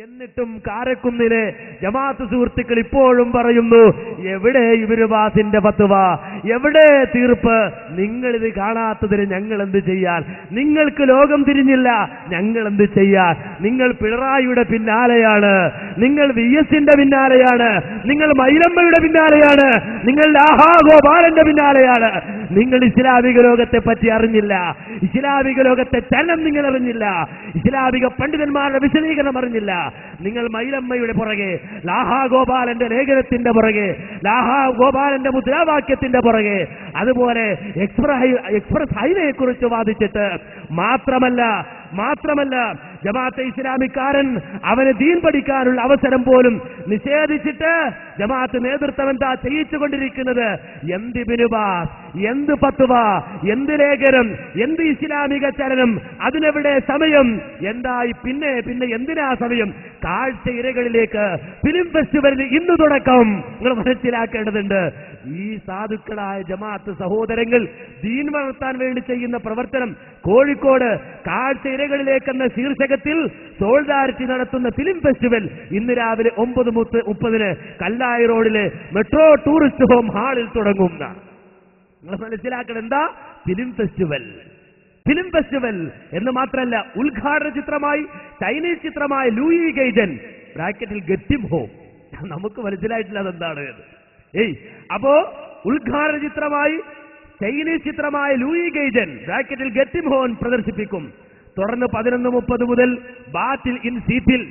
എന്നിട്ടും കാരക്കുന്നിലെ ജമാഅത്ത് സുഹൃത്തുക്കൾ ഇപ്പോഴും പറയുന്നു, എവിടെ ഇബ്നു ബാസിന്റെ ഫത്വ, എവിടെ തീർപ്പ്? നിങ്ങളിത് കാണാത്തതിന് ഞങ്ങൾ എന്ത് ചെയ്യാൻ? നിങ്ങൾക്ക് ലോകം തിരിഞ്ഞില്ല, ഞങ്ങൾ എന്ത് ചെയ്യാൻ? നിങ്ങൾ പിണറായിയുടെ പിന്നാലെയാണ്, നിങ്ങൾ VS-ന്റെ പിന്നാലെയാണ്, നിങ്ങൾ മൈലമ്മയുടെ പിന്നാലെയാണ്, നിങ്ങൾ ലാഹാ ഗോപാലന്റെ പിന്നാലെയാണ്. നിങ്ങൾ ഇസ്ലാമിക ലോകത്തെ പറ്റി അറിഞ്ഞില്ല, ഇസ്ലാമിക ലോകത്തെ ചലനം നിങ്ങൾ അറിഞ്ഞില്ല, ഇസ്ലാമിക പണ്ഡിതന്മാരുടെ വിശദീകരണം അറിഞ്ഞില്ല. നിങ്ങൾ മൈലമ്മയുടെ പുറകെ, ലാഹാ ഗോപാലന്റെ ലേഖനത്തിന്റെ പുറകെ, ലാഹാ ഗോപാലന്റെ മുദ്രാവാക്യത്തിന്റെ പുറകെ, അതുപോലെ എക്സ്പ്രസ് ഹൈവേയെ കുറിച്ച് വാദിച്ചിട്ട് മാത്രമല്ല ജമാഅത്തെ ഇസ്ലാമിക്കാരൻ അവന് ദീൻ പഠിക്കാനുള്ള അവസരം പോലും നിഷേധിച്ചിട്ട് ജമാഅത്ത് നേതൃത്വം എന്താ ചെയ്യിച്ചുകൊണ്ടിരിക്കുന്നത്? എന്ത് ഇബ്നു ബാസ്, എന്ത് ഫത്വ, എന്ത് ലേഖനം, എന്ത് ഇസ്ലാമിക ചലനം, അതിനെവിടെ സമയം? എന്തായി പിന്നെ എന്തിനാ സമയം? കാഴ്ച ഇരകളിലേക്ക് ഫിലിം ഫെസ്റ്റിവലിന് ഇന്ന് തുടക്കം. നിങ്ങൾ മനസ്സിലാക്കേണ്ടതുണ്ട്, ഈ സാധുക്കളായ ജമാഅത്ത് സഹോദരങ്ങൾ ദീൻ വളർത്താൻ വേണ്ടി ചെയ്യുന്ന പ്രവർത്തനം കോഴിക്കോട് കാഴ്ച ഇരകളിലേക്കെന്ന ശീർഷകത്തിൽ സോൾഡാരിറ്റി നടത്തുന്ന ഫിലിം ഫെസ്റ്റിവൽ ഇന്ന് രാവിലെ 9:30 കല്ലായി റോഡിലെ മെട്രോ ടൂറിസ്റ്റ് ഹോം ഹാളിൽ തുടങ്ങും. നിങ്ങൾ മനസ്സിലാക്കണം, എന്താ ഫിലിം ഫെസ്റ്റിവൽ എന്ന് മാത്രമല്ല, ഉദ്ഘാടന ചിത്രമായി ചൈനീസ് ചിത്രമായ ലൂയി ഗെയ്ജൻ ബ്രാക്കറ്റിൽ ഗെറ്റ് ഹിം ഹോം. നമുക്ക് മനസ്സിലായിട്ടില്ല അതെന്താണ്. അപ്പോ ഉദ്ഘാടന ചിത്രമായി ചൈനീസ് ചിത്രമായ ലൂയി ഗെയ്ജൻ ബ്രാക്കറ്റിൽ ഗെറ്റ് ഹിം ഹോം പ്രദർശിപ്പിക്കും. തുടർന്ന് 11:30 മുതൽ ബാറ്റിൽ ഇൻ സീറ്റിൽ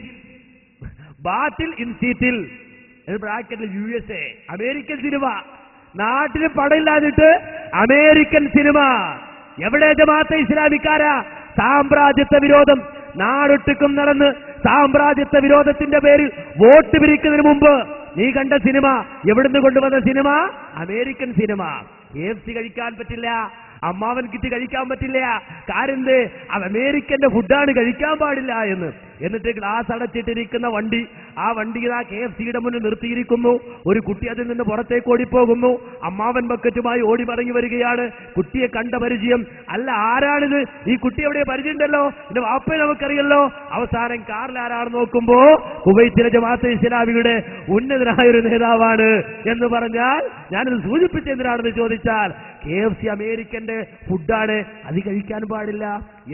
ബ്രാക്കറ്റിൽ USA അമേരിക്കൻ സിനിമ. നാട്ടിൽ പടയില്ലാതിട്ട് അമേരിക്കൻ സിനിമ. എവിടെ ജമാഅത്തെ ഇസ്ലാമിക്കാരാ? സാമ്രാജ്യത്വ വിരോധം നാടൊട്ടുക്കും നടന്ന് സാമ്രാജ്യത്വ വിരോധത്തിന്റെ പേരിൽ വോട്ട് പിരിക്കുന്നതിന് മുമ്പ് നീ കണ്ട സിനിമ, എവിടുന്ന് കൊണ്ടുവന്ന സിനിമ? American cinema. KFC കഴിക്കാൻ പറ്റില്ല, അമ്മാവൻ കിറ്റ് കഴിക്കാൻ പറ്റില്ല. കാരെന്ത്? അത് അമേരിക്കന്റെ ഫുഡാണ്, കഴിക്കാൻ പാടില്ല എന്ന്. എന്നിട്ട് ഗ്ലാസ് അടച്ചിട്ടിരിക്കുന്ന വണ്ടി, ആ വണ്ടി ഇതാ KFC-യുടെ മുന്നിൽ നിർത്തിയിരിക്കുന്നു. ഒരു കുട്ടി അതിൽ നിന്ന് പുറത്തേക്ക് ഓടിപ്പോകുന്നു. അമ്മാവൻ ബക്കറ്റുമായി ഓടി മടങ്ങി വരികയാണ്. കുട്ടിയെ കണ്ട പരിചയം. അല്ല, ആരാണിത്? ഈ കുട്ടി എവിടെ പരിചയമുണ്ടല്ലോ, എന്റെ വാപ്പയെ നമുക്കറിയല്ലോ. അവസാനം കാറിൽ ആരാണ് നോക്കുമ്പോ കുവൈത്തിലെ ജമാഅത്തെ ഇസ്ലാമിയുടെ ഉന്നതനായ ഒരു നേതാവാണ് എന്ന് പറഞ്ഞാൽ, ഞാനിത് സൂചിപ്പിച്ചെന്തിനാണെന്ന് ചോദിച്ചാൽ, KFC അമേരിക്കന്റെ ഫുഡാണ്, അത് കഴിക്കാൻ പാടില്ല.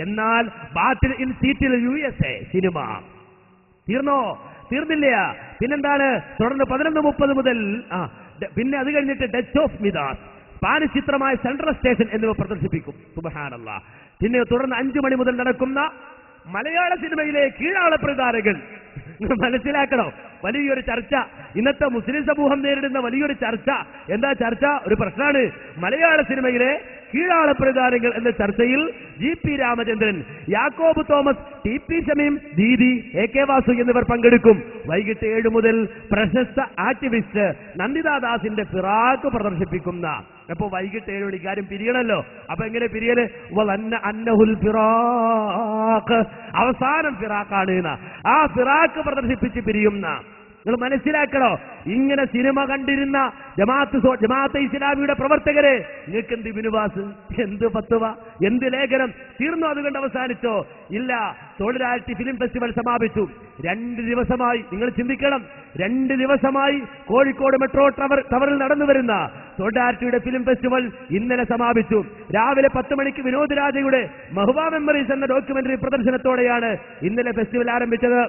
എന്നാൽ ബാറ്റിൽ ഇൻ സീറ്റിൽ USA സിനിമ. തീർന്നില്ല. പിന്നെന്താണ്? തുടർന്ന് 11:30 മുതൽ പിന്നെ അത് കഴിഞ്ഞിട്ട് ഡച്ച് ഓഫ് മിദാസ്, സ്പാനിഷ് ചിത്രമായ സെൻട്രൽ സ്റ്റേഷൻ എന്നിവ പ്രദർശിപ്പിക്കും. സുബ്ഹാനല്ലാഹ്. പിന്നെ തുടർന്ന് 5 മണി മുതൽ നടക്കുന്ന മലയാള സിനിമയിലെ കീഴാളപ്രധാനങ്ങൾ. മനസ്സിലാക്കണോ? വലിയൊരു ചർച്ച, ഇന്നത്തെ മുസ്ലിം സമൂഹം നേരിടുന്ന വലിയൊരു ചർച്ച. എന്താ ചർച്ച? ഒരു പ്രശ്നമാണ്. മലയാള സിനിമയിലെ കീഴാളപ്രധാനങ്ങൾ എന്ന ചർച്ചയിൽ GP Ramachandran, Yakob Thomas, TP Shameem, Didi, AK Vasu എന്നിവർ പങ്കെടുക്കും. വൈകിട്ട് 7 മുതൽ പ്രശസ്ത ആക്ടിവിസ്റ്റ് നന്ദിതാ ദാസിന്റെ ഫിറാഖ് പ്രദർശിപ്പിക്കുന്ന. അപ്പൊ വൈകിട്ട് 7 മണിക്കാരും പിരിയണല്ലോ. അപ്പൊ എങ്ങനെ പിരിയല്? അന്നഹുൽ ഫിറാഖ്, അവസാനം ഫിറാഖാണ്. ആ ഫിറാഖ് പ്രദർശിപ്പിച്ച് പിരിയുന്ന. നിങ്ങൾ മനസ്സിലാക്കണോ? ഇങ്ങനെ സിനിമ കണ്ടിരുന്ന ജമാഅത്തെ ഇസ്ലാമിയുടെ പ്രവർത്തകരെ, നിങ്ങൾക്ക് എന്ത് ഇബ്നു ബാസ്, എന്ത് ഫത്വ, എന്ത് ലേഖനം? തീർന്നു? അതുകൊണ്ട് അവസാനിച്ചോ? ഇല്ല. സോളിഡാരിറ്റി ഫിലിം ഫെസ്റ്റിവൽ സമാപിച്ചു. 2 ദിവസമായി, നിങ്ങൾ ചിന്തിക്കണം, 2 ദിവസമായി കോഴിക്കോട് മെട്രോ ടവറിൽ നടന്നു വരുന്ന സോളിഡാരിറ്റിയുടെ ഫിലിം ഫെസ്റ്റിവൽ ഇന്നലെ സമാപിച്ചു. രാവിലെ 10 മണിക്ക് വിനോദ് രാജയുടെ മഹ്വാ മെമ്മറീസ് എന്ന ഡോക്യുമെന്ററി പ്രദർശനത്തോടെയാണ് ഇന്നലെ ഫെസ്റ്റിവൽ ആരംഭിച്ചത്.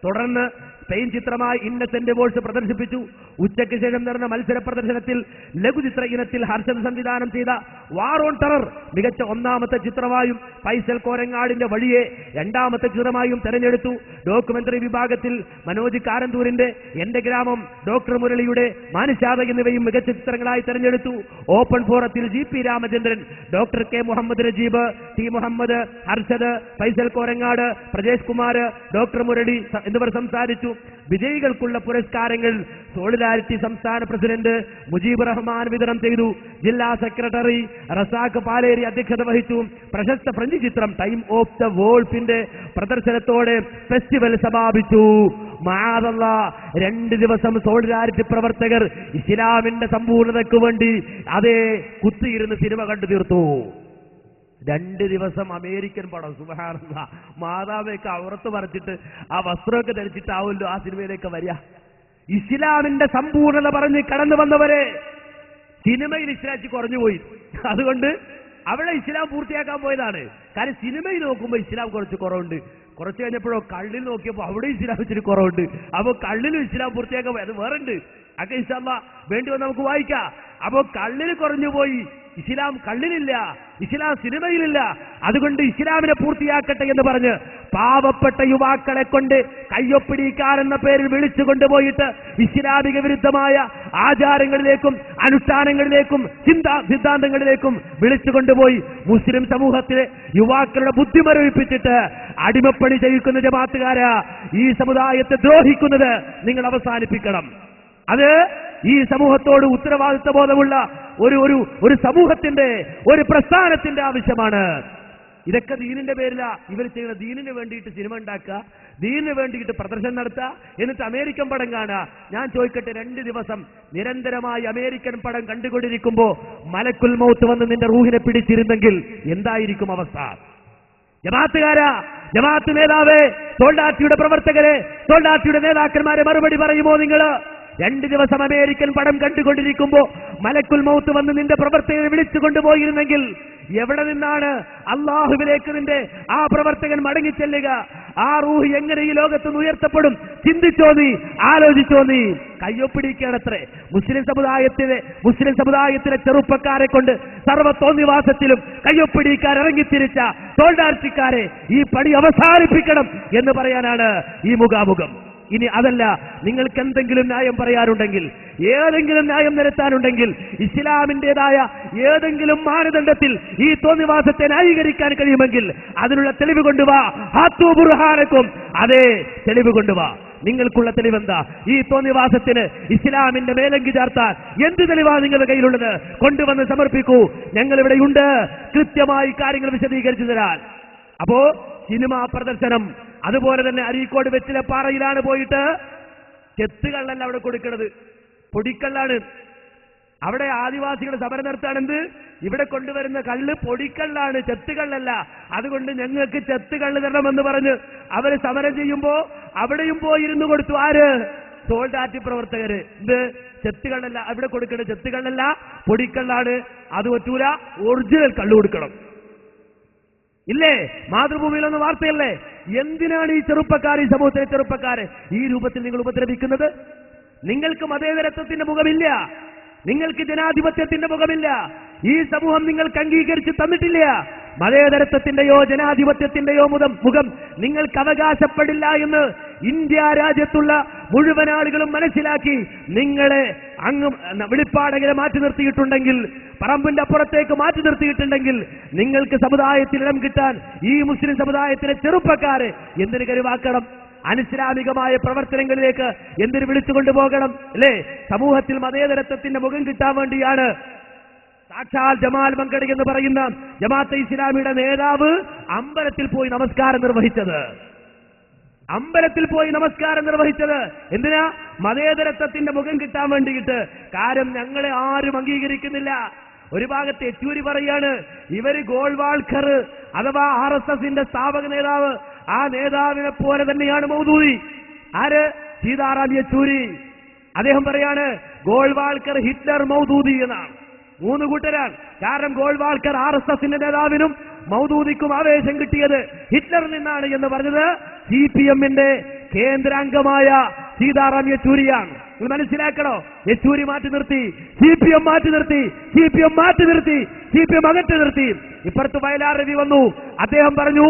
തുടർന്ന് സ്പെയിൻ ചിത്രമായി ഇന്നസെന്റ് വോൾസ് പ്രദർശിപ്പിച്ചു. ഉച്ചയ്ക്ക് ശേഷം നടന്ന മത്സര പ്രദർശനത്തിൽ ലഘുചിത്ര ഇനത്തിൽ ഹർഷദ് സംവിധാനം ചെയ്ത വാർ ഓൺ ടെറർ മികച്ച 1ാമത്തെ ചിത്രമായും ഫൈസൽ കോരങ്ങാടിന്റെ വഴിയെ 2ാമത്തെ ചിത്രമായും തെരഞ്ഞെടുത്തു. ഡോക്യുമെന്ററി വിഭാഗത്തിൽ മനോജ് കാരന്തൂരിന്റെ എന്റെ ഗ്രാമം, ഡോക്ടർ മുരളിയുടെ മാനുഷാത എന്നിവയും മികച്ച ചിത്രങ്ങളായി തെരഞ്ഞെടുത്തു. ഓപ്പൺ ഫോറത്തിൽ GP Ramachandran, doctor K Muhammad Najeeb, T Muhammad, Harshad, Faisal Korangad, Prajesh Kumar, doctor Murali എന്നിവർ സംസാരിച്ചു. വിജയികൾക്കുള്ള പുരസ്കാരങ്ങൾ സോളിഡാരിറ്റി സംസ്ഥാന പ്രസിഡന്റ് മുജീബ് റഹ്മാൻ വിതരണം ചെയ്തു. ജില്ലാ സെക്രട്ടറി റസാഖ് പാലേരി അധ്യക്ഷത വഹിച്ചു. പ്രശസ്ത ഫ്രഞ്ച് ചിത്രം ടൈം ഓഫ് ദ വോൾഫിന്റെ പ്രദർശനത്തോടെ ഫെസ്റ്റിവൽ സമാപിച്ചു. മഅദല്ലാഹ്, 2 ദിവസം സോളിഡാരിറ്റി പ്രവർത്തകർ ഇസ്ലാമിന്റെ സമ്പൂർണതയ്ക്ക് വേണ്ടി അതേ കുത്തിയിരുന്ന് സിനിമ കണ്ടു തീർത്തു. 2 ദിവസം അമേരിക്കൻ പടം. സുബ്ഹാനല്ലാഹ്, മാതാവൊക്കെ അവറത്ത് പറിച്ചിട്ട് ആ വസ്ത്രമൊക്കെ ധരിച്ചിട്ടാവുമല്ലോ ആ സിനിമയിലേക്ക് വരിക. ഇസ്ലാമിന്റെ സമ്പൂർണത പറഞ്ഞ് കടന്നു വന്നവരെ സിനിമയിൽ ഇസ്ലാം കുറഞ്ഞുപോയി. അതുകൊണ്ട് അവിടെ ഇസ്ലാം പൂർത്തിയാക്കാൻ പോയതാണ്. കാരണം സിനിമയിൽ നോക്കുമ്പോൾ ഇസ്ലാം കുറച്ച് കുറവുണ്ട്. കുറച്ച് കഴിഞ്ഞപ്പോഴോ കള്ളിൽ നോക്കിയപ്പോൾ അവിടെ ഇസ്ലാം ഇച്ചിരി കുറവുണ്ട്. അപ്പോൾ കള്ളിലും ഇസ്ലാം പൂർത്തിയാക്കാൻ പോയി. അത് വേറെ ഉണ്ട്. ഒക്കെ ഇൻഷാ അല്ലാഹ് വേണ്ടി വന്ന് നമുക്ക് വായിക്കാം. അപ്പോൾ കള്ളിൽ കുറഞ്ഞുപോയി, ഇസ്ലാം കള്ളിലില്ല, ഇസ്ലാം സിനിമയിലില്ല. അതുകൊണ്ട് ഇസ്ലാമിനെ പൂർത്തിയാക്കട്ടെ എന്ന് പറഞ്ഞ് പാവപ്പെട്ട യുവാക്കളെ കൊണ്ട് കയ്യൊപ്പിടിക്കാരെന്ന പേരിൽ വിളിച്ചു കൊണ്ടുപോയിട്ട് ഇസ്ലാമിക വിരുദ്ധമായ ആചാരങ്ങളിലേക്കും അനുഷ്ഠാനങ്ങളിലേക്കും സിദ്ധാന്തങ്ങളിലേക്കും വിളിച്ചു കൊണ്ടുപോയി മുസ്ലിം സമൂഹത്തിലെ യുവാക്കളുടെ ബുദ്ധി മരവിപ്പിച്ചിട്ട് അടിമപ്പണി ചെയ്യിക്കുന്ന ജമാഅത്തുകാരാ, ഈ സമുദായത്തെ ദ്രോഹിക്കുന്നത് നിങ്ങൾ അവസാനിപ്പിക്കണം. അത് ഈ സമൂഹത്തോട് ഉത്തരവാദിത്വ ബോധമുള്ള ഒരു സമൂഹത്തിന്റെ ഒരു പ്രസ്ഥാനത്തിന്റെ ആവശ്യമാണ്. ഇതൊക്കെ ദീനിന്റെ പേരില ഇവർ ചെയ്യുന്ന. ദീനിന് വേണ്ടിയിട്ട് സിനിമ ഉണ്ടാക്കുക, ദീനിന് വേണ്ടിയിട്ട് പ്രദർശനം നടത്തുക, എന്നിട്ട് അമേരിക്കൻ പടം കാണുക. ഞാൻ ചോദിക്കട്ടെ, 2 ദിവസം നിരന്തരമായി അമേരിക്കൻ പടം കണ്ടുകൊണ്ടിരിക്കുമ്പോ മലക്കുൽ മൗത്ത് വന്ന് നിന്റെ റൂഹിനെ പിടിച്ചിരുന്നെങ്കിൽ എന്തായിരിക്കും അവസ്ഥ? ജമാഅത്തുകാരാ, ജമാഅത്ത് നേതാവേ, തോൾഡാറ്റിയുടെ പ്രവർത്തകരെ, തോൾഡാറ്റിയുടെ നേതാക്കന്മാരെ മറുപടി പറയുമോ നിങ്ങൾ? 2 ദിവസം അമേരിക്കൻ പടം കണ്ടുകൊണ്ടിരിക്കുമ്പോ മലക്കുൽ മൗത്ത് വന്ന് നിന്റെ പ്രവർത്തകരെ വിളിച്ചു കൊണ്ടുപോയിരുന്നെങ്കിൽ എവിടെ നിന്നാണ് അള്ളാഹുവിലേക്ക് നിന്റെ ആ പ്രവർത്തകൻ മടങ്ങിച്ചെല്ലുക? ആ റൂഹ് എങ്ങനെ ഈ ലോകത്ത് നിന്ന് ഉയർത്തപ്പെടും? ചിന്തിച്ചോ നീ? ആലോചിച്ചോ നീ? കയ്യൊപ്പിടിക്കണത്രേ മുസ്ലിം സമുദായത്തിലെ ചെറുപ്പക്കാരെ കൊണ്ട് സർവ്വത്തോന്നിവാസത്തിലും കയ്യൊപ്പിടിക്കാൻ ഇറങ്ങിത്തിരിച്ച തോൾഡാർച്ചിക്കാരെ ഈ പണി അവസാനിപ്പിക്കണം എന്ന് പറയാനാണ് ഈ മുഖാമുഖം. ഇനി അതല്ല, നിങ്ങൾക്ക് എന്തെങ്കിലും ന്യായം പറയാനുണ്ടെങ്കിൽ, ഏതെങ്കിലും ന്യായം നിരത്താനുണ്ടെങ്കിൽ, ഇസ്ലാമിന്റേതായ ഏതെങ്കിലും മാനദണ്ഡത്തിൽ ഈ തോന്നിവാസത്തെ ന്യായീകരിക്കാൻ കഴിയുമെങ്കിൽ അതിനുള്ള തെളിവ് കൊണ്ടുവാ. ഹാത്തു ബുർഹാനക്കും, അതേ തെളിവ് കൊണ്ടുവാ. നിങ്ങൾക്കുള്ള തെളിവെന്താ? ഈ തോന്നിവാസത്തിന് ഇസ്ലാമിന്റെ മേലങ്കി ചാർത്താൻ എന്ത് തെളിവാണ് നിങ്ങളുടെ കയ്യിലുള്ളത്? കൊണ്ടുവന്ന് സമർപ്പിക്കൂ. ഞങ്ങളിവിടെയുണ്ട് കൃത്യമായി കാര്യങ്ങൾ വിശദീകരിച്ചു തരാൻ. അപ്പോ സിനിമാ പ്രദർശനം, അതുപോലെ തന്നെ അരീക്കോട് വെച്ചിലെ പാറയിലാണ് പോയിട്ട് ചെത്തുകള്ളല്ല അവിടെ കൊടുക്കുന്നത്, പൊടിക്കള്ളാണ്. അവിടെ ആദിവാസികൾ സമരം നടത്താണെന്ത്? ഇവിടെ കൊണ്ടുവരുന്ന കള്ള് പൊടിക്കള്ളാണ്, ചെത്തുകള്ളല്ല. അതുകൊണ്ട് ഞങ്ങൾക്ക് ചെത്തുകള്ള് തരണമെന്ന് പറഞ്ഞ് അവര് സമരം ചെയ്യുമ്പോ അവിടെയും പോയിരുന്നു കൊടുത്തു. ആര്? തോൾഡാറ്റി പ്രവർത്തകര്. എന്ത്? ചെത്തുകള്ളല്ല അവിടെ കൊടുക്കുന്നത്, ചെത്തുകള്ളല്ല, പൊടിക്കള്ളാണ്. അത് പറ്റൂല, ഒറിജിനൽ കള്ളു കൊടുക്കണം. ഇല്ലേ? മാതൃഭൂമിയിലൊന്ന് വാർത്തയല്ലേ? എന്തിനാണ് ഈ ചെറുപ്പക്കാർ, ഈ സമൂഹത്തിലെ ചെറുപ്പക്കാരെ ഈ രൂപത്തിൽ നിങ്ങൾ ഉപദ്രവിക്കുന്നത്? നിങ്ങൾക്ക് മതേതരത്വത്തിന്റെ മുഖമില്ല, നിങ്ങൾക്ക് ജനാധിപത്യത്തിന്റെ മുഖമില്ല. ഈ സമൂഹം നിങ്ങൾക്ക് അംഗീകരിച്ച് തന്നിട്ടില്ല. മതേതരത്വത്തിന്റെയോ ജനാധിപത്യത്തിന്റെയോ മുഖം നിങ്ങൾക്ക് അവകാശപ്പെടില്ല എന്ന് ഇന്ത്യ രാജ്യത്തുള്ള മുഴുവൻ ആളുകളും മനസ്സിലാക്കി നിങ്ങളെ അങ്ങ് വെളിപ്പാടകരെ മാറ്റി നിർത്തിയിട്ടുണ്ടെങ്കിൽ, പറമ്പിന്റെ അപ്പുറത്തേക്ക് മാറ്റി നിർത്തിയിട്ടുണ്ടെങ്കിൽ, നിങ്ങൾക്ക് സമുദായത്തിൽ ഇടം കിട്ടാൻ ഈ മുസ്ലിം സമുദായത്തിലെ ചെറുപ്പക്കാരെ എന്തിനു കരുവാക്കണം? അനിസ്ലാമികമായ പ്രവർത്തനങ്ങളിലേക്ക് എന്തിനു വിളിച്ചുകൊണ്ടു പോകണം? അല്ലേ? സമൂഹത്തിൽ മതേതരത്വത്തിന്റെ മുഖം കിട്ടാൻ വേണ്ടിയാണ് സാക്ഷാൽ ജമാൽ മങ്കടി എന്ന് പറയുന്ന ജമാഅത്തെ ഇസ്ലാമിയുടെ നേതാവ് അമ്പലത്തിൽ പോയി നമസ്കാരം നിർവഹിച്ചത്. അമ്പലത്തിൽ പോയി നമസ്കാരം നിർവഹിച്ചത് എന്തിനാ? മതേതരത്വത്തിന്റെ മുഖം കിട്ടാൻ വേണ്ടിയിട്ട്. കാരണം ഞങ്ങളെ ആരും അംഗീകരിക്കുന്നില്ല. ഒരു ഭാഗത്ത് യെച്ചൂരി പറയാണ്, ഇവര് ഗോൾവാൾക്കർ അഥവാ RSSന്റെ സ്ഥാപക നേതാവ്, ആ നേതാവിനെ പോലെ തന്നെയാണ് മൗദൂദി. ആര്? സീതാറാം യെച്ചൂരി. അദ്ദേഹം പറയാണ് ഗോൾവാൾക്കർ, ഹിറ്റ്ലർ, മൗദൂദി എന്നാണ്. 3 കൂട്ടരാണ്. കാരണം ഗോൾവാൾക്കർ RSSന്റെ നേതാവിനും മൗദൂദിക്കും ആവേശം കിട്ടിയത് ഹിറ്റ്ലറിൽ നിന്നാണ് എന്ന് പറഞ്ഞത് CPMന്റെ കേന്ദ്രാംഗമായ സീതാറാം യെച്ചൂരിയാണ്. നിങ്ങൾ മനസ്സിലാക്കണോ? യെച്ചൂരി മാറ്റി നിർത്തി, CPM മാറ്റി നിർത്തി, CPM മാറ്റി നിർത്തി, CPM അകറ്റി നിർത്തി. ഇപ്പുറത്ത് വയലാർ രവി വന്നു. അദ്ദേഹം പറഞ്ഞു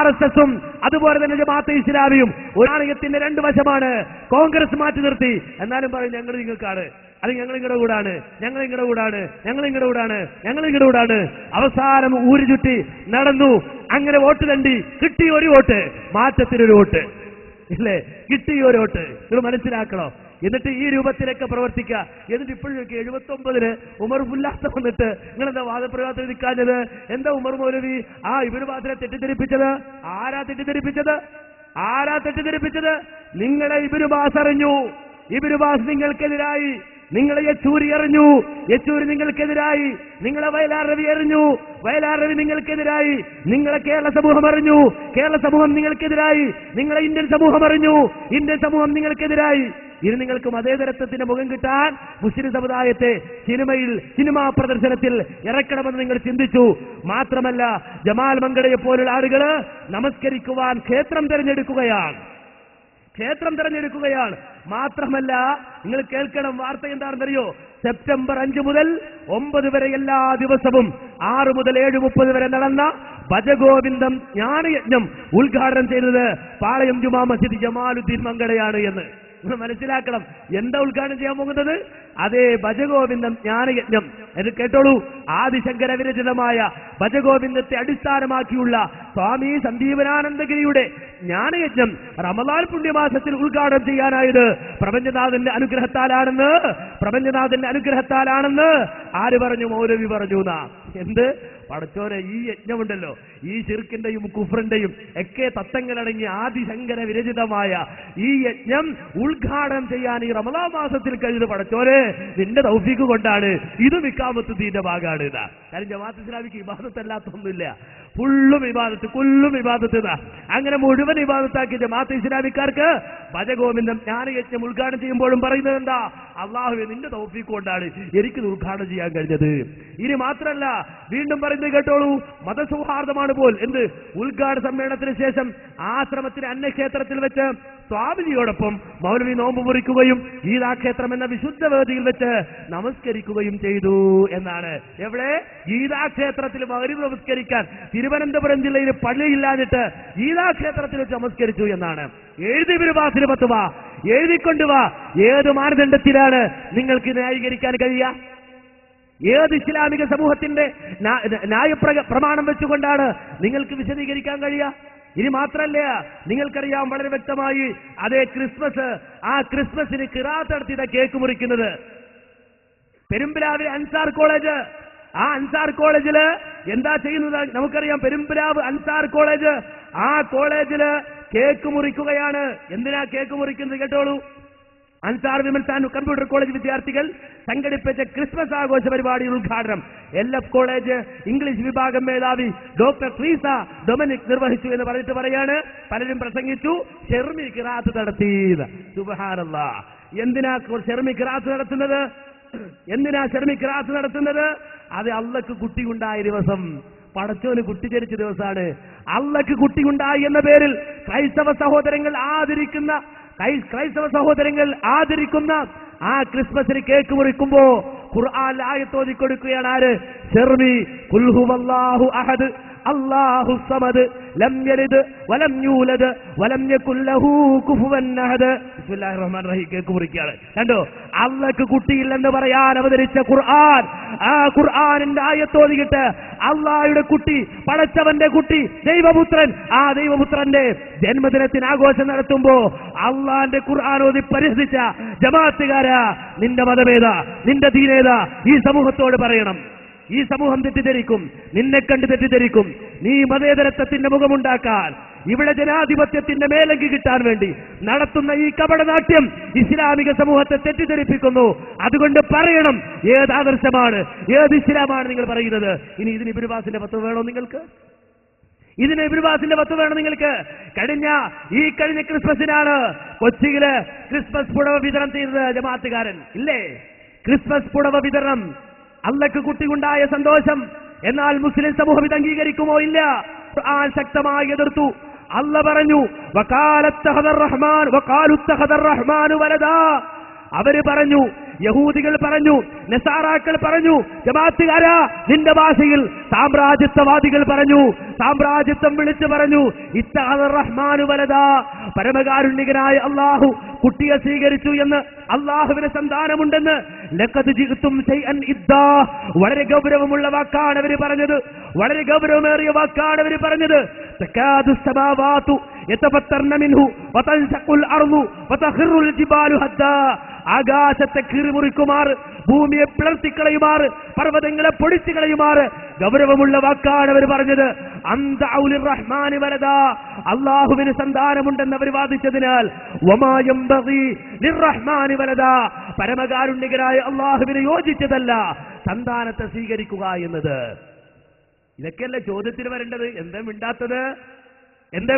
RSSും അതുപോലെ തന്നെ ജമാഅത്തെ ഇസ്ലാമിയും ഒരു നാണയത്തിന്റെ 2 വശമാണ്. കോൺഗ്രസ് മാറ്റി നിർത്തി, എന്നാലും പറയും ഞങ്ങൾ നിങ്ങൾക്കാണ്, അത് ഞങ്ങൾ നിങ്ങളുടെ കൂടാണ്, ഞങ്ങൾ നിങ്ങളുടെ കൂടാണ്, ഞങ്ങൾ നിങ്ങളുടെ കൂടാണ്, ഞങ്ങൾ നിങ്ങളുടെ കൂടാണ്. അവസാനം ഊരു ചുറ്റി നടന്നു. അങ്ങനെ വോട്ട് തണ്ടി കിട്ടി. ഒരു വോട്ട്, മാറ്റത്തിനൊരു വോട്ട്, ഇല്ലേ? കിട്ടി ഒരു വോട്ട്. നിങ്ങൾ മനസ്സിലാക്കണോ? എന്നിട്ട് ഈ രൂപത്തിലൊക്കെ പ്രവർത്തിക്കുക. എന്നിട്ട് ഇപ്പോഴും 79-ന് ഉമർ ഉല്ലാസ വന്നിട്ട് നിങ്ങളെന്താ വാദപ്രയോഗത്തിൽ നിൽക്കാഞ്ഞത്? എന്താ ഉമർ മൗലവി ഇബ്നു ബാസിനെ തെറ്റിദ്ധരിപ്പിച്ചത്? ആരാ തെറ്റിദ്ധരിപ്പിച്ചത്? ആരാ തെറ്റിദ്ധരിപ്പിച്ചത്? നിങ്ങളെ ഇബ്നു ബാസ് അറിഞ്ഞു. ഇബ്നു ബാസ് നിങ്ങൾക്കെതിരായി നിങ്ങളെ യെച്ചൂരി എറിഞ്ഞു, യെച്ചൂരി നിങ്ങൾക്കെതിരായി. നിങ്ങളെ വയലാർ രവി എറിഞ്ഞു, വയലാർ രവി നിങ്ങൾക്കെതിരായി. നിങ്ങളെ കേരള സമൂഹം അറിഞ്ഞു, കേരള സമൂഹം നിങ്ങൾക്കെതിരായി. നിങ്ങളെ ഇന്ത്യൻ സമൂഹം അറിഞ്ഞു, ഇന്ത്യൻ സമൂഹം നിങ്ങൾക്കെതിരായി. ഇത് നിങ്ങൾക്ക് മതേതരത്വത്തിന്റെ മുഖം കിട്ടാൻ മുസ്ലിം സമുദായത്തെ സിനിമാ പ്രദർശനത്തിൽ ഇറക്കണമെന്ന് നിങ്ങൾ ചിന്തിച്ചു. മാത്രമല്ല, ജമാൽ മങ്കടയെ പോലുള്ള ആളുകൾ നമസ്കരിക്കുവാൻ ക്ഷേത്രം തിരഞ്ഞെടുക്കുകയാണ്. മാത്രമല്ല, നിങ്ങൾ കേൾക്കണം, വാർത്ത എന്താണെന്നറിയോ? സെപ്റ്റംബർ 5 മുതൽ 9 വരെ എല്ലാ ദിവസവും 6 മുതൽ 7:30 വരെ നടന്ന ഭജഗോവിന്ദം ജ്ഞാനയജ്ഞം ഉദ്ഘാടനം ചെയ്തത് പാളയം ജുമാ മസ്ജിദ് ജമാലുദ്ദീൻ മങ്കടയാണ് എന്ന് മനസ്സിലാക്കണം. എന്താ ഉദ്ഘാടനം ചെയ്യാൻ പോകുന്നത്? അതേ ഭജഗോവിന്ദം ജ്ഞാനയജ്ഞം. എന്ന് കേട്ടോളൂ. ആദിശങ്കര വിരചിതമായ ഭജഗോവിന്ദത്തെ അടിസ്ഥാനമാക്കിയുള്ള സ്വാമി സന്ദീപനാനന്ദഗിരിയുടെ ജ്ഞാനയജ്ഞം റമദാൻ പുണ്യമാസത്തിൽ ഉദ്ഘാടനം ചെയ്യാനായത് പ്രപഞ്ചനാഥന്റെ അനുഗ്രഹത്താലാണെന്ന് ആര് പറഞ്ഞു? മൗലവി പറഞ്ഞു. എന്ത് പടച്ചോനെ, ഈ യജ്ഞമുണ്ടല്ലോ, ഈ ശിർക്കിന്റെയും കുഫറിന്റെയും ഒക്കെ തത്തങ്ങളടങ്ങിയ ആദിശങ്കര വിരചിതമായ ഈ യജ്ഞം ഉദ്ഘാടനം ചെയ്യാൻ ഈ റമദാൻ മാസത്തിൽ കഴിഞ്ഞത് പടച്ചോനെ നിന്റെ തൗഫീഖ് കൊണ്ടാണ്. ഇത് ഇഖാമത്തുദ്ദീന്റെ ഭാഗമാണ്. ഇതാ കാര്യം ജമാഅത്ത് ഇസ്ലാമിക്ക് ഇബാദത്തല്ലാത്തൊന്നുമില്ല. ഫുള്ളും ഇബാദത്ത്, കൊല്ലും ഇബാദത്ത്. അങ്ങനെ മുഴുവൻ ഇബാദത്താക്കി ജമാഅത്ത് ഇസ്ലാമിക്കാർക്ക് ഭജഗോവിന്ദം ജ്ഞാനയജ്ഞം ഉദ്ഘാടനം ചെയ്യുമ്പോഴും പറയുന്നത് എന്താ? അല്ലാഹുവേ നിന്റെ തൗഫീഖ് കൊണ്ടാണ് എനിക്കിത് ഉദ്ഘാടനം ചെയ്യാൻ കഴിഞ്ഞത്. ഇനി മാത്രമല്ല, വീണ്ടും പറയുന്നത് കേട്ടോളൂ, മതസൗഹാർദ്ദമാണ് പോൽ. എന്ത്? ഉദ്ഘാടന സമ്മേളനത്തിന് ശേഷം ആശ്രമത്തിന് അന്യക്ഷേത്രത്തിൽ വെച്ച് സ്വാമിജിയോടൊപ്പം മൗലവി നോമ്പ് മുറിക്കുകയും ഗീതാക്ഷേത്രം എന്ന വിശുദ്ധ വേദിയിൽ വെച്ച് നമസ്കരിക്കുകയും ചെയ്തു എന്നാണ്. എവിടെ? ഗീതാക്ഷേത്രത്തിൽ മഗ്‌രിബ് നമസ്കരിക്കാൻ തിരുവനന്തപുരം ജില്ലയിൽ പള്ളിയില്ലാഞ്ഞിട്ട് ഗീതാക്ഷേത്രത്തിൽ വെച്ച് നമസ്കരിച്ചു എന്നാണ്. എഴുതിക്കൊണ്ടുവാ. ഏത് മാനദണ്ഡത്തിലാണ് നിങ്ങൾക്ക് ന്യായീകരിക്കാൻ കഴിയുക? ഏത് ഇസ്ലാമിക സമൂഹത്തിന്റെ പ്രമാണം വെച്ചുകൊണ്ടാണ് നിങ്ങൾക്ക് വിശദീകരിക്കാൻ കഴിയുക? ഇനി മാത്രല്ല, നിങ്ങൾക്കറിയാം വളരെ വ്യക്തമായി, അതേ ക്രിസ്മസ്, ആ ക്രിസ്മസിന് ഖിറാഅത്ത് നടത്തിയ കേക്ക് മുറിക്കുന്നത് പെരുമ്പിലാവിലെ അൻസാർ കോളേജ്. ആ അൻസാർ കോളേജില് എന്താ ചെയ്യുന്നത് നമുക്കറിയാം. പെരുമ്പിലാവ് അൻസാർ കോളേജ്, ആ കോളേജില് കേക്ക് മുറിക്കുകയാണ്. എന്തിനാ കേക്ക് മുറിക്കുന്നത് കേട്ടോളൂ. Ansar women's and computer college വിദ്യാർത്ഥികൾ സംഘടിപ്പിച്ച ക്രിസ്മസ് ആഘോഷ പരിപാടിയുടെ ഉദ്ഘാടനം LF കോളേജ് ഇംഗ്ലീഷ് വിഭാഗം മേധാവി ഡോക്ടർ ട്രീസ ഡൊമിനിക് നിർവഹിച്ചു എന്ന് പറഞ്ഞിട്ട് പറയാണ്. പലരും പ്രസംഗിച്ചു, ഷെർമി ഖിറാഅത്ത് നടത്തി. സുബ്ഹാനല്ലാഹ്. എന്തിനാ ഷെർമി ഖിറാഅത്ത് നടത്തുന്നത്? അത് അള്ളക്ക് കുട്ടിയുണ്ടായ ദിവസം, പടച്ചോന് കുട്ടി ജനിച്ച ദിവസമാണ്. അള്ളക്ക് കുട്ടിയുണ്ടായി എന്ന പേരിൽ ക്രൈസ്തവ സഹോദരങ്ങൾ ആദരിക്കുന്ന ആ ക്രിസ്മസിന് കേക്ക് മുറിക്കുമ്പോ ഖുർആൻ ആയത്തോതി കൊടുക്കുകയാണ്. ആര്? ഷെർമി. ഖുൽ ഹുവല്ലാഹു അഹദ് അല്ലാഹു സമദ് ലം യലിദ് വലം യൂലദ് വലം യകുൽ ലഹു കുഫുവൻ അഹദ്. ബിസ്മില്ലാഹിർ റഹ്മാനിർ റഹീം. കേക്ക് മുറിക്കുകയാണ്. കണ്ടോ? അള്ളാഹ്ക്ക് കുട്ടിയില്ലെന്ന് പറയാൻ അവതരിച്ച ഖുർആൻ, ആ ഖുർആനിന്റെ ആയത്തോതിയിട്ട് അള്ളാഹയുടെ കുട്ടി, പടച്ചവന്റെ കുട്ടി, ദൈവപുത്രൻ, ആ ദൈവപുത്രന്റെ ജന്മദിനത്തിന് ആഘോഷം നടത്തുമ്പോ അള്ളാന്റെ ഖുർആൻ ഓതി പരിഹസിച്ച ജമാഅത്തുകാരാ, നിന്റെ മതമേതാ, നിന്റെ ദീനേതാ? ഈ സമൂഹത്തോട് പറയണം. ഈ സമൂഹം തെറ്റിദ്ധരിക്കും, നിന്നെ കണ്ട് തെറ്റിദ്ധരിക്കും. നീ മതേതരത്വത്തിന്റെ മുഖമുണ്ടാക്കാൻ, ഇവിടെ ജനാധിപത്യത്തിന്റെ മേലങ്കി കിട്ടാൻ വേണ്ടി നടത്തുന്ന ഈ കപടനാട്യം ഇസ്ലാമിക സമൂഹത്തെ തെറ്റിദ്ധരിപ്പിക്കുന്നു. അതുകൊണ്ട് പറയണം, ഏത് ആദർശമാണ്, ഏത് ഇസ്ലാമാണ് നിങ്ങൾ പറയുന്നത്? ഇനി ഇതിന് ഇബ്നു ബാസിന്റെ ഫത്വ വേണോ നിങ്ങൾക്ക്? കഴിഞ്ഞ ക്രിസ്മസിനാണ് കൊച്ചിയില് ക്രിസ്മസ് പുടവ വിതരണം ചെയ്തത് ജമാഅത്തുകാരൻ, ഇല്ലേ? ക്രിസ്മസ് പുടവ വിതരണം, അള്ളക്ക് കുട്ടിയുണ്ടായ സന്തോഷം. എന്നാൽ മുസ്ലിം സമൂഹം ഇത് അംഗീകരിക്കുമോ? ഇല്ല. ഖുർആൻ ശക്തമായി എതിർത്തു. അള്ള പറഞ്ഞു, അവര് പറഞ്ഞു, യഹൂദികൾ പറഞ്ഞു, നസാറാക്കൾ പറഞ്ഞു, ജമാഅത്തുകാരാ നിന്റെ ഭാഷയിൽ സാമ്രാജ്യത്വവാദികൾ പറഞ്ഞു, സാമ്രാജ്യത്വം വിളിച്ചു പറഞ്ഞു, ഇത്തഖദർ റഹ്മാനു വലദാ, പരമകാരുണ്യകനായ അള്ളാഹു കുട്ടിയെ സ്വീകരിച്ചു എന്ന്, അള്ളാഹുവിന് സന്താനമുണ്ടെന്ന്. ലഖദ് ജിഅ്തും ശൈഅൻ ഇദ്ദാ, വളരെ ഗൗരവമുള്ള വാക്കാണ് അവര് പറഞ്ഞത്, വളരെ ഗൗരവമേറിയ വാക്കാണ് അവര് പറഞ്ഞത്. തകാദു സമാവാതു യതഫത്തർന മിൻഹു വതൻശഖുൽ അർളു വതഖിറുൽ ജിബാലു ഹദ്ദാ, ആകാശത്തെ കീറിമുറിക്കുമാർ ഭൂമിയെ പിളർത്തിക്കളയുമാറ്, പർവ്വതങ്ങളെ പൊടിച്ചു കളയുമാറ് ഗൗരവമുള്ള വാക്കാണ് അവർ പറഞ്ഞത്. റഹ്മാനി വലദ, അള്ളാഹുവിന് സന്താനമുണ്ടെന്ന് അവർ വാദിച്ചതിനാൽ റഹ്മാനി വലദ, പരമകാരുണ്യകരായ അള്ളാഹുവിന് യോജിച്ചതല്ല സന്താനത്തെ സ്വീകരിക്കുക എന്നത്. ഇതൊക്കെയല്ലേ ചോദ്യത്തിന് വരേണ്ടത്? എന്താ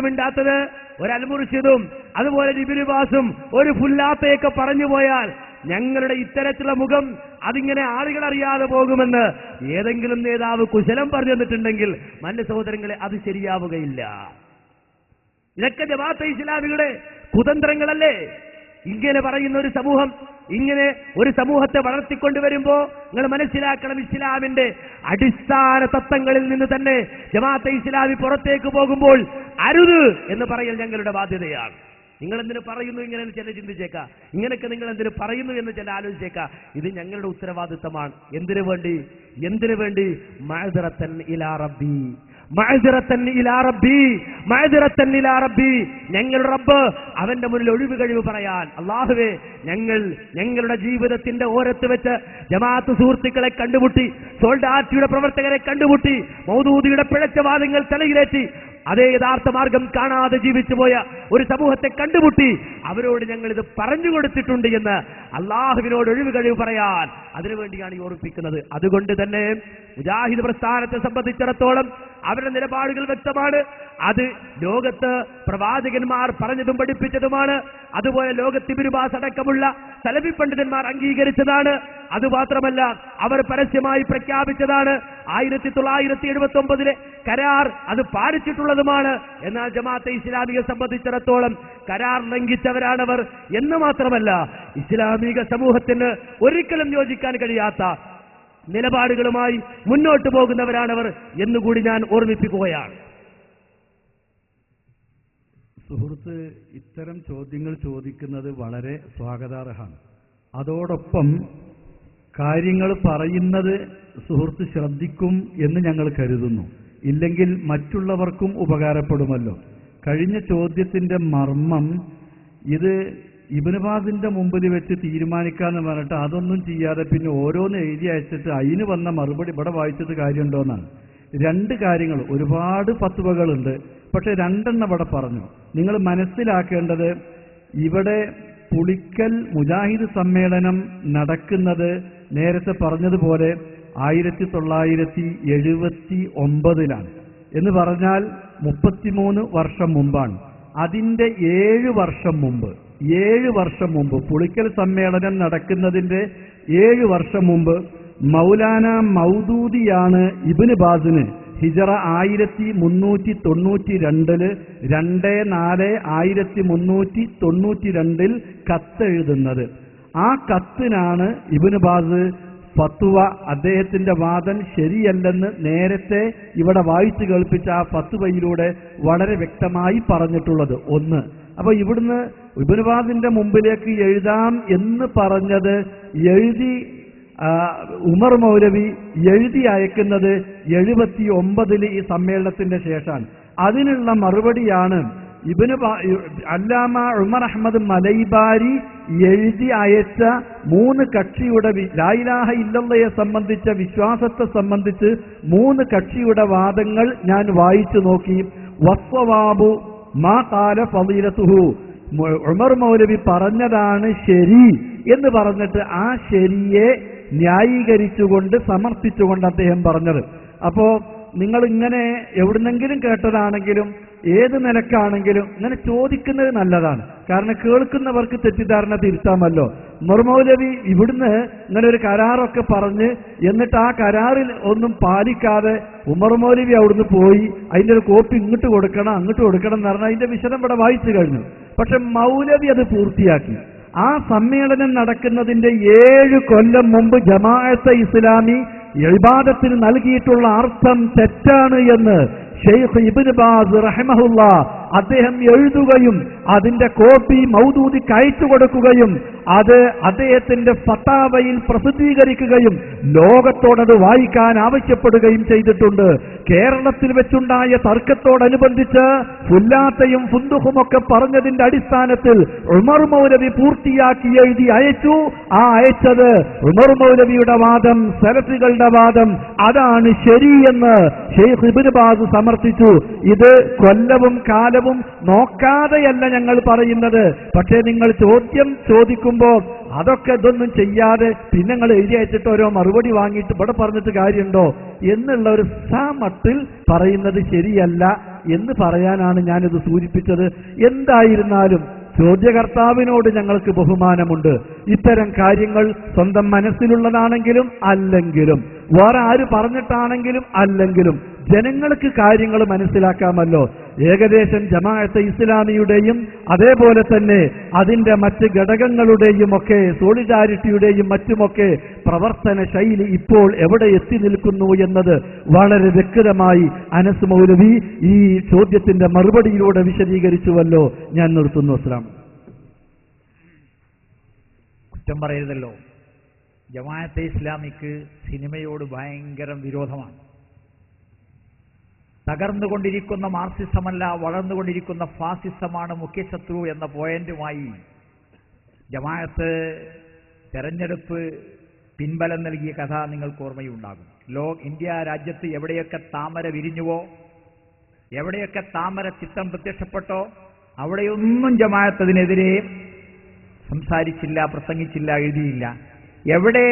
മിണ്ടാത്തത്? ഒരു അൽമുർഷിദും അതുപോലെ ഇബ്നു ബാസും ഒരു ഫുല്ലാത്തയൊക്കെ പറഞ്ഞു പോയാൽ ഞങ്ങളുടെ ഇത്തരത്തിലുള്ള മുഖം അതിങ്ങനെ ആളുകൾ അറിയാതെ പോകുമെന്ന് ഏതെങ്കിലും നേതാവ് കുശലം പറഞ്ഞു തന്നിട്ടുണ്ടെങ്കിൽ മന്റെ സഹോദരങ്ങളെ അത് ശരിയാവുകയില്ല. ഇതൊക്കെ ജമാഅത്തെ ഇസ്ലാമിയുടെ കുതന്ത്രങ്ങളല്ലേ? ഇങ്ങനെ പറയുന്ന ഒരു സമൂഹം, ഇങ്ങനെ ഒരു സമൂഹത്തെ വളർത്തിക്കൊണ്ടുവരുമ്പോ നിങ്ങൾ മനസ്സിലാക്കണം, ഇസ്ലാമിന്റെ അടിസ്ഥാന തത്വങ്ങളിൽ നിന്ന് തന്നെ ജമാഅത്തെ ഇസ്ലാമി പുറത്തേക്ക് പോകുമ്പോൾ അരുത് എന്ന് പറയൽ ഞങ്ങളുടെ ബാധ്യതയാണ്. നിങ്ങൾ എന്തിനു പറയുന്നു ഇങ്ങനെ ചില ചിന്തിച്ചേക്കാം, ഇങ്ങനെയൊക്കെ നിങ്ങൾ എന്തിനു പറയുന്നു എന്ന് ചില ആലോചിച്ചേക്കാം. ഇത് ഞങ്ങളുടെ ഉത്തരവാദിത്തമാണ്. എന്തിനു വേണ്ടി? മഅ്ദിറത്തൻ ഇലാ റബ്ബി, മഅ്ദിറത്തൻ ഇലാ റബ്ബി, മഅ്ദിറത്തൻ ഇലാ റബ്ബി. ഞങ്ങളുടെ റബ്ബ് അവന്റെ മുന്നിൽ ഒഴിവ് കഴിവ് പറയാൻ. അല്ലാഹുവേ, ഞങ്ങളുടെ ജീവിതത്തിന്റെ ഓരത്ത് വെച്ച് ജമാഅത്ത് സുഹൃത്തുക്കളെ കണ്ടുമുട്ടി, സോൾഡാറ്റിയുടെ പ്രവർത്തകരെ കണ്ടുമുട്ടി, മൗദൂദിയുടെ പിഴച്ച വാദങ്ങൾ തലയിലേറ്റി അതേ യഥാർത്ഥ മാർഗം കാണാതെ ജീവിച്ചു പോയ ഒരു സമൂഹത്തെ കണ്ടുമുട്ടി അവരോട് ഞങ്ങൾ ഇത് പറഞ്ഞു കൊടുത്തിട്ടുണ്ട് എന്ന് അള്ളാഹുവിനോട് ഒഴിവ് കഴിവ് പറയാൻ അതിനുവേണ്ടിയാണ് ഈ ഓർമ്മിപ്പിക്കുന്നത്. അതുകൊണ്ട് തന്നെ മുജാഹിദ് പ്രസ്ഥാനത്തെ സംബന്ധിച്ചിടത്തോളം അവരുടെ നിലപാടുകൾ വ്യക്തമാണ്. അത് ലോകത്ത് പ്രവാചകന്മാർ പറഞ്ഞതും പഠിപ്പിച്ചതുമാണ്. അതുപോലെ ലോകത്ത് ഇബ്നു ബാസ് അടക്കമുള്ള സലഫി പണ്ഡിതന്മാർ അംഗീകരിച്ചതാണ്. അതുമാത്രമല്ല, അവർ പരസ്യമായി പ്രഖ്യാപിച്ചതാണ്. 1979 കരാർ അത് പാലിച്ചിട്ടുള്ളതുമാണ്. എന്നാൽ ജമാഅത്തെ ഇസ്ലാമിയെ സംബന്ധിച്ചിടത്തോളം കരാർ ലംഘിച്ചവരാണവർ എന്ന് മാത്രമല്ല, ഇസ്ലാമിക സമൂഹത്തിന് ഒരിക്കലും യോജിക്കാൻ കഴിയാത്ത നിലപാടുകളുമായി മുന്നോട്ട് പോകുന്നവരാണവർ എന്നുകൂടി ഞാൻ ഓർമ്മിപ്പിക്കുകയാണ്. സുഹൃത്ത് ഇത്തരം ചോദ്യങ്ങൾ ചോദിക്കുന്നത് വളരെ സ്വാഗതാർഹമാണ്. അതോടൊപ്പം കാര്യങ്ങൾ പറയുന്നത് സുഹൃത്ത് ശ്രദ്ധിക്കും എന്ന് ഞങ്ങൾ കരുതുന്നു. ഇല്ലെങ്കിൽ മറ്റുള്ളവർക്കും ഉപകാരപ്പെടുമല്ലോ. കഴിഞ്ഞ ചോദ്യത്തിന്റെ മർമ്മം ഇത് ഇബ്നു ബാസിന്റെ മുമ്പിൽ വെച്ച് തീരുമാനിക്കാന്ന് പറഞ്ഞിട്ട് അതൊന്നും ചെയ്യാതെ പിന്നെ ഓരോന്ന് എഴുതി അയച്ചിട്ട് അതിന് വന്ന മറുപടി ഇവിടെ വായിച്ചത് കാര്യമുണ്ടോന്നാണ്. രണ്ട് കാര്യങ്ങൾ, ഒരുപാട് ഫത്വകളുണ്ട്, പക്ഷെ രണ്ടെണ്ണം ഇവിടെ പറഞ്ഞു. നിങ്ങൾ മനസ്സിലാക്കേണ്ടത്, ഇവിടെ പുളിക്കൽ മുജാഹിദ് സമ്മേളനം നടക്കുന്നത് നേരത്തെ പറഞ്ഞതുപോലെ 1979 എന്ന് പറഞ്ഞാൽ 33 വർഷം മുമ്പാണ്. അതിന്റെ 7 വർഷം മുമ്പ് പുളിക്കൽ സമ്മേളനം നടക്കുന്നതിന്റെ 7 വർഷം മുമ്പ് മൗലാന മൗദൂദിയാണ് ഇബ്നു ബാസിന് ഹിജറ 1392 2/4/1392 കത്തെഴുതുന്നത്. ആ കത്തിനാണ് ഇബ്നു ബാസ് ഫത്വ, അദ്ദേഹത്തിന്റെ വാദം ശരിയല്ലെന്ന് നേരത്തെ ഇവിടെ വായിച്ചു കേൾപ്പിച്ച ആ ഫത്വയിലൂടെ വളരെ വ്യക്തമായി പറഞ്ഞിട്ടുള്ളത്. ഒന്ന്, അപ്പൊ ഇവിടുന്ന് ഇബ്നു ബാസിന്റെ മുമ്പിലേക്ക് എഴുതാം എന്ന് പറഞ്ഞത് എഴുതി ഉമർ മൗലവി എഴുതി അയക്കുന്നത് 79 ഈ സമ്മേളനത്തിന്റെ ശേഷമാണ്. അതിനുള്ള മറുപടിയാണ് അല്ലാമ ഉമർ അഹ്മദ് മലൈബാരി എഴുതി അയച്ച 3 കക്ഷിയുടെ ലാ ഇലാഹ ഇല്ലല്ലാഹയെ സംബന്ധിച്ച വിശ്വാസത്തെ സംബന്ധിച്ച് 3 കക്ഷിയുടെ വാദങ്ങൾ ഞാൻ വായിച്ചു നോക്കി. വസ്സവാബു മാ ഖാല ഫളീലതുഹു, ഉമർ മൗലവി പറഞ്ഞതാണ് ശരി എന്ന് പറഞ്ഞിട്ട് ആ ശരിയെ ന്യായീകരിച്ചുകൊണ്ട് സമർത്ഥിച്ചുകൊണ്ട് അദ്ദേഹം പറഞ്ഞത്. അപ്പോ നിങ്ങൾ ഇങ്ങനെ എവിടുന്നെങ്കിലും കേട്ടതാണെങ്കിലും ഏത് നിലക്കാണെങ്കിലും ഇങ്ങനെ ചോദിക്കുന്നത് നല്ലതാണ്. കാരണം കേൾക്കുന്നവർക്ക് തെറ്റിദ്ധാരണ തിരുത്താമല്ലോ. ഉമർ മൗലവി ഇവിടുന്ന് ഇങ്ങനെ ഒരു കരാറൊക്കെ പറഞ്ഞ് എന്നിട്ട് ആ കരാറിൽ ഒന്നും പാലിക്കാതെ ഉമർ മൗലവി അവിടുന്ന് പോയി അതിന്റെ ഒരു കോപ്പി ഇങ്ങോട്ട് കൊടുക്കണം അങ്ങോട്ട് കൊടുക്കണം എന്ന് പറഞ്ഞാൽ അതിന്റെ വിശദം ഇവിടെ വായിച്ചു കഴിഞ്ഞു. പക്ഷെ മൗലവി അത് പൂർത്തിയാക്കി. ആ സമ്മേളനം നടക്കുന്നതിന്റെ 7 കൊല്ലം മുമ്പ് ജമാഅത്തെ ഇസ്ലാമി ഇബാദത്തിന് നൽകിയിട്ടുള്ള അർത്ഥം തെറ്റാണ് എന്ന് ഷെയ്ഖ് ഇബ്നു ബാസ് റഹിമഹുല്ലാ അദ്ദേഹം എഴുതുകയും അതിന്റെ കോപ്പി മൗദൂദിക്ക് അയച്ചു കൊടുക്കുകയും അത് അദ്ദേഹത്തിന്റെ ഫത്താവയിൽ പ്രസിദ്ധീകരിക്കുകയും ലോകത്തോടത് വായിക്കാൻ ആവശ്യപ്പെടുകയും ചെയ്തിട്ടുണ്ട്. കേരളത്തിൽ വെച്ചുണ്ടായ തർക്കത്തോടനുബന്ധിച്ച് ഫുല്ലാത്തയും ഫുന്ദുഹുമൊക്കെ പറഞ്ഞതിന്റെ അടിസ്ഥാനത്തിൽ ഉമർ മൗലവി പൂർത്തിയാക്കി എഴുതി അയച്ചു. ആ അയച്ചത് ഉമർ മൗലവിയുടെ വാദം, സലഫികളുടെ വാദം അതാണ് ശരിയെന്ന് ഷെയ്ഖ് ഇബ്നു ബാസ് സമർത്ഥിച്ചു. ഇത് കൊല്ലവും കാലവും നോക്കാതെയല്ല ഞങ്ങൾ പറയുന്നത്. പക്ഷേ നിങ്ങൾ ചോദ്യം ചോദിക്കുമ്പോൾ അതൊക്കെ ഇതൊന്നും ചെയ്യാതെ പിന്നെ നിങ്ങൾ എഴുതി അയച്ചിട്ട് ഓരോ മറുപടി വാങ്ങിയിട്ട് ഇവിടെ പറഞ്ഞിട്ട് കാര്യമുണ്ടോ എന്നുള്ള ഒരു മട്ടിൽ പറയുന്നത് ശരിയല്ല എന്ന് പറയാനാണ് ഞാനിത് സൂചിപ്പിച്ചത്. എന്തായിരുന്നാലും ചോദ്യകർത്താവിനോട് ഞങ്ങൾക്ക് ബഹുമാനമുണ്ട്. ഇത്തരം കാര്യങ്ങൾ സ്വന്തം മനസ്സിലുള്ളതാണെങ്കിലും അല്ലെങ്കിലും വേറെ ആര് പറഞ്ഞിട്ടാണെങ്കിലും അല്ലെങ്കിലും ജനങ്ങൾക്ക് കാര്യങ്ങൾ മനസ്സിലാക്കാമല്ലോ. ഏകദേശം ജമാഅത്തെ ഇസ്ലാമിയുടെയും അതേപോലെ തന്നെ അതിന്റെ മറ്റ് ഘടകങ്ങളുടെയും ഒക്കെ സോളിഡാരിറ്റിയുടെയും മറ്റുമൊക്കെ പ്രവർത്തന ശൈലി ഇപ്പോൾ എവിടെ എത്തി നിൽക്കുന്നു എന്നത് വളരെ വ്യക്തമായി അനസ് മൗലവി ഈ ചോദ്യത്തിന്റെ മറുപടിയിലൂടെ വിശദീകരിച്ചുവല്ലോ. ഞാൻ നിർത്തുന്നു. അസ്സലാം. കുറ്റം പറയരുതല്ലോ. ജമാഅത്തെ ഇസ്ലാമിക്ക് സിനിമയോട് ഭയങ്കര വിരോധമാണ്. തകർന്നുകൊണ്ടിരിക്കുന്ന മാർക്സിസമല്ല, വളർന്നുകൊണ്ടിരിക്കുന്ന ഫാസിസമാണ് മുഖ്യശത്രു എന്ന പോയിന്റുമായി ജമാഅത്ത് തെരഞ്ഞെടുപ്പ് പിൻബലം നൽകിയ കഥ നിങ്ങൾക്ക് ഓർമ്മയുണ്ടാകും. ഇന്ത്യ രാജ്യത്ത് എവിടെയൊക്കെ താമര വിരിഞ്ഞുവോ, എവിടെയൊക്കെ താമര ചിത്രം പ്രത്യക്ഷപ്പെട്ടോ അവിടെയൊന്നും ജമാഅത്ത് അതിനെതിരെ സംസാരിച്ചില്ല, പ്രസംഗിച്ചില്ല, എഴുതിയില്ല. എവിടെ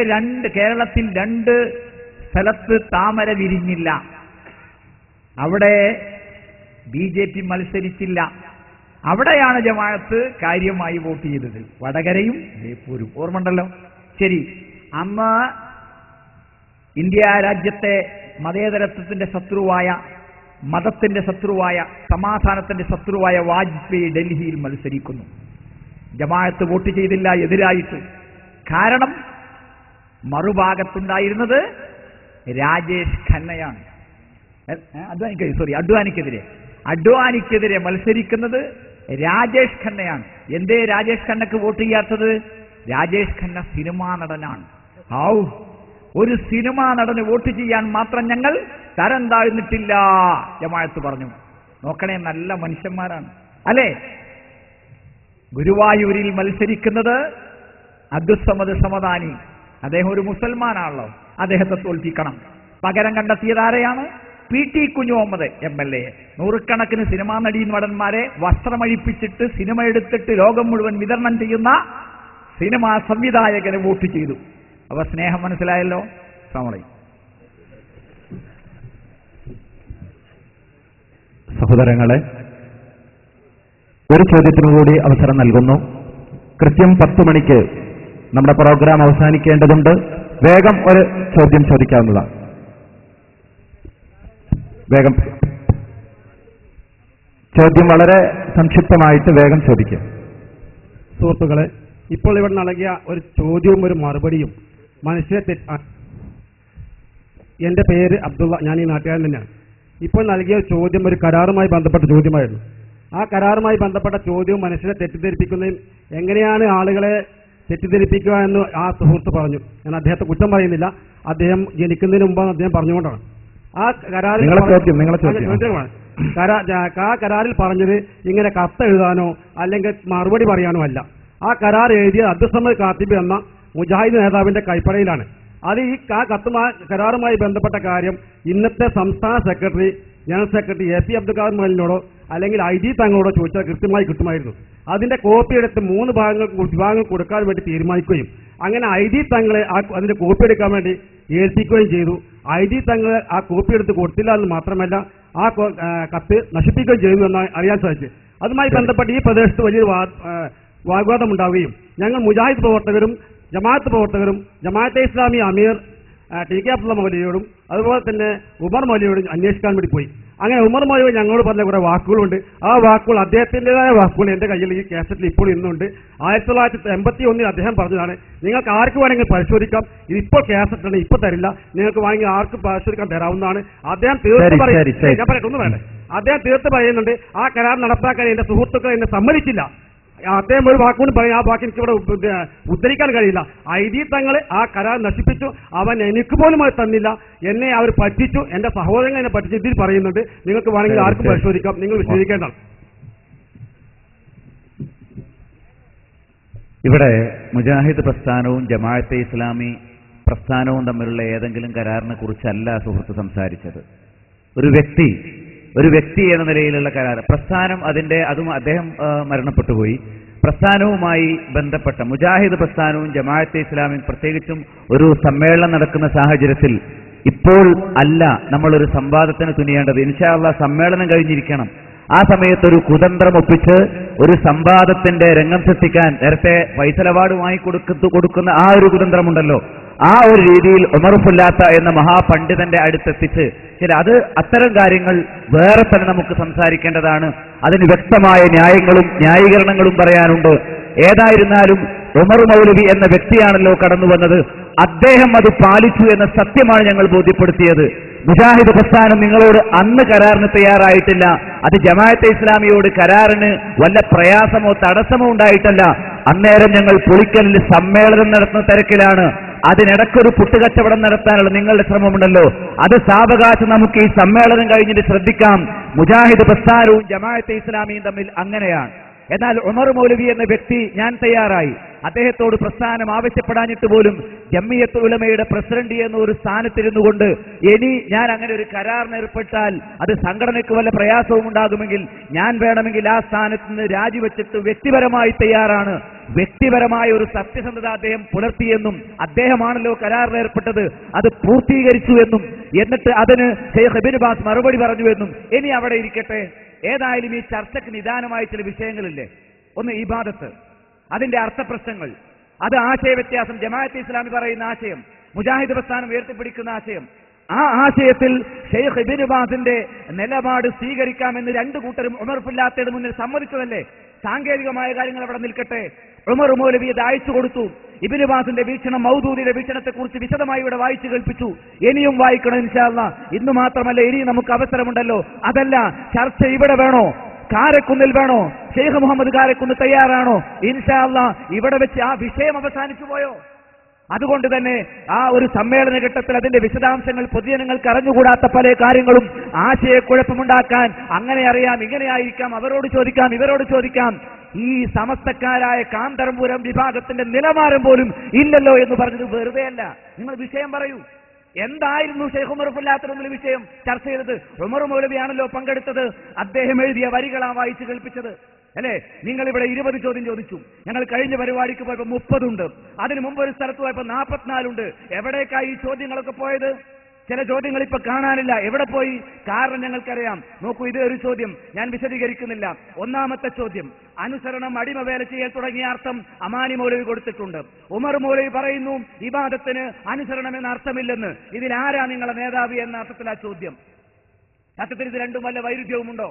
കേരളത്തിൽ 2 സ്ഥലത്ത് താമര വിരിഞ്ഞില്ല അവിടെ BJP മത്സരിച്ചില്ല. അവിടെയാണ് ജമാഅത്ത് കാര്യമായി വോട്ട് ചെയ്തത്. വടകരയും ബേപ്പൂരും ഓർമ്മണ്ടല്ലോ. ശരി, അന്ന് ഇന്ത്യ രാജ്യത്തെ മതേതരത്വത്തിന്റെ ശത്രുവായ, മതത്തിന്റെ ശത്രുവായ, സമാധാനത്തിന്റെ ശത്രുവായ വാജ്പേയി ഡൽഹിയിൽ മത്സരിക്കുന്നു. ജമാഅത്ത് വോട്ട് ചെയ്തില്ല എതിരായിട്ട്. കാരണം മറുഭാഗത്തുണ്ടായിരുന്നത് രാജേഷ് ഖന്നയാണ്. അഡ്വാനിക്കെതിരെ മത്സരിക്കുന്നത് രാജേഷ് ഖന്നയാണ്. എന്തേ രാജേഷ് ഖന്നക്ക് വോട്ട് ചെയ്യാത്തത്? രാജേഷ് ഖന്ന സിനിമാ നടനാണ്. ഒരു സിനിമാ നടന് വോട്ട് ചെയ്യാൻ മാത്രം ഞങ്ങൾ തരം താഴ്ന്നിട്ടില്ല ജമാഅത്ത് പറഞ്ഞു. നോക്കണേ, നല്ല മനുഷ്യന്മാരാണ് അല്ലേ? ഗുരുവായൂരിൽ മത്സരിക്കുന്നത് അബ്ദുസ്സമദ് സമദാനി, അദ്ദേഹം ഒരു മുസൽമാനാണല്ലോ, അദ്ദേഹത്തെ തോൽപ്പിക്കണം. പകരം കണ്ടെത്തിയത് ആരെയാണ്? PT Kunjumuhammad MLA. നൂറുകണക്കിന് സിനിമാ നടീ നടന്മാരെ വസ്ത്രമഴിപ്പിച്ചിട്ട് സിനിമ എടുത്തിട്ട് ലോകം മുഴുവൻ വിതരണം ചെയ്യുന്ന സിനിമാ സംവിധായകനെ വോട്ട് ചെയ്തു. അപ്പൊ സ്നേഹം മനസ്സിലായല്ലോ. സഹോദരങ്ങളെ, ഒരു ചോദ്യത്തിനു കൂടി അവസരം നൽകുന്നു. കൃത്യം 10 മണിക്ക് നമ്മുടെ പ്രോഗ്രാം അവസാനിക്കേണ്ടതുണ്ട്. വേഗം ഒരു ചോദ്യം ചോദിക്കാവുന്നതാണ്. വേഗം ചോദ്യം വളരെ സംക്ഷിപ്തമായിട്ട് വേഗം ചോദിക്കുക. സുഹൃത്തുക്കളെ, ഇപ്പോൾ ഇവിടെ നൽകിയ ഒരു ചോദ്യവും ഒരു മറുപടിയും മനുഷ്യരെ എന്റെ പേര് അബ്ദുള്ള, ഞാൻ ഈ നാട്ടുകാരൻ തന്നെയാണ്. ഇപ്പോൾ നൽകിയ ചോദ്യം ഒരു കരാറുമായി ബന്ധപ്പെട്ട ചോദ്യമായിരുന്നു. ആ കരാറുമായി ബന്ധപ്പെട്ട ചോദ്യവും മനുഷ്യരെ തെറ്റിദ്ധരിപ്പിക്കുന്നതും എങ്ങനെയാണ് ആളുകളെ തെറ്റിദ്ധരിപ്പിക്കുക എന്ന് ആ സുഹൃത്ത് പറഞ്ഞു. ഞാൻ അദ്ദേഹത്തെ കുറ്റം പറയുന്നില്ല, അദ്ദേഹം ജനിക്കുന്നതിന് മുമ്പാണ് അദ്ദേഹം പറഞ്ഞുകൊണ്ടാണ്. ആ കരാറിൽ പറഞ്ഞത് ഇങ്ങനെ കത്ത് എഴുതാനോ അല്ലെങ്കിൽ മറുപടി പറയാനോ അല്ല. ആ കരാർ എഴുതിയ അബ്ദുസ്സമദ് ഖാത്തിബ് എന്ന മുജാഹിദ് നേതാവിന്റെ കൈപ്പടയിലാണ്. അത് ആ കരാറുമായി ബന്ധപ്പെട്ട കാര്യം ഇന്നത്തെ സംസ്ഥാന secretary, general secretary AP Abdul Khader മൊയ്‌ലിനോടോ അല്ലെങ്കിൽ IG തങ്ങളോടോ ചോദിച്ചാൽ കൃത്യമായി കിട്ടുമായിരുന്നു. അതിന്റെ കോപ്പി എടുത്ത് 3 വിഭാഗങ്ങൾ കൊടുക്കാൻ വേണ്ടി തീരുമാനിക്കുകയും അങ്ങനെ IG തങ്ങളെ അതിന്റെ കോപ്പി എടുക്കാൻ വേണ്ടി ഏൽപ്പിക്കുകയും ചെയ്തു. IG തങ്ങളെ ആ കോപ്പി എടുത്ത് കൊടുത്തില്ല എന്ന് മാത്രമല്ല ആ കത്ത് നശിപ്പിക്കുകയും ചെയ്തു എന്നാണ് അറിയാൻ സാധിച്ചത്. അതുമായി ബന്ധപ്പെട്ട് ഈ പ്രദേശത്ത് വലിയൊരു വാഗ്വാദം ഉണ്ടാവുകയും ഞങ്ങൾ മുജാഹിദ് പ്രവർത്തകരും ജമാഅത്ത് പ്രവർത്തകരും ജമാഅത്തെ ഇസ്ലാമി അമീർ TK അബ്ദുള്ള മൗലവിയോടും അതുപോലെ തന്നെ ഉമർ മൗലവിയോടും അന്വേഷിക്കാൻ വേണ്ടി പോയി. അങ്ങനെ ഉമർ മൗലവി ഞങ്ങളോട് പറഞ്ഞ കുറെ വാക്കുകളുണ്ട്. ആ വാക്കുകൾ അദ്ദേഹത്തിൻ്റെതായ വാക്കുകൾ എന്റെ കയ്യിൽ ഈ കാസറ്റിൽ ഇപ്പോൾ ഇന്നുണ്ട്. 1981 അദ്ദേഹം പറഞ്ഞതാണ്, നിങ്ങൾക്ക് ആർക്ക് വേണമെങ്കിൽ പരിശോധിക്കാം, ഇതിപ്പോൾ കാസറ്റാണ്, ഇപ്പൊ തരില്ല, നിങ്ങൾക്ക് വേണമെങ്കിൽ ആർക്ക് പരിശോധിക്കാൻ തരാവുന്നതാണ്. അദ്ദേഹം തീർച്ചയായും പറയും. ഞാൻ പറയട്ടെ, ഒന്ന് വേണ്ടേ, അദ്ദേഹം തീർത്ത് പറയുന്നുണ്ട് ആ കരാർ നടപ്പാക്കാൻ എന്റെ സുഹൃത്തുക്കൾ എന്നെ സമ്മതിച്ചില്ല. അദ്ദേഹം ഒരു വാക്കുകൊണ്ട് പറയും, ആ വാക്ക് എനിക്ക് ഇവിടെ ഉദ്ധരിക്കാൻ കഴിയില്ല. ഐദി തങ്ങളെ ആ കരാർ നശിപ്പിച്ചു, അവൻ എനിക്ക് പോലും അത് തന്നില്ല, എന്നെ അവർ പറ്റിച്ചു, എന്റെ സഹോദരങ്ങൾ എന്നെ പറ്റിച്ചു. ഇതിൽ പറയുന്നുണ്ട്, നിങ്ങൾക്ക് വേണമെങ്കിൽ ആർക്കും പരിശോധിക്കാം, നിങ്ങൾ വിശദീകരിക്കേണ്ടതാണ്. ഇവിടെ മുജാഹിദ് പ്രസ്ഥാനവും ജമാഅത്തെ ഇസ്ലാമി പ്രസ്ഥാനവും തമ്മിലുള്ള ഏതെങ്കിലും കരാറിനെ കുറിച്ചല്ല സുഹൃത്ത് സംസാരിച്ചത്. ഒരു വ്യക്തി എന്ന നിലയിലുള്ള കരാർ, പ്രസ്ഥാനം അതും അദ്ദേഹം മരണപ്പെട്ടുപോയി. പ്രസ്ഥാനവുമായി ബന്ധപ്പെട്ട മുജാഹിദ് പ്രസ്ഥാനവും ജമാഅത്തെ ഇസ്ലാമിയും പ്രത്യേകിച്ചും ഒരു സമ്മേളനം നടക്കുന്ന സാഹചര്യത്തിൽ ഇപ്പോൾ അല്ല നമ്മളൊരു സംവാദത്തിന് തുനിയേണ്ടത്. ഇൻഷാ അല്ലാഹ് സമ്മേളനം കഴിഞ്ഞിരിക്കണം. ആ സമയത്തൊരു കുതന്ത്രം ഒപ്പിച്ച് ഒരു സംവാദത്തിന്റെ രംഗം സൃഷ്ടിക്കാൻ നേരത്തെ ഫൈസൽ അവാർഡ് കൊടുക്കുന്ന ആ ഒരു കുതന്ത്രമുണ്ടല്ലോ, ആ ഒരു രീതിയിൽ ഉമർ ഫുല്ലാത്ത എന്ന മഹാപണ്ഡിതന്റെ അടുത്തെത്തിച്ച് അത്തരം കാര്യങ്ങൾ വേറെ തന്നെ നമുക്ക് സംസാരിക്കേണ്ടതാണ്. അതിന് വ്യക്തമായ ന്യായീകരണങ്ങളും പറയാനുണ്ട്. ഏതായിരുന്നാലും ഉമർ മൗലവി എന്ന വ്യക്തിയാണല്ലോ കടന്നു വന്നത്, അദ്ദേഹം അത് പാലിച്ചു എന്ന സത്യമാണ് ഞങ്ങൾ ബോധ്യപ്പെടുത്തിയത്. മുജാഹിദ് പ്രസ്ഥാനം നിങ്ങളോട് അന്ന് കരാറിന് തയ്യാറായിട്ടില്ല. അത് ജമാഅത്തെ ഇസ്ലാമിയോട് കരാറിന് വല്ല പ്രയാസമോ തടസ്സമോ ഉണ്ടായിട്ടല്ല. അന്നേരം ഞങ്ങൾ പുളിക്കലിൽ സമ്മേളനം നടത്തുന്ന തിരക്കിലാണ്. അതിനിടയ്ക്കൊരു പുട്ടുകച്ചവടം നടത്താനുള്ള നിങ്ങളുടെ ശ്രമമുണ്ടല്ലോ, അത് സാവകാശം നമുക്ക് ഈ സമ്മേളനം കഴിഞ്ഞിട്ട് ശ്രദ്ധിക്കാം. മുജാഹിദ് പ്രസ്ഥാനവും ജമാഅത്തെ ഇസ്ലാമിയും തമ്മിൽ അങ്ങനെയാണ്. എന്നാൽ ഉമർ മൗലവി എന്ന വ്യക്തി ഞാൻ തയ്യാറായി. അദ്ദേഹത്തോട് പ്രസ്ഥാനം ആവശ്യപ്പെടാഞ്ഞിട്ട് പോലും ജമിയത്ത് ഉലമയുടെ പ്രസിഡന്റ് എന്ന ഒരു സ്ഥാനത്തിരുന്നു കൊണ്ട് ഇനി ഞാൻ അങ്ങനെ ഒരു കരാറിന് ഏർപ്പെട്ടാൽ അത് സംഘടനയ്ക്ക് വല്ല പ്രയാസവും ഉണ്ടാകുമെങ്കിൽ ഞാൻ വേണമെങ്കിൽ ആ സ്ഥാനത്ത് നിന്ന് രാജിവെച്ചിട്ട് വ്യക്തിപരമായി തയ്യാറാണ്. വ്യക്തിപരമായ ഒരു സത്യസന്ധത അദ്ദേഹം പുലർത്തിയെന്നും അദ്ദേഹമാണല്ലോ കരാറിൽ ഏർപ്പെട്ടത്, അത് പൂർത്തീകരിച്ചു എന്നും എന്നിട്ട് അതിന് ശൈഖ് ഇബ്നു ബാസ് മറുപടി പറഞ്ഞുവെന്നും ഇനി അവിടെ ഇരിക്കട്ടെ. ഏതായാലും ഈ ചർച്ചയ്ക്ക് നിദാനമായ ചില വിഷയങ്ങളില്ലേ? ഒന്ന് ഇബാദത്ത്, അതിന്റെ അർത്ഥപ്രശ്നങ്ങൾ, അത് ആശയവ്യത്യാസം. ജമാഅത്തെ ഇസ്ലാമി പറയുന്ന ആശയം, മുജാഹിദ് പ്രസ്ഥാനം ഉയർത്തിപ്പിടിക്കുന്ന ആശയം, ആ ആശയത്തിൽ ശൈഖ് ഇബ്നു ബാസിന്റെ നിലപാട് സ്വീകരിക്കാമെന്ന് രണ്ടു കൂട്ടരും ഉമർ ഫുല്ലാത്തയുടെ മുന്നിൽ സമ്മതിച്ചതല്ലേ? സാങ്കേതികമായ കാര്യങ്ങൾ അവിടെ നിൽക്കട്ടെ. ഉമർ മൗലവി അത് അയച്ചു കൊടുത്തു. ഇബ്നു ബാസിന്റെ വീക്ഷണം, മൗദൂദിയുടെ വീക്ഷണത്തെക്കുറിച്ച് വിശദമായി ഇവിടെ വായിച്ചു കേൾപ്പിച്ചു. ഇനിയും വായിക്കണം ഇൻഷാ അല്ലാഹ്. ഇന്ന് മാത്രമല്ല, ഇനിയും നമുക്ക് അവസരമുണ്ടല്ലോ. അതല്ല, ചർച്ച ഇവിടെ വേണോ, കാരക്കുന്നിൽ വേണോ? ഷെയ്ഖ് മുഹമ്മദ് കാരക്കുന്ന് തയ്യാറാണോ? ഇൻഷാ അല്ലാഹ് ഇവിടെ വെച്ച് ആ വിഷയം അവസാനിച്ചു പോയോ? അതുകൊണ്ട് തന്നെ ആ ഒരു സമ്മേളന ഘട്ടത്തിൽ അതിന്റെ വിശദാംശങ്ങൾ പൊതുജനങ്ങൾക്ക് അറിഞ്ഞുകൂടാത്ത പല കാര്യങ്ങളും ആശയക്കുഴപ്പമുണ്ടാക്കാൻ അങ്ങനെ അറിയാം, ഇങ്ങനെ ആയിരിക്കാം, അവരോട് ചോദിക്കാം, ഇവരോട് ചോദിക്കാം, ഈ സമസ്തക്കാരായ കാന്തരപുരം വിഭാഗത്തിന്റെ നിലവാരം പോലും ഇല്ലല്ലോ എന്ന് പറഞ്ഞത് വെറുതെയല്ല. നിങ്ങൾ വിഷയം പറയൂ. എന്തായിരുന്നു ഷെയ്ഖ് ഉമർ ഫുല്ലാത്തയുടെ വിഷയം ചർച്ച ചെയ്തത്? ഉമർ മൗലവിയാണല്ലോ പങ്കെടുത്തത്. അദ്ദേഹം എഴുതിയ വരികളാ വായിച്ചു കേൾപ്പിച്ചത് അല്ലേ? നിങ്ങൾ ഇവിടെ 20 ചോദ്യം ചോദിച്ചു. ഞങ്ങൾ കഴിഞ്ഞ പരിപാടിക്ക് പോയപ്പോൾ 30 ഉണ്ട്. അതിന് മുമ്പ് ഒരു സ്ഥലത്ത് പോയപ്പോൾ 44 ഉണ്ട്. എവിടേക്കായി ഈ ചോദ്യങ്ങളൊക്കെ പോയത്? ചില ചോദ്യങ്ങൾ ഇപ്പൊ കാണാനില്ല. എവിടെ പോയി? കാരണം ഞങ്ങൾക്കറിയാം. നോക്കൂ, ഇത് ഒരു ചോദ്യം ഞാൻ വിശദീകരിക്കുന്നില്ല. ഒന്നാമത്തെ ചോദ്യം, അനുസരണം അടിമവേല ചെയ്യൽ തുടങ്ങിയ അർത്ഥം അമാനി മൗലവി കൊടുത്തിട്ടുണ്ട്. ഉമർ മൗലവി പറയുന്നു ഇബാദത്തിന് അനുസരണം എന്ന അർത്ഥമില്ലെന്ന്. ഇതിൽ ആരാ നിങ്ങളെ നേതാവ് എന്ന അർത്ഥത്തിൽ ആ ചോദ്യം. സത്യത്തിൽ ഇത് രണ്ടും വല്ല വൈരുദ്ധ്യവുമുണ്ടോ?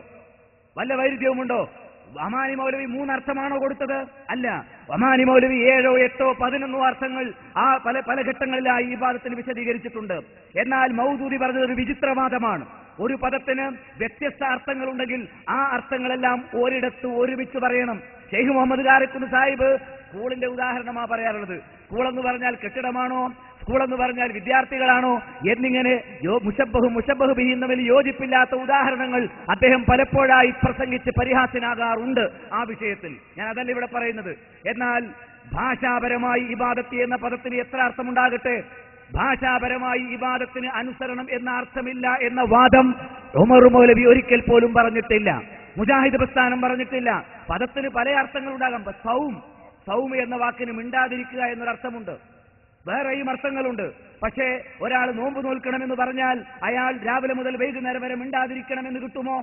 അമാനി മൗലവി 3 അർത്ഥമാണോ കൊടുത്തത്? അല്ല. അമാനി മൗലവി 7, 8, 11 അർത്ഥങ്ങൾ ആ പല ഘട്ടങ്ങളിലായി ഈ പദത്തിന് വിശദീകരിച്ചിട്ടുണ്ട്. എന്നാൽ മൗദൂദി പറഞ്ഞത് ഒരു വിചിത്രവാദമാണ്. ഒരു പദത്തിന് വ്യത്യസ്ത അർത്ഥങ്ങളുണ്ടെങ്കിൽ ആ അർത്ഥങ്ങളെല്ലാം ഒരിടത്ത് ഒരുമിച്ച് പറയണം. ഷെയ്ഖ് മുഹമ്മദ് കാരക്കുന്ന് സാഹിബ് സ്കൂളിന്റെ ഉദാഹരണമാ പറയാറുള്ളത്. സ്കൂളെന്ന് പറഞ്ഞാൽ കെട്ടിടമാണോ, സ്കൂളെന്ന് പറഞ്ഞാൽ വിദ്യാർത്ഥികളാണോ എന്നിങ്ങനെ മുശബ്ബഹ് ബിഹി തമ്മിൽ യോജിപ്പില്ലാത്ത ഉദാഹരണങ്ങൾ അദ്ദേഹം പലപ്പോഴായി പ്രസംഗിച്ച് പരിഹാസ്യനാകാറുണ്ട് ആ വിഷയത്തിൽ. ഞാൻ അതല്ല ഇവിടെ പറയുന്നത്. എന്നാൽ ഭാഷാപരമായി ഇബാദത്ത് എന്ന പദത്തിന് എത്ര അർത്ഥമുണ്ടാകട്ടെ, ഭാഷാപരമായി ഇബാദത്തിന് അനുസരണം എന്ന അർത്ഥമില്ല എന്ന വാദം ഉമർ മൗലവി ഒരിക്കൽ പോലും പറഞ്ഞിട്ടില്ല. മുജാഹിദ് പ്രസ്ഥാനം പറഞ്ഞിട്ടില്ല. പദത്തിന് പല അർത്ഥങ്ങളുണ്ടാകാം. സൗം എന്ന വാക്കിന് മിണ്ടാതിരിക്കുക എന്നൊരർത്ഥമുണ്ട്, വേറെയും അർത്ഥങ്ങളുണ്ട്. പക്ഷേ ഒരാൾ നോമ്പ് നോൽക്കണമെന്ന് പറഞ്ഞാൽ അയാൾ രാവിലെ മുതൽ വൈകുന്നേരം വരെ മിണ്ടാതിരിക്കണമെന്ന് കിട്ടുമോ?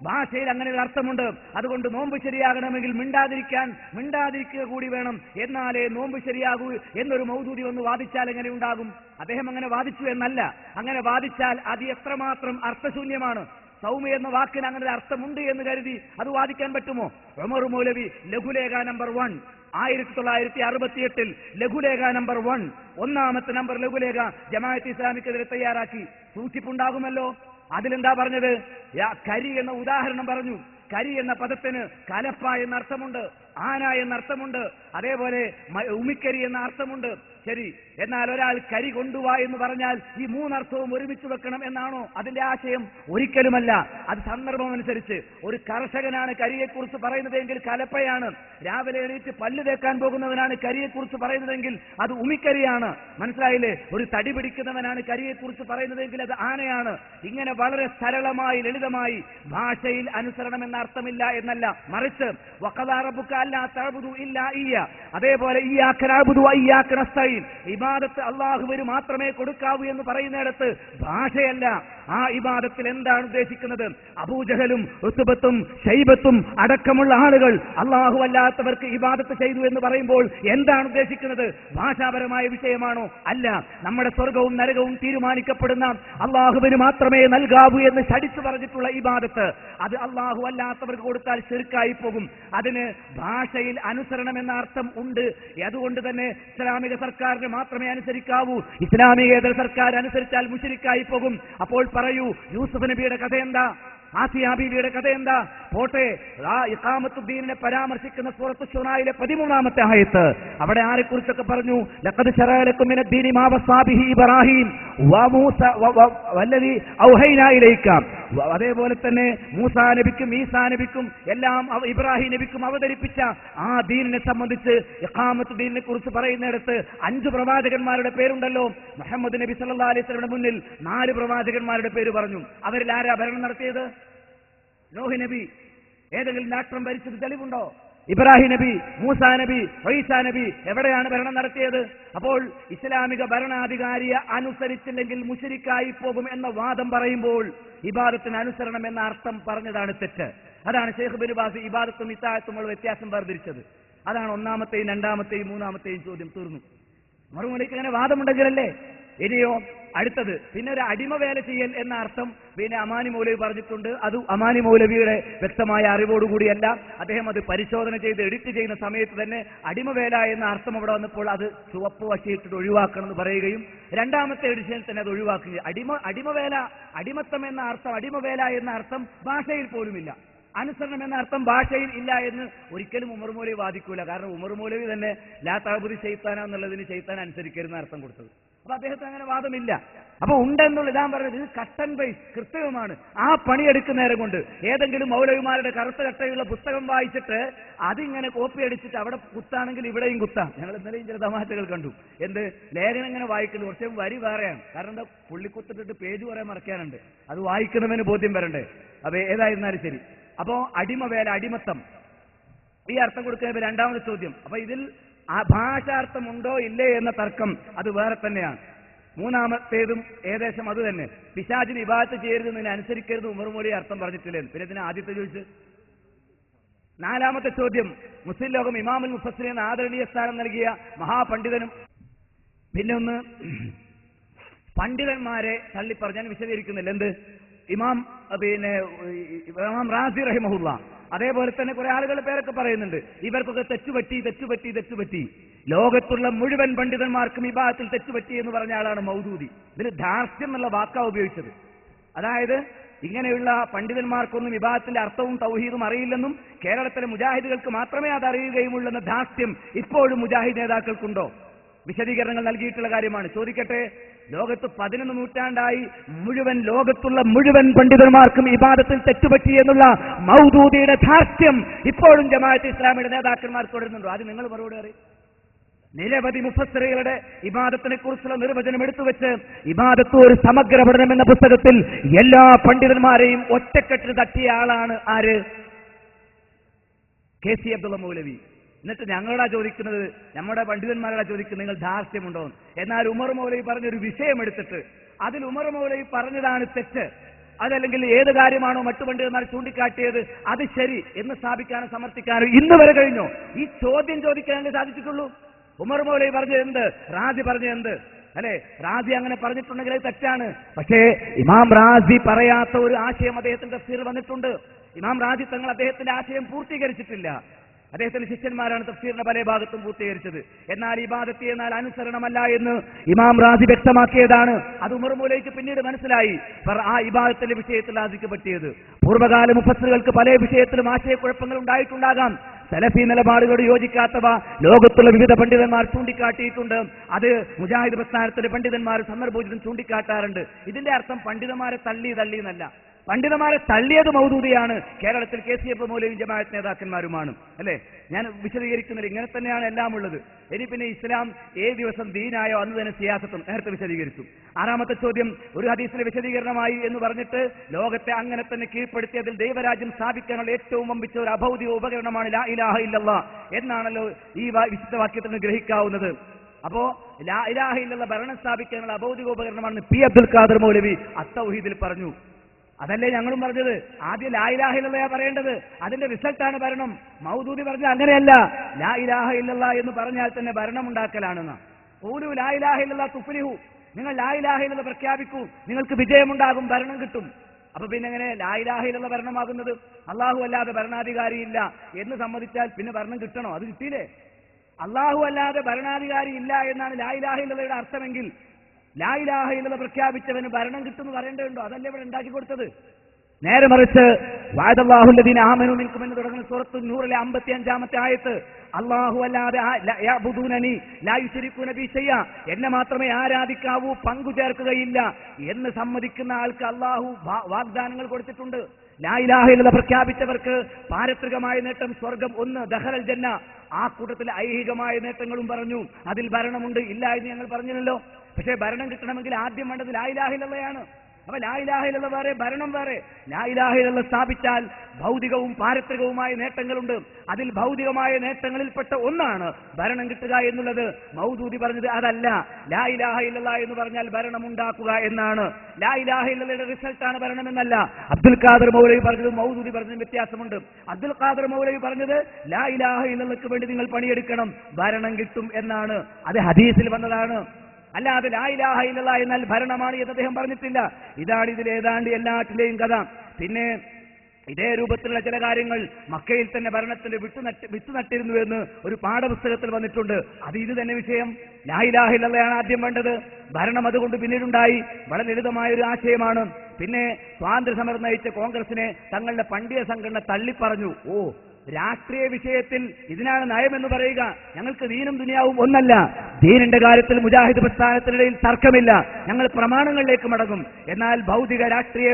ഭാഷയിൽ അങ്ങനെ ഒരു അർത്ഥമുണ്ട്. അതുകൊണ്ട് നോമ്പ് ശരിയാകണമെങ്കിൽ മിണ്ടാതിരിക്കുക കൂടി വേണം, എന്നാലേ നോമ്പ് ശരിയാകൂ എന്നൊരു മൗദൂദി ഒന്ന് വാദിച്ചാൽ എങ്ങനെ ഉണ്ടാകും? അദ്ദേഹം അങ്ങനെ വാദിച്ചു എന്നല്ല. അങ്ങനെ വാദിച്ചാൽ അത് എത്രമാത്രം അർത്ഥശൂന്യമാണ്. സൗമ്യ എന്ന വാക്കിന് അങ്ങനെ ഒരു അർത്ഥമുണ്ട് എന്ന് കരുതി അത് വാദിക്കാൻ പറ്റുമോ? ഉമർ മൗലവി ലഘുലേഖ നമ്പർ 1 1968 ലഘുലേഖ നമ്പർ 1 ഒന്നാമത്തെ നമ്പർ ലഘുലേഖ ജമാഅത്ത് ഇസ്ലാമിക്കെതിരെ തയ്യാറാക്കി. സൂക്ഷിപ്പുണ്ടാകുമല്ലോ. അതിലെന്താ പറഞ്ഞത്? കരി എന്ന ഉദാഹരണം പറഞ്ഞു. കരി എന്ന പദത്തിന് കലപ്പ എന്ന അർത്ഥമുണ്ട്, ആന എന്ന അർത്ഥമുണ്ട്, അതേപോലെ ഉമിക്കരി എന്ന അർത്ഥമുണ്ട്. ശരി, എന്നാൽ ഒരാൾ കരി കൊണ്ടുവാ എന്ന് പറഞ്ഞാൽ ഈ മൂന്നർത്ഥവും ഒരുമിച്ച് വെക്കണം എന്നാണോ അതിന്റെ ആശയം? ഒരിക്കലുമല്ല. അത് സന്ദർഭം അനുസരിച്ച്. ഒരു കർഷകനാണ് കരിയെക്കുറിച്ച് പറയുന്നതെങ്കിൽ കലപ്പയാണ്. രാവിലെ എണീറ്റ് പല്ല് തേക്കാൻ പോകുന്നവനാണ് കരിയെക്കുറിച്ച് പറയുന്നതെങ്കിൽ അത് ഉമിക്കരിയാണ്. മനസ്സിലായില്ലേ? ഒരു തടി പിടിക്കുന്നവനാണ് കരിയെക്കുറിച്ച് പറയുന്നതെങ്കിൽ അത് ആനയാണ്. ഇങ്ങനെ വളരെ സരളമായി ലളിതമായി ഭാഷയിൽ അനുസരണം എന്ന അർത്ഥമില്ല എന്നല്ല, മറിച്ച് വഖദാ റബ്ബുക അല്ലാ തഅബുദു ഇല്ലാ ഇയ്യ, അതേപോലെ ഇയ്യാക നഅബുദു വഇയ്യാക നസ്തഈൻ, ഇബാദത്ത് അല്ലാഹുവിന് മാത്രമേ കൊടുക്കാവൂ എന്ന് പറയുന്നിടത്ത് ഭാഷയല്ല. ആ ഇബാദത്തിൽ എന്താണ് ഉദ്ദേശിക്കുന്നത്? അബൂജഹലും ഉത്ബത്തും ശൈബത്തും അടക്കമുള്ള ആളുകൾ അല്ലാഹു അല്ലാത്തവർക്ക് ഇബാദത്ത് ചെയ്തു എന്ന് പറയുമ്പോൾ എന്താണ് ഉദ്ദേശിക്കുന്നത്? ഭാഷാപരമായ വിഷയമാണോ? അല്ല. നമ്മുടെ സ്വർഗവും നരകവും തീരുമാനിക്കപ്പെടുന്ന അല്ലാഹുവിന് മാത്രമേ നൽകാവൂ എന്ന് ശടിച്ചു പറഞ്ഞിട്ടുള്ള ഇബാദത്ത് അത് അല്ലാഹു അല്ലാത്തവർക്ക് കൊടുത്താൽ ശിർക്കായി പോകും. അതിന് ഭാഷയിൽ അനുസരണം എന്ന അർത്ഥം ഉണ്ട്. അതുകൊണ്ട് തന്നെ ഇസ്ലാമിക സർക്കാരിന് മാത്രമേ അനുസരിക്കാവൂ. ഇസ്ലാമികേതര സർക്കാർ അനുസരിച്ചാൽ മുശ്രിക്കായി പോകും. അപ്പോൾ പറയൂ, യൂസുഫ് നബിയുടെ കഥ എന്താ? ആസിയ ബീവിയുടെ കഥ എന്താ? പോട്ടെ, ആ ഇഖാമത്തുദ്ദീനിനെ പരാമർശിക്കുന്ന സൂറത്ത് ശൂറായിലെ 13-ാമത്തെ ആയത്ത്, അവിടെ ആരെക്കുറിച്ചൊക്കെ പറഞ്ഞു? ലഖദ് ശറഅ ലക്കും മിനദ്ദീനി മാ വസാ ബിഹി ഇബ്രാഹിം വമൂസ വല്ലദി ഔഹൈനാ ഇലൈക. അതേപോലെ തന്നെ മൂസാ നബിക്കും ഈസാ നബിക്കും എല്ലാം ഇബ്രാഹിം നബിക്കും അവതരിപ്പിച്ച ആ ദീനിനെ സംബന്ധിച്ച് ഇഖാമത്തുദ്ദീനിനെ കുറിച്ച് പറയുന്നിടത്ത് 5 പ്രവാചകന്മാരുടെ പേരുണ്ടല്ലോ. മുഹമ്മദ് നബി സല്ലല്ലാഹു അലൈഹി വസല്ലമയുടെ മുന്നിൽ 4 പ്രവാചകന്മാരുടെ പേര് പറഞ്ഞു. അവരിൽ ആരാ ഭരണം നടത്തിയത്? നോഹ് നബി. ഏതെങ്കിലും രാഷ്ട്രം ഭരിച്ചത് തെളിവുണ്ടോ? ഇബ്രാഹിം നബി, മൂസാ നബി, ഈസാ നബി എവിടെയാണ് ഭരണം നടത്തിയത്? അപ്പോൾ ഇസ്ലാമിക ഭരണാധികാരിയെ അനുസരിച്ചില്ലെങ്കിൽ മുശ്രിക്കായി പോകും എന്ന വാദം പറയുമ്പോൾ ഇബാദത്തിന് അനുസരണം എന്ന അർത്ഥം പറഞ്ഞതാണ് തെറ്റ്. അതാണ് ശൈഖ് ഇബ്നു ബാസ് ഇബാദത്തും ഇത്താഅത്തുമുള്ള വ്യത്യാസം വേർതിരിച്ചത്. അതാണ് 1-ാമത്തെയും 2-ാമത്തെയും 3-ാമത്തെയും ചോദ്യം തീർന്നു. മറുപടിക്ക് അങ്ങനെ വാദമുണ്ടെങ്കിലല്ലേ. ഇനിയോ അടുത്തത്, പിന്നെ ഒരു അടിമവേല ചെയ്യൽ എന്ന അർത്ഥം പിന്നെ അമാനി മൗലവി പറഞ്ഞിട്ടുണ്ട്. അത് അമാനി മൗലവിയുടെ വ്യക്തമായ അറിവോടുകൂടിയല്ല. അദ്ദേഹം അത് പരിശോധന ചെയ്ത് എഡിറ്റ് ചെയ്യുന്ന സമയത്ത് തന്നെ അടിമവേല എന്ന അർത്ഥം അവിടെ വന്നപ്പോൾ അത് ചുവപ്പ് വശയിട്ടിട്ട് ഒഴിവാക്കണം എന്ന് പറയുകയും 2-ാമത്തെ എഡിഷനിൽ തന്നെ അത് ഒഴിവാക്കുകയും. അടിമവേല, അടിമത്തം എന്ന അർത്ഥം, അടിമവേല എന്ന അർത്ഥം ഭാഷയിൽ പോലുമില്ല. അനുസരണം എന്ന അർത്ഥം ഭാഷയിൽ ഇല്ല എന്ന് ഒരിക്കലും ഉമർ മൗലവി വാദിക്കൂല. കാരണം ഉമർ മൗലവി തന്നെ ലാ തഅബുദു ശൈത്താന എന്നുള്ളതിന് ശൈത്താൻ അനുസരിക്കരുന്ന അർത്ഥം കൊടുത്തത്. അപ്പൊ അദ്ദേഹത്തിന് അങ്ങനെ വാദമില്ല. അപ്പൊ ഉണ്ടെന്നുള്ള ഇതാൻ പറഞ്ഞത് ഇത് കട്ട് ആൻഡ് പേസ്റ്റ് കൃത്യവുമാണ്. ആ പണിയെടുക്കുന്ന നേരം കൊണ്ട് ഏതെങ്കിലും മൗലവിമാരുടെ കറുത്ത കട്ടയുള്ള പുസ്തകം വായിച്ചിട്ട് അതിങ്ങനെ കോപ്പി അടിച്ചിട്ട് അവിടെ കുത്താണെങ്കിൽ ഇവിടെയും കുത്താം. ഞങ്ങൾ ഇന്നലെയും ചില തമാശകൾ കണ്ടു. എന്ത് ലേഖനം ഇങ്ങനെ വായിക്കുന്നത് കുറച്ച് വരി വേറെയാണ്. കാരണം എന്താ, പുള്ളിക്കുത്തിട്ടിട്ട് പേജ് കുറെ മറക്കാനുണ്ട്. അത് വായിക്കുന്നവന് ബോധ്യം വരണ്ടേ. അപ്പൊ ഏതായിരുന്നാലും ശരി. അപ്പോ അടിമവേല, അടിമത്തം, ഈ അർത്ഥം കൊടുക്കുന്ന 2-ാമത്തെ ചോദ്യം. അപ്പൊ ഇതിൽ ആ ഭാഷാർത്ഥം ഉണ്ടോ ഇല്ലേ എന്ന തർക്കം അത് വേറെ തന്നെയാണ്. 3-ാമത്തേതും ഏകദേശം അത് തന്നെ. പിശാചിന് ഇബാദത്ത് ചെയ്യരുതെന്ന് അനുസരിക്കരുത് ഉമർ മൗലവി അർത്ഥം പറഞ്ഞിട്ടില്ലേ. പിന്നെ ഇതിന് ആദ്യത്തെ ചോദിച്ച് 4-ാമത്തെ ചോദ്യം, മുസ്ലിം ലോകം ഇമാമുൽ മുഫസ്സിരീൻ ആദരണീയ സ്ഥാനം നൽകിയ മഹാപണ്ഡിതനും പിന്നെ ഒന്ന് പണ്ഡിതന്മാരെ തള്ളിപ്പറഞ്ഞ് ഞാൻ വിശദീകരിക്കുന്നില്ല. എന്ത് ഇമാം റാസി റഹിമഹുല്ല, അതേപോലെ തന്നെ കുറെ ആളുകളുടെ പേരൊക്കെ പറയുന്നുണ്ട്. ഇവർക്കൊക്കെ തെറ്റുപറ്റി. ലോകത്തുള്ള മുഴുവൻ പണ്ഡിതന്മാർക്കും ഇബാദത്തിൽ തെറ്റുപറ്റി എന്ന് പറഞ്ഞ ആളാണ് മൗദൂദി. ഇതിന് ധാർഷ്ട്യം എന്നുള്ള വാക്കാ ഉപയോഗിച്ചത്. അതായത് ഇങ്ങനെയുള്ള പണ്ഡിതന്മാർക്കൊന്നും ഇബാദത്തിന്റെ അർത്ഥവും തൗഹീദും അറിയില്ലെന്നും കേരളത്തിലെ മുജാഹിദുകൾക്ക് മാത്രമേ അത് അറിയുകയുമുള്ളെന്ന ധാർഷ്ട്യം ഇപ്പോഴും മുജാഹിദ് നേതാക്കൾക്കുണ്ടോ? വിശദീകരണങ്ങൾ നൽകിയിട്ടുള്ള കാര്യമാണ്. ചോദിക്കട്ടെ, ലോകത്ത് 11 നൂറ്റാണ്ടായി ലോകത്തുള്ള മുഴുവൻ പണ്ഡിതന്മാർക്കും ഇബാദത്തിൽ തെറ്റുപറ്റി എന്നുള്ള മൗദൂദിയുടെ ധാർഷ്ട്യം ഇപ്പോഴും ജമാഅത്തെ ഇസ്ലാമിയുടെ നേതാക്കന്മാർ തുടരുന്നുണ്ടോ? അത് നിങ്ങൾ മറുപടി അറിയും. നിരവധി മുഫസ്സിറുകളുടെ ഇബാദത്തിനെ കുറിച്ചുള്ള നിർവചനം എടുത്തുവെച്ച് ഇബാദത്ത് ഒരു സമഗ്ര പഠനം എന്ന പുസ്തകത്തിൽ എല്ലാ പണ്ഡിതന്മാരെയും ഒറ്റക്കെട്ടിൽ തട്ടിയ ആളാണ് ആര്? കെ.സി. അബ്ദുള്ള മൗലവി. എന്നിട്ട് ഞങ്ങളോടാ ചോദിക്കുന്നത്, നമ്മുടെ പണ്ഡിതന്മാരോടാ ചോദിക്കുന്നത് നിങ്ങൾ ധാർഷ്ട്യമുണ്ടോ? എന്നാൽ ഉമർ മൗലവി പറഞ്ഞൊരു വിഷയം എടുത്തിട്ട് അതിൽ ഉമർ മൗലവി പറഞ്ഞതാണ് തെറ്റ്, അതല്ലെങ്കിൽ ഏത് കാര്യമാണോ മറ്റു പണ്ഡിതന്മാർ ചൂണ്ടിക്കാട്ടിയത് അത് ശരി എന്ന് സ്ഥാപിക്കാനോ സമർത്ഥിക്കാനോ ഇന്ന് വരെ കഴിഞ്ഞോ? ഈ ചോദ്യം ചോദിക്കാനേ സാധിച്ചിട്ടുള്ളൂ. ഉമർ മൗലവി പറഞ്ഞത് എന്ത്, റാസി പറഞ്ഞത് എന്ത്? അല്ലെ, റാസി അങ്ങനെ പറഞ്ഞിട്ടുണ്ടെങ്കിൽ അത് തെറ്റാണ്. പക്ഷേ ഇമാം റാസി പറയാത്ത ഒരു ആശയം അദ്ദേഹത്തിന്റെ തഫ്സീറിൽ വന്നിട്ടുണ്ട്. ഇമാം റാസി തങ്ങൾ അദ്ദേഹത്തിന്റെ ആശയം പൂർത്തീകരിച്ചിട്ടില്ല. അദ്ദേഹത്തിന്റെ ശിഷ്യന്മാരാണ് തഫ്സീറിന്റെ പല ഭാഗത്തും പൂർത്തീകരിച്ചത്. എന്നാൽ ഇബാദത്ത് എന്നാൽ അനുസരണമല്ല എന്ന് ഇമാം റാസി വ്യക്തമാക്കിയതാണ്. അത് ഉമർ മൂലയ്ക്ക് പിന്നീട് മനസ്സിലായി. ആ ഇബാദത്തിന്റെ വിഷയത്തിൽ ആദിക്ക് പറ്റിയത്. പൂർവ്വകാല മുഫസ്സിറുകൾക്ക് പല വിഷയത്തിലും ആശയക്കുഴപ്പങ്ങൾ ഉണ്ടായിട്ടുണ്ടാകാം. സലഫി നിലപാടുകളോട് യോജിക്കാത്തവ ലോകത്തുള്ള വിവിധ പണ്ഡിതന്മാർ ചൂണ്ടിക്കാട്ടിയിട്ടുണ്ട്. അത് മുജാഹിദ് പ്രസ്ഥാനത്തിന്റെ പണ്ഡിതന്മാർ സന്ദർഭോചിതം ചൂണ്ടിക്കാട്ടാറുണ്ട്. ഇതിന്റെ അർത്ഥം പണ്ഡിതന്മാരെ തള്ളി എന്നല്ല. പണ്ഡിതന്മാരെ തള്ളിയത് മൗദൂദിയാണ്. കേരളത്തിൽ KCF മൗലവിയും ജമാഅത്ത് നേതാക്കന്മാരുമാണ്. അല്ലെ, ഞാൻ വിശദീകരിക്കുന്നില്ല. ഇങ്ങനെ തന്നെയാണ് എല്ലാം ഉള്ളത്. ഇനി പിന്നെ ഇസ്ലാം ഏത് ദിവസം ദീനായോ അന്ന് തന്നെ സിയാസത്തും നേരത്തെ വിശദീകരിച്ചു. ആറാമത്തെ ചോദ്യം ഒരു ഹദീസിലെ വിശദീകരണമായി എന്ന് പറഞ്ഞിട്ട് ലോകത്തെ അങ്ങനെ തന്നെ കീഴ്പ്പെടുത്തിയതിൽ ദൈവരാജ്യം സ്ഥാപിക്കാനുള്ള ഏറ്റവും വമ്പിച്ച ഒരു അഭൗതിക ഉപകരണമാണ് ലാ ഇലാഹ ഇല്ലല്ലാഹ് എന്നാണല്ലോ ഈ വിശുദ്ധ വാക്യത്തിൽ നിന്ന് ഗ്രഹിക്കാവുന്നത്. അപ്പോ ലാ ഇലാഹ ഇല്ലല്ലാഹ് ഭരണം സ്ഥാപിക്കാനുള്ള അഭൗതിക ഉപകരണമാണെന്ന് പി അബ്ദുൽ ഖാദർ മൗലവി അത്തൗഹീദിൽ പറഞ്ഞു. അതല്ലേ ഞങ്ങളും പറഞ്ഞത്. ആദ്യം ലാ ഇലാഹ ഇല്ലല്ലാഹ് പറയേണ്ടത്, അതിന്റെ റിസൾട്ടാണ് ഭരണം. മൗദൂദി പറഞ്ഞത് അങ്ങനെയല്ല. ലാ ഇലാഹ ഇല്ലല്ലാഹ് എന്ന് പറഞ്ഞാൽ തന്നെ ഭരണം ഉണ്ടാക്കലാണെന്ന്. ഖൂലു ലാ ഇലാഹ ഇല്ലല്ലാഹ് തുഫ്ലിഹു, നിങ്ങൾ ലാ ഇലാഹ ഇല്ലല്ലാഹ് പ്രഖ്യാപിക്കൂ, നിങ്ങൾക്ക് വിജയമുണ്ടാകും, ഭരണം കിട്ടും. അപ്പൊ പിന്നെ എങ്ങനെ ലാ ഇലാഹ ഇല്ലല്ലാഹ് ഭരണമാകുന്നത്? അള്ളാഹു അല്ലാതെ ഭരണാധികാരി ഇല്ല എന്ന് സമ്മതിച്ചാൽ പിന്നെ ഭരണം കിട്ടണോ? അത് കിട്ടിയില്ലേ? അള്ളാഹു അല്ലാതെ ഭരണാധികാരി ഇല്ല എന്നാണ് ലാ ഇലാഹ ഇല്ലല്ലാഹയുടെ അർത്ഥമെങ്കിൽ ലാ ഇലാഹ ഇല്ലല്ലാഹ് പ്രഖ്യാപിച്ചവന് ഭരണം കിട്ടുമെന്ന് പറയേണ്ടതുണ്ടോ? അതല്ലേ ഇവിടെ ഉണ്ടാക്കി കൊടുത്തത്. നേരെ മറിച്ച് വഅദല്ലാഹു അല്ലദീന ആമനൂ മിൻകും എന്ന് തുടങ്ങുന്ന സൂറത്തു നൂറിലെ 55-ാമത്തെ ആയത്ത്, അല്ലാഹു അല്ലാതെ യഅബുദൂനനി ലാ യുശ്രികൂന ബി ശൈഅ, എന്നെ മാത്രമേ ആരാധിക്കാവൂ, പങ്കു ചേർക്കുകയില്ല എന്ന് സമ്മതിക്കുന്ന ആൾക്ക് അല്ലാഹു വാഗ്ദാനങ്ങൾ കൊടുത്തിട്ടുണ്ട്. ലാ ഇലാഹ ഇല്ലല്ലാഹ് പ്രഖ്യാപിച്ചവർക്ക് പാരത്രികമായ നേട്ടം സ്വർഗം, ഒന്ന് ദഖലൽ ജന്ന. ആ കൂട്ടത്തിൽ ഐഹികമായ നേട്ടങ്ങളും പറഞ്ഞു. അതിൽ ഭരണമുണ്ട്, ഇല്ല എന്ന് ഞങ്ങൾ പറഞ്ഞില്ലല്ലോ. പക്ഷേ ഭരണം കിട്ടണമെങ്കിൽ ആദ്യം വേണ്ടത് ലാ ഇലാഹ ഇല്ലല്ലാഹയാണ്. അപ്പൊ ലാ ഇലാഹ ഇല്ലല്ലാഹ് വേറെ, ഭരണം വേറെ. ലാ ഇലാഹ ഇല്ലല്ലാഹ് സ്ഥാപിച്ചാൽ ഭൗതികവും പാരത്രികവുമായ നേട്ടങ്ങളുണ്ട്. അതിൽ ഭൗതികമായ നേട്ടങ്ങളിൽപ്പെട്ട ഒന്നാണ് ഭരണം കിട്ടുക എന്നുള്ളത്. മൗദൂദി പറഞ്ഞത് അതല്ല. ലാ ഇലാഹ ഇല്ലല്ലാഹ് എന്ന് പറഞ്ഞാൽ ഭരണം ഉണ്ടാക്കുക എന്നാണ്. ലാ ഇലാഹ ഇല്ലല്ലാഹയുടെ റിസൾട്ടാണ് ഭരണം എന്നല്ല. അബ്ദുൽ ഖാദർ മൗലവി പറഞ്ഞതും മൗദൂദി പറഞ്ഞതും വ്യത്യാസമുണ്ട്. അബ്ദുൽ ഖാദർ മൗലവി പറഞ്ഞത് ലാ ഇലാഹ ഇല്ലല്ലാഹ്ക്ക് വേണ്ടി നിങ്ങൾ പണിയെടുക്കണം, ഭരണം കിട്ടും എന്നാണ്. അത് ഹദീസിൽ വന്നതാണ്. അല്ലാതെ ലാ ഇലാഹ ഇല്ലല്ലാഹ് എന്നാൽ ഭരണമാണ് എന്ന് അദ്ദേഹം പറഞ്ഞിട്ടില്ല. ഇതാണ് ഇതിൽ ഏതാണ്ട് എല്ലാറ്റിന്റെയും കഥ. പിന്നെ ഇതേ രൂപത്തിലുള്ള ചില കാര്യങ്ങൾ മക്കയിൽ തന്നെ ഭരണത്തിന്റെ വിട്ടുനട്ടിരുന്നു എന്ന് ഒരു പാഠപുസ്തകത്തിൽ വന്നിട്ടുണ്ട്. അത് ഇത് തന്നെ വിഷയം. ലാ ഇലാഹ ഇല്ലല്ലാഹയാണ് ആദ്യം വേണ്ടത്, ഭരണം അതുകൊണ്ട് പിന്നീടുണ്ടായി. വളരെ ലളിതമായ ഒരു ആശയമാണ്. പിന്നെ സ്വാതന്ത്ര്യ സമരം നയിച്ച കോൺഗ്രസിനെ തങ്ങളുടെ പണ്ഡിത സംഘടന തള്ളിപ്പറഞ്ഞു. രാഷ്ട്രീയ വിഷയത്തിൽ ഇതിനാണ് നയമെന്ന് പറയുക. ഞങ്ങൾക്ക് ദീനും ദുനിയാവും ഒന്നല്ല. ദീനിന്റെ കാര്യത്തിൽ മുജാഹിദ് പ്രസ്ഥാനത്തിനിടയിൽ തർക്കമില്ല, ഞങ്ങൾ പ്രമാണങ്ങളിലേക്ക് മടങ്ങും. എന്നാൽ ഭൗതിക രാഷ്ട്രീയ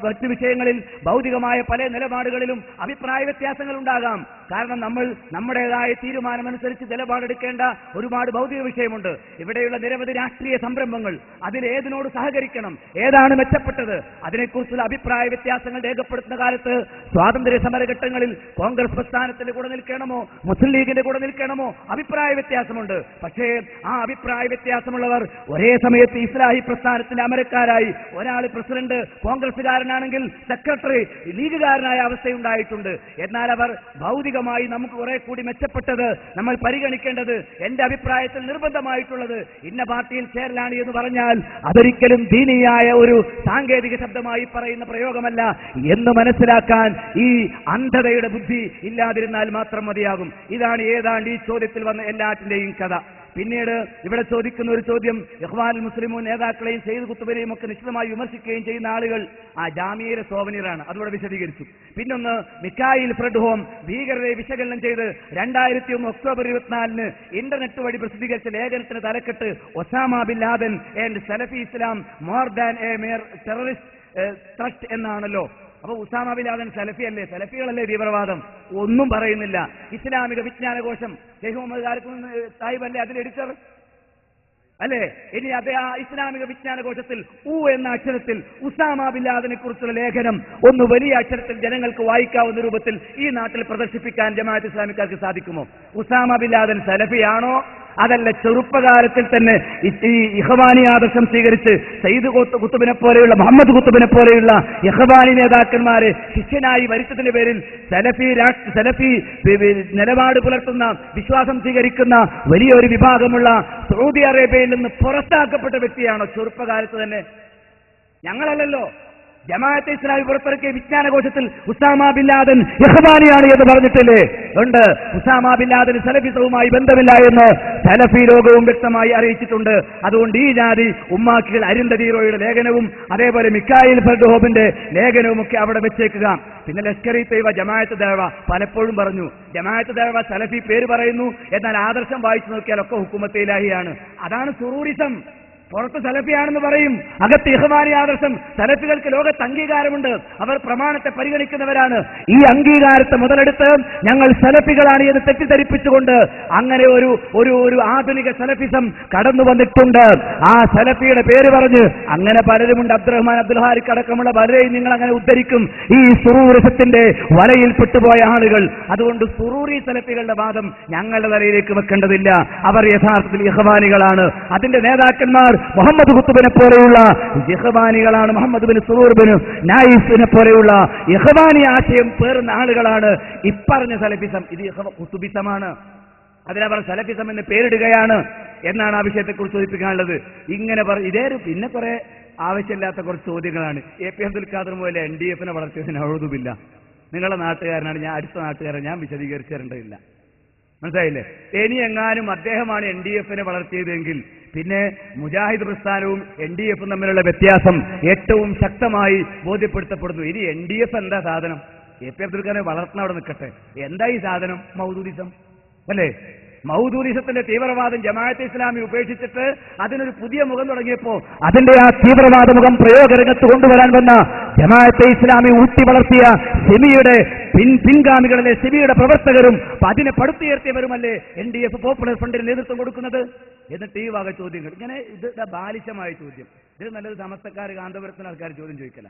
മറ്റു വിഷയങ്ങളിൽ ഭൗതികമായ പല നിലപാടുകളിലും അഭിപ്രായ വ്യത്യാസങ്ങൾ ഉണ്ടാകാം. കാരണം നമ്മൾ നമ്മുടേതായ തീരുമാനമനുസരിച്ച് നിലപാടെടുക്കേണ്ട ഒരുപാട് ഭൗതിക വിഷയമുണ്ട്. ഇവിടെയുള്ള നിരവധി രാഷ്ട്രീയ സംരംഭങ്ങൾ, അതിലേതിനോട് സഹകരിക്കണം, ഏതാണ് മെച്ചപ്പെട്ടത്, അതിനെക്കുറിച്ചുള്ള അഭിപ്രായ വ്യത്യാസങ്ങൾ രേഖപ്പെടുത്തുന്ന കാലത്ത് സ്വാതന്ത്ര്യ സമരഘട്ടങ്ങളിൽ കോൺഗ്രസ് പ്രസ്ഥാനത്തിന്റെ കൂടെ നിൽക്കണമോ മുസ്ലിം ലീഗിന്റെ കൂടെ നിൽക്കണമോ അഭിപ്രായ വ്യത്യാസമുണ്ട്. പക്ഷേ ആ അഭിപ്രായ വ്യത്യാസമുള്ളവർ ഒരേ സമയത്ത് ഇസ്ലാഹി പ്രസ്ഥാനത്തിന്റെ അമരക്കാരായി, ഒരാൾ പ്രസിഡന്റ് കോൺഗ്രസുകാരനാണെങ്കിൽ സെക്രട്ടറി ലീഗുകാരനായ അവസ്ഥയുണ്ടായിട്ടുണ്ട്. എന്നാൽ അവർ ഭൗതികമായി നമുക്ക് കുറെ കൂടി മെച്ചപ്പെട്ടത് നമ്മൾ പരിഗണിക്കേണ്ടത്, എന്റെ അഭിപ്രായത്തിൽ നിർബന്ധമായിട്ടുള്ളത് ഇന്ന പാർട്ടിയിൽ ചേരലാണ് എന്ന് പറഞ്ഞാൽ അതൊരിക്കലും ദീനിയായ ഒരു സാങ്കേതിക ശബ്ദമായി പറയുന്ന പ്രയോഗമല്ല എന്ന് മനസ്സിലാക്കാൻ ഈ അന്ധതയുടെ ബുദ്ധി ഇല്ലാതിരുന്നാൽ മാത്രം മതിയാകും. ഇതാണ് ഏതാണ്ട് ഈ ചോദ്യത്തിൽ വന്ന എല്ലാറ്റിന്റെയും കഥ. പിന്നീട് ഇവിടെ ചോദിക്കുന്ന ഒരു ചോദ്യം, ഇഖ്വാനുൽ മുസ്ലിമൂൻ നേതാക്കളെയും സെയ്ദ് കുത്തുബിനെയും ഒക്കെ നിശ്ചിതമായി വിമർശിക്കുകയും ചെയ്യുന്ന ആളുകൾ ആ ജാമിയയിലെ സോവനീറാണ്. അതുകൂടെ വിശദീകരിച്ചു. പിന്നൊന്ന് മിക്കായിൽ ഫ്രെഡ് ഹോം ഭീകരരെ വിശകലനം ചെയ്ത് 2001 ഒക്ടോബർ 24 ഇന്റർനെറ്റ് വഴി പ്രസിദ്ധീകരിച്ച ലേഖനത്തിന് തലക്കെട്ട് Osama bin Laden and Salafi Islam more than A Mar terrorist threat എന്നാണല്ലോ. അപ്പൊ ഉസാമ ബിൻ ലാദൻ സലഫി അല്ലേ? സലഫികളല്ലേ തീവ്രവാദം? ഒന്നും പറയുന്നില്ല. ഇസ്ലാമിക വിജ്ഞാനകോശം ഷെയ്ഖ് മുഹമ്മദ് സാഹിബ് അല്ലേ അതിൽ എഡിറ്റർ അല്ലേ? ഇനി അതേ ആ ഇസ്ലാമിക വിജ്ഞാനകോശത്തിൽ എന്ന അക്ഷരത്തിൽ ഉസാമ ബിൻ ലാദനെ കുറിച്ചുള്ള ലേഖനം ഒന്ന് വലിയ അക്ഷരത്തിൽ ജനങ്ങൾക്ക് വായിക്കാവുന്ന രൂപത്തിൽ ഈ നാട്ടിൽ പ്രദർശിപ്പിക്കാൻ ജമാഅത്ത് ഇസ്ലാമിക്കാർക്ക് സാധിക്കുമോ? ഉസാമ ബിൻ ലാദൻ സലഫിയാണോ? അതല്ല ചെറുപ്പകാലത്തിൽ തന്നെ ഈ ഇഖ്വാനി ആദർശം സ്വീകരിച്ച് സയ്യിദ് കുത്തുബിനെ പോലെയുള്ള മുഹമ്മദ് കുത്തുബിനെ പോലെയുള്ള ഇഖ്വാനി നേതാക്കന്മാരെ ശിഷ്യനായി വരുത്തതിന്റെ പേരിൽ സലഫി നിലപാട് പുലർത്തുന്ന വിശ്വാസം സ്വീകരിക്കുന്ന വലിയൊരു വിഭാഗമുള്ള സൗദി അറേബ്യയിൽ നിന്ന് പുറത്താക്കപ്പെട്ട വ്യക്തിയാണോ ചെറുപ്പകാലത്ത് തന്നെ? ഞങ്ങളല്ലല്ലോ. ജമാഅത്തെ ഇസ്ലാമി പുറത്തിറക്കിയ വിജ്ഞാനകോശത്തിൽ ഉസാമ ബിൻ ലാദൻ ഇഖ്വാനിയാണ് എന്ന് പറഞ്ഞിട്ടില്ലേ? ഉണ്ട്. ഉസാമ ബിൻ ലാദന് സലഫിസവുമായി ബന്ധമില്ല എന്ന് സലഫി ലോകവും വ്യക്തമായി അറിയിച്ചിട്ടുണ്ട്. അതുകൊണ്ട് ഈ ജാതി ഉമ്മാക്കികൾ അരുന്ധതി റോയുടെ ലേഖനവും അതേപോലെ മിക്കായിൽ ഫർഡ്ഹോബിന്റെ ലേഖനവും ഒക്കെ അവിടെ വെച്ചേക്കുക. പിന്നെ ലഷ്കർ-ഇ തയ്യിബ, ജമാഅത്ത് ദഅവ പലപ്പോഴും പറഞ്ഞു. ജമാഅത്ത് ദഅവ സലഫി പേര് പറയുന്നു, എന്നാൽ ആദർശം വായിച്ചു നോക്കിയാൽ ഒക്കെ ഹുക്കുമത്തെ ഇലാഹിയാണ്. അതാണ് സുറൂറിസം. പുറത്ത് സലഫിയാണെന്ന് പറയും, അകത്ത് ഇഖ്വാനി ആദർശം. സലഫികൾക്ക് ലോകത്ത് അംഗീകാരമുണ്ട്, അവർ പ്രമാണത്തെ പരിഗണിക്കുന്നവരാണ്. ഈ അംഗീകാരത്തെ മുതലെടുത്ത് ഞങ്ങൾ സലഫികളാണ് എന്ന് തെറ്റിദ്ധരിപ്പിച്ചുകൊണ്ട് അങ്ങനെ ഒരു ആധുനിക സലഫിസം കടന്നു വന്നിട്ടുണ്ട്. ആ സലഫിയുടെ പേര് പറഞ്ഞ് അങ്ങനെ പലരുമുണ്ട്. അബ്ദുറഹ്മാൻ അബ്ദുൽ ഹാരിഖ് അടക്കമുള്ള പലരെയും നിങ്ങൾ അങ്ങനെ ഉദ്ധരിക്കും, ഈ സുറൂറിസത്തിന്റെ വലയിൽ പെട്ടുപോയ ആളുകൾ. അതുകൊണ്ട് സുറൂറി സലഫികളുടെ വാദം ഞങ്ങളുടെ തലയിലേക്ക് വെക്കേണ്ടതില്ല. അവർ യഥാർത്ഥത്തിൽ ഇഖ്വാനികളാണ്. അതിന്റെ നേതാക്കന്മാർ മുഹമ്മദ് ഖുത്തുബിനെ പോലെയുള്ള ഇഖ്വാനികളാണ്. മുഹമ്മദ് ബിൻ സുറൂർ ബിൻ നായിഫിനെ പോലെയുള്ള ഇഖ്വാനി ആശയം പേറുന്ന ആളുകളാണ്. ഇപ്പറഞ്ഞ സലഫിസം ഇത് ഖുത്തുബിസമാണ്. അതിനവർ സലഫിസം എന്ന് പേരിടുകയാണ് എന്നാണ് ആ വിഷയത്തെക്കുറിച്ച് സൂചിപ്പിക്കാനുള്ളത്. ഇങ്ങനെ പിന്നെ കുറെ ആവശ്യമില്ലാത്ത കുറച്ച് ചോദ്യങ്ങളാണ്. എ പി അബ്ദുൽ ഖാദർ മുതലേ NDF വളർത്തിയതിന് എഴുതുമില്ല. നിങ്ങളുടെ നാട്ടുകാരനാണ് ഞാൻ, അടുത്ത നാട്ടുകാരൻ, ഞാൻ വിശദീകരിച്ചു തരേണ്ടതില്ല. മനസ്സിലായില്ലേ? ഇനി എങ്ങാനും അദ്ദേഹമാണ് NDF വളർത്തിയതെങ്കിൽ പിന്നെ മുജാഹിദ് പ്രസ്ഥാനവും NDF തമ്മിലുള്ള വ്യത്യാസം ഏറ്റവും ശക്തമായി ബോധ്യപ്പെടുത്തപ്പെടുന്നു. ഇനി NDF എന്താ സാധനം? എ പി അബ്ദുൽ ഖാദർ വളർത്തുന്ന അവിടെ നിൽക്കട്ടെ. എന്താ ഈ സാധനം? മൗദൂദിസം അല്ലേ? മൗദൂദിസത്തിന്റെ തീവ്രവാദം ജമാഅത്തെ ഇസ്ലാമി ഉപേക്ഷിച്ചിട്ട് അതിനൊരു പുതിയ മുഖം തുടങ്ങിയപ്പോ അതിന്റെ ആ തീവ്രവാദ മുഖം പ്രയോഗരംഗത്ത് കൊണ്ടുവരാൻ വന്ന ജമാഅത്തെ ഇസ്ലാമി ഊട്ടി വളർത്തിയ സെമിയുടെ പിൻഗാമികളിലെ സെമിയുടെ പ്രവർത്തകരും അതിനെ പടുത്തുയർത്തിയവരുമല്ലേ NDF പോപ്പുലർ ഫ്രണ്ടിന് നേതൃത്വം കൊടുക്കുന്നത്? എന്നിട്ട് ഈ വക ചോദ്യങ്ങൾ ഇങ്ങനെ ഇത് ബാലിശമായ ചോദ്യം. ഇത് നല്ലത് സമസ്തക്കാർ കാന്തപുരത്തിന് ആൾക്കാർ ചോദ്യം ചോദിക്കല.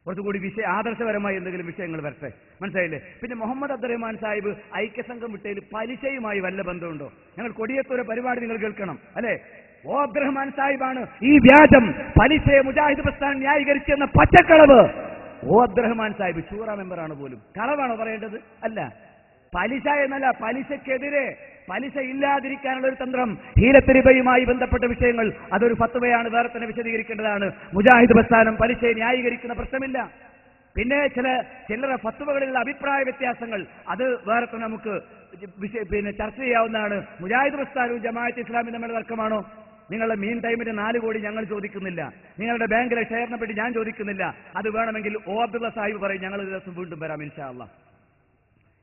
കുറച്ചുകൂടി ആദർശപരമായി എന്തെങ്കിലും വിഷയങ്ങൾ വരട്ടെ. മനസ്സിലായില്ലേ? പിന്നെ മുഹമ്മദ് അബ്ദുറഹ്മാൻ സാഹിബ് ഐക്യസംഘം വിട്ടതിൽ പലിശയുമായി വല്ല ബന്ധമുണ്ടോ? ഞങ്ങൾ കൊടിയത്തൂരെ പരിപാടി നിങ്ങൾ കേൾക്കണം അല്ലെ? ഓ അബ്ദുറഹ്മാൻ സാഹിബാണ് ഈ വ്യാജം പലിശയെ മുജാഹിദ് പ്രസ്ഥാനം ന്യായീകരിച്ചെന്ന പച്ചക്കളവ്. ഓ അബ്ദുറഹ്മാൻ സാഹിബ് ശൂറ മെമ്പറാണ് പോലും. കളവാണോ പറയേണ്ടത്? അല്ല. പലിശ എന്നല്ല, പലിശക്കെതിരെ, പലിശ ഇല്ലാതിരിക്കാനുള്ള ഒരു തന്ത്രം, ഹീലത്തിരിബയുമായി ബന്ധപ്പെട്ട വിഷയങ്ങൾ, അതൊരു ഫത്വയാണ്, വേറെ തന്നെ വിശദീകരിക്കേണ്ടതാണ്. മുജാഹിദ് പ്രസ്ഥാനം പലിശയെ ന്യായീകരിക്കുന്ന പ്രശ്നമില്ല. പിന്നെ ചിലര ഫത്വകളിലുള്ള അഭിപ്രായ വ്യത്യാസങ്ങൾ, അത് വേറെ തന്നെ നമുക്ക് ചർച്ച ചെയ്യാവുന്നതാണ്. മുജാഹിദ് പ്രസ്ഥാനവും ജമാഅത്തെ ഇസ്ലാമി തമ്മിലുള്ള തർക്കമാണോ? നിങ്ങളുടെ മീൻ ടൈമിന്റെ 4 കോടി ഞങ്ങൾ ചോദിക്കുന്നില്ല, നിങ്ങളുടെ ബാങ്കിലെ ഷെയറിനെ പറ്റി ഞാൻ ചോദിക്കുന്നില്ല. അത് വേണമെങ്കിൽ ഓ അബ്ദുള്ള സാഹിബ് പറയും, ഞങ്ങൾ ഒരു ദിവസം വീണ്ടും വരാം ഇൻഷാ അല്ലാഹ്.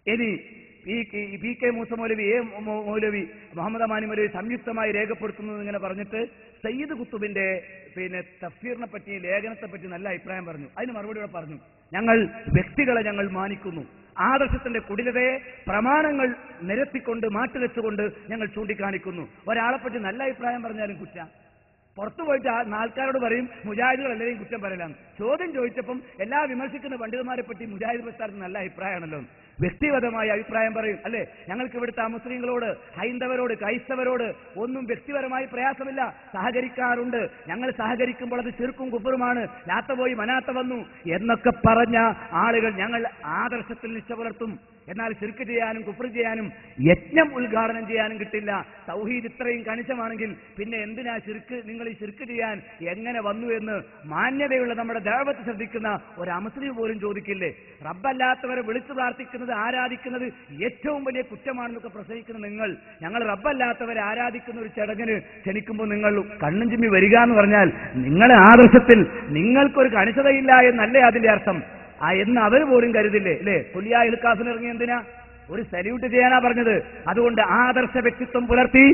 ഇനി PK മൂസ മൗലവി, A മൗലവി, മുഹമ്മദ് അമാനി മൗലവി സംയുക്തമായി രേഖപ്പെടുത്തുന്നത് ഇങ്ങനെ പറഞ്ഞിട്ട് സയ്യിദ് ഖുത്തുബിന്റെ തഫ്സീറിനെ പറ്റി, ലേഖനത്തെ പറ്റി നല്ല അഭിപ്രായം പറഞ്ഞു. അതിന് മറുപടിയോടെ പറഞ്ഞു, ഞങ്ങൾ വ്യക്തികളെ ഞങ്ങൾ മാനിക്കുന്നു, ആദർശത്തിന്റെ കുടിലതയെ പ്രമാണങ്ങൾ നിരത്തിക്കൊണ്ട് മാറ്റിവെച്ചുകൊണ്ട് ഞങ്ങൾ ചൂണ്ടിക്കാണിക്കുന്നു. ഒരാളെപ്പറ്റി നല്ല അഭിപ്രായം പറഞ്ഞാലും കുറ്റം. പുറത്തു പോയിട്ട് ആൾക്കാരോട് പറയും മുജാഹിദുകൾ എല്ലാവരെയും കുറ്റം പറയലാണ്. ചോദ്യം ചോദിച്ചപ്പം എല്ലാ വിമർശിക്കുന്ന പണ്ഡിതന്മാരെ പറ്റി മുജാഹിദ് പ്രസ്ഥാനത്തിന് നല്ല അഭിപ്രായമാണല്ലോ. വ്യക്തിഗതമായ അഭിപ്രായം പറയും അല്ലെ? ഞങ്ങൾക്ക് ഇവിടുത്തെ മുസ്ലിങ്ങളോട്, ഹൈന്ദവരോട്, ക്രൈസ്തവരോട് ഒന്നും വ്യക്തിപരമായി പ്രയാസമില്ല, സഹകരിക്കാറുണ്ട്. ഞങ്ങൾ സഹകരിക്കുമ്പോൾ അത് ശിർക്കും കുഫറുമാണ്, ലാത്ത പോയി മനാത്ത വന്നു എന്നൊക്കെ പറഞ്ഞ ആളുകൾ ഞങ്ങൾ ആദർശത്തിൽ നിഷ്ഠ പുലർത്തും. എന്നാൽ ശിർക്ക് ചെയ്യാനും കുഫർ ചെയ്യാനും യജ്ഞം ഉദ്ഘാടനം ചെയ്യാനും കിട്ടില്ല. തൗഹീദ് ഇത്രയും കണിശമാണെങ്കിൽ പിന്നെ എന്തിനാ ശിർക്ക്? നിങ്ങൾ ഈ ശിർക്ക് ചെയ്യാൻ എങ്ങനെ വന്നു എന്ന് മാന്യതയുള്ള നമ്മുടെ ദഅവത്ത് ശ്രദ്ധിക്കുന്ന ഒരു അമുസ്ലിം പോലും ചോദിക്കില്ലേ? റബ്ബല്ലാത്തവരെ വിളിച്ചു പ്രാർത്ഥിക്കുന്നത്, ആരാധിക്കുന്നത് ഏറ്റവും വലിയ കുറ്റമാണെന്നൊക്കെ പ്രസംഗിക്കുന്ന നിങ്ങൾ, ഞങ്ങൾ റബ്ബല്ലാത്തവരെ ആരാധിക്കുന്ന ഒരു ചടങ്ങിന് ക്ഷണിക്കുമ്പോൾ നിങ്ങൾ കണ്ണും ചിമ്മി വരിക എന്ന് പറഞ്ഞാൽ നിങ്ങളുടെ ആദർശത്തിൽ നിങ്ങൾക്കൊരു കണിശതയില്ല എന്നല്ലേ അതിന്റെ അർത്ഥം? എന്ന് അവർ പോലും കരുതില്ലേ അല്ലേ? കുലിയാ ഇൽക്കാസിന് ഇറങ്ങി എന്തിനാ? ഒരു സല്യൂട്ട് ചെയ്യാനാ പറഞ്ഞത്. അതുകൊണ്ട് ആദർശ വ്യക്തിത്വം പുലർത്തി